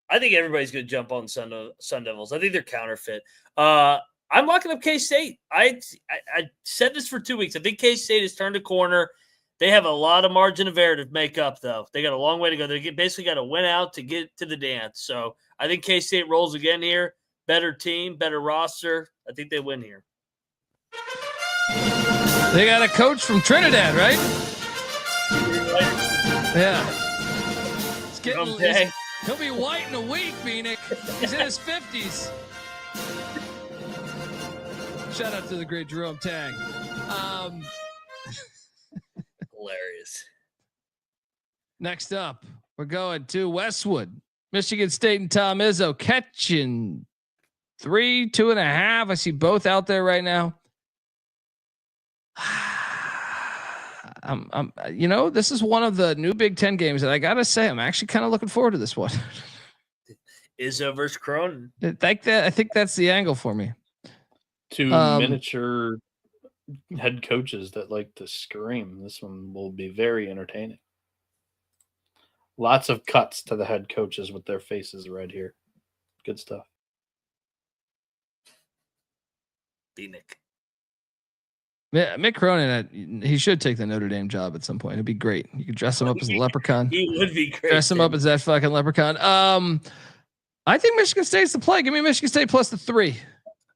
I think everybody's going to jump on Sun Devils. I think they're counterfeit. I'm locking up K-State. I said this for 2 weeks. I think K-State has turned a corner. They have a lot of margin of error to make up, though. They got a long way to go. They basically got to win out to get to the dance. So I think K-State rolls again here. Better team, better roster. I think they win here. They got a coach from Trinidad, right? Yeah. He'll be white in a week, Bieniek. He's in his 50s. Shout out to the great Jerome Tang. Hilarious. Next up, we're going to Westwood. Michigan State and Tom Izzo catching 3, 2.5. I see both out there right now. This is one of the new Big Ten games that I gotta say I'm actually kind of looking forward to this one. Izzo versus Cronin. I think that's the angle for me. 2 miniature head coaches that like to scream. This one will be very entertaining. Lots of cuts to the head coaches with their faces right here. Good stuff. Bieniek. Mick Cronin, he should take the Notre Dame job at some point. It'd be great. You could dress him up as a leprechaun. He would be great. Dress him up as that fucking leprechaun. I think Michigan State's the play. Give me Michigan State +3.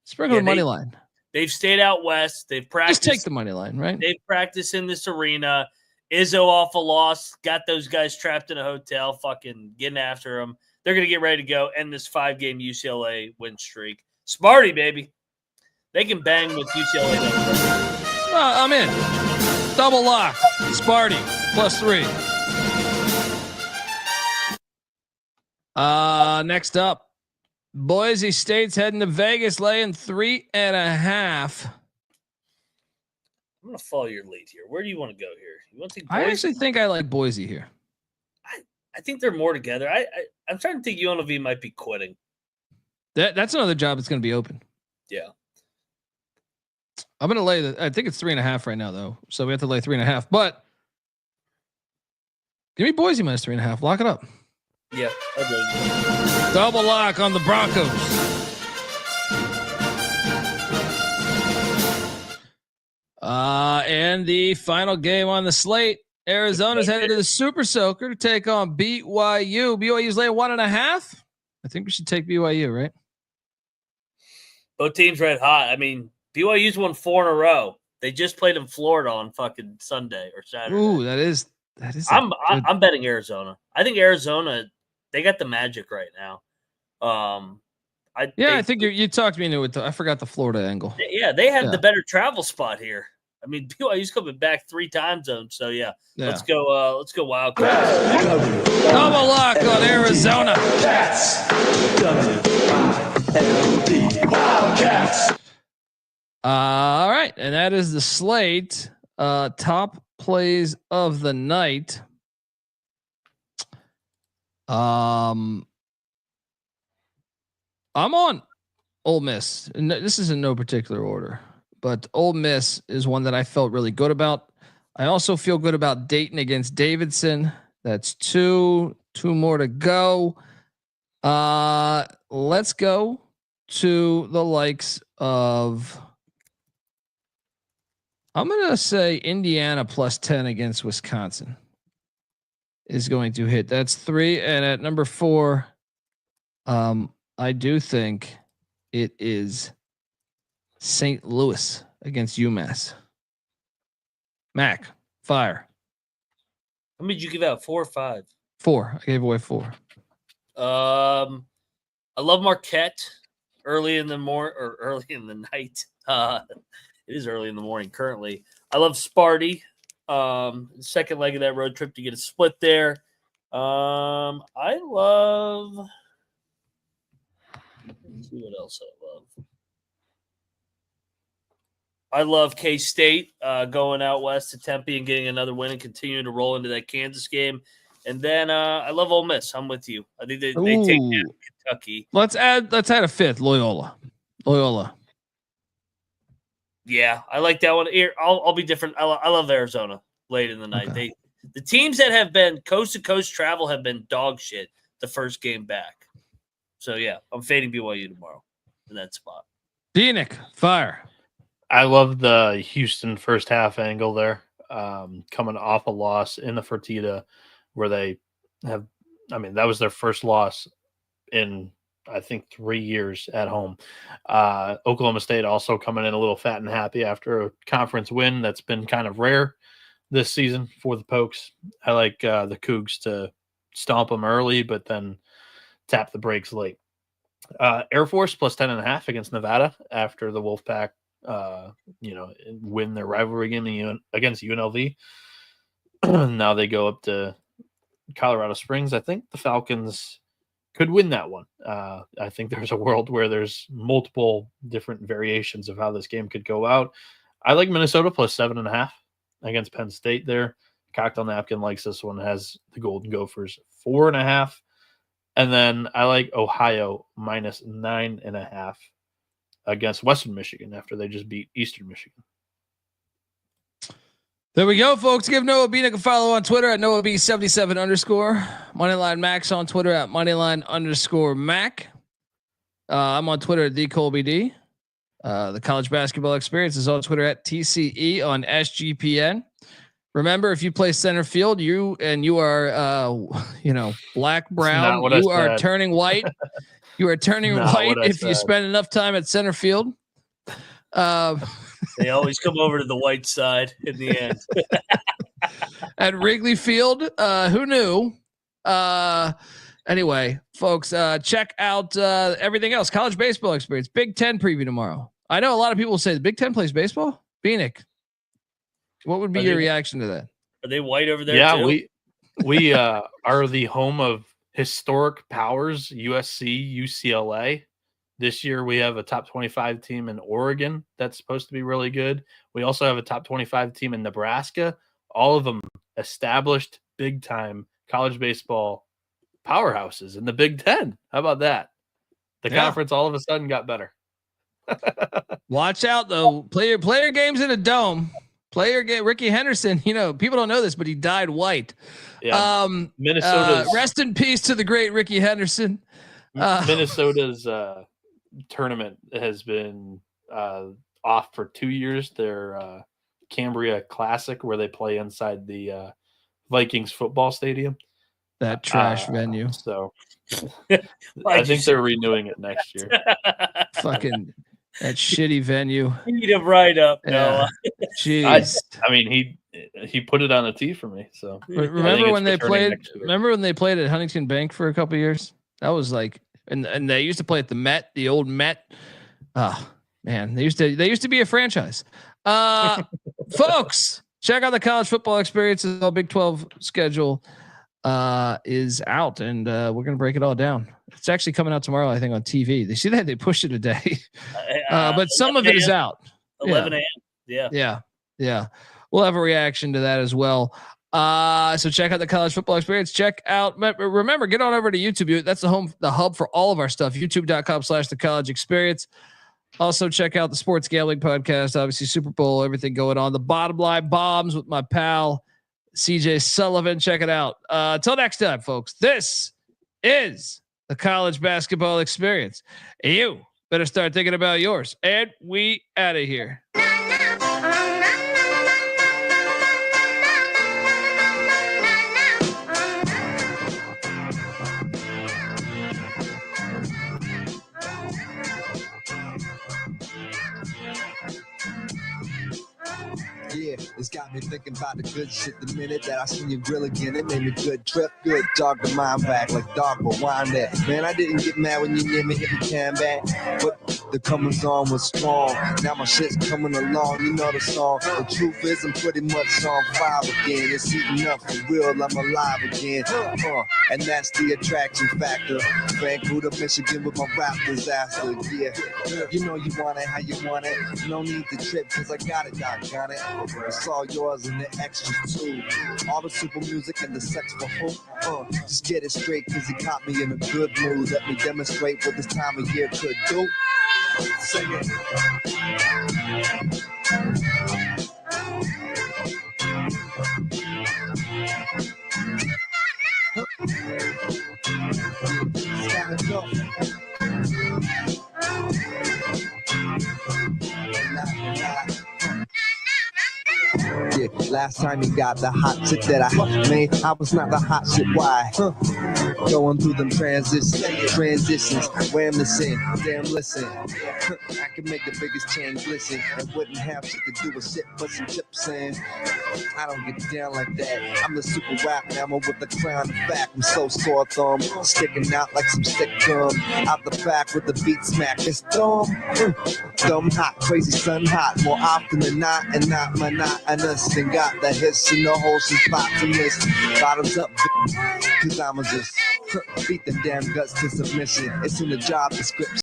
Sprinkle the money line. They've stayed out west. They've practiced. Just take the money line, right? They've practiced in this arena. Izzo off a loss. Got those guys trapped in a hotel, fucking getting after them. They're going to get ready to go end this 5-game UCLA win streak. Sparty, baby. They can bang with UCLA. I'm in. Double lock. Sparty +3. Next up, Boise State's heading to Vegas, laying 3.5. I'm going to follow your lead here. Where do you want to go here? You want to take I actually think I like Boise here. I think they're more together. I'm trying to think UNLV might be quitting. That's another job that's going to be open. Yeah. I'm going to lay I think it's 3.5 right now, though. So we have to lay 3.5. But give me Boise -3.5. Lock it up. Yeah. Okay. Double lock on the Broncos. And the final game on the slate, Arizona's headed to the Super Soaker to take on BYU. BYU's laying 1.5. I think we should take BYU, right? Both teams red hot. I mean, BYU's won 4 in a row. They just played in Florida on fucking Sunday or Saturday. Ooh, that is. I'm betting Arizona. I think Arizona, they got the magic right now. I think you talked me into it. I forgot the Florida angle. They have the better travel spot here. I mean, BYU's coming back 3 time zones. So let's go. Let's go Wildcats. Double lock on Arizona. Wildcats. All right, and that is the slate. Top plays of the night. I'm on Ole Miss. And this is in no particular order, but Ole Miss is one that I felt really good about. I also feel good about Dayton against Davidson. That's 2 more to go. Let's go to the likes of, I'm going to say Indiana +10 against Wisconsin is going to hit. That's 3. And at number 4, I do think it is St. Louis against UMass. Mac, fire. How many did you give out? 4 or 5? 4. I gave away 4. I love Marquette early in the night. It is early in the morning currently. I love Sparty. Second leg of that road trip to get a split there. I love. Let's see what else I love. I love K-State going out west to Tempe and getting another win and continuing to roll into that Kansas game. And then I love Ole Miss. I'm with you. I think they take down Kentucky. Let's add a fifth, Loyola. Yeah, I like that one. Here, I'll be different. I love Arizona late in the night. Okay. The teams that have been coast to coast travel have been dog shit the first game back. So yeah, I'm fading BYU tomorrow in that spot. Bieniek, fire. I love the Houston first half angle there, coming off a loss in the Fertitta, where they have. I mean, that was their first loss in I think 3 years at home. Oklahoma State also coming in a little fat and happy after a conference win that's been kind of rare this season for the Pokes. I like the Cougs to stomp them early, but then tap the brakes late. Air Force plus 10.5 against Nevada after the Wolfpack, win their rivalry game against UNLV. Now they go up to Colorado Springs. I think the Falcons could win that one. I think there's a world where there's multiple different variations of how this game could go out. I like Minnesota plus 7.5 against Penn State there. Cocktail Napkin likes this one, has the Golden Gophers 4.5. And then I like Ohio minus 9.5 against Western Michigan after they just beat Eastern Michigan. There we go, folks. Give Noah Bieniek a follow on Twitter at NoahB77_. Moneyline Max on Twitter at Moneyline_Mac. I'm on Twitter at TheColbyD. The College Basketball Experience is on Twitter at TCE on SGPN. Remember, if you play center field, you are, black, brown, you are turning white. You are turning white if you spend enough time at center field. They always come over to the white side in the end. At Wrigley Field, who knew? Anyway, folks, check out everything else. College Baseball Experience, Big Ten preview tomorrow. I know a lot of people say the Big Ten plays baseball. Bieniek, what would be your reaction to that? Are they white over there? Yeah, too? we are the home of historic powers, USC, UCLA. This year we have a top 25 team in Oregon that's supposed to be really good. We also have a top 25 team in Nebraska. All of them established big time college baseball powerhouses in the Big Ten. How about that? The conference all of a sudden got better. Watch out though. Play your games in a dome. Ricky Henderson, people don't know this, but he dyed white. Yeah. Minnesota's rest in peace to the great Ricky Henderson. Minnesota's tournament has been off for 2 years. Their Cambria Classic, where they play inside the Vikings football stadium. That trash venue. So I think they're renewing it next year. Fucking that shitty venue. Eat him right up, Noah. Jeez. I mean, he put it on the tee for me. So remember when they played? Remember when they played at Huntington Bank for a couple of years? That was like, and they used to play at the Met, the old Met. Oh man, they used to be a franchise. Folks, check out the College Football Experience. The Big 12 schedule is out, and we're gonna break it all down. It's actually coming out tomorrow, I think, on TV. They see that they pushed it a day, but some of it is out. 11 a.m. Yeah. We'll have a reaction to that as well. So check out the College Football Experience. Check out. Remember, get on over to YouTube. That's the hub for all of our stuff. YouTube.com/the College Experience. Also check out the Sports Gambling Podcast. Obviously, Super Bowl, everything going on. The Bottom Line Bombs with my pal CJ Sullivan. Check it out. Until next time, folks. This is the College Basketball Experience. You better start thinking about yours. And we out of here. Yeah, it's got me thinking about the good shit the minute that I seen your grill again. It made me good trip, good dog the mind back like dog but wind that. Man, I didn't get mad when you near me hit me can back, but The comings on was strong. Now my shit's coming along, you know the song. The truth is I'm pretty much on fire again. It's heating up for real, I'm alive again. And that's the attraction factor. Vancouver, Michigan with my rap disaster. Yeah, you know you want it how you want it. No need to trip cause I got it, doggone it. It's all yours and the extras too. All the super music and the sex for hope. Just get it straight cause he caught me in a good mood. Let me demonstrate what this time of year could do. Sing it. It's gotta go. Yeah, last time you got the hot shit that I made, I was not the hot shit. Why? Going through them transitions, wham this in, damn listen. I can make the biggest chain glisten and wouldn't have shit to do with shit but some chips in. I don't get down like that. I'm the super rap mammal with the crown and back. I'm so sore thumb, sticking out like some stick gum. Out the back with the beat smack. It's dumb, dumb hot, crazy sun hot. More often than not, and not monotonous. And got the hits in the whole spots in this. Bottoms up, cause I'ma just beat the damn guts to submission. It's in the job description.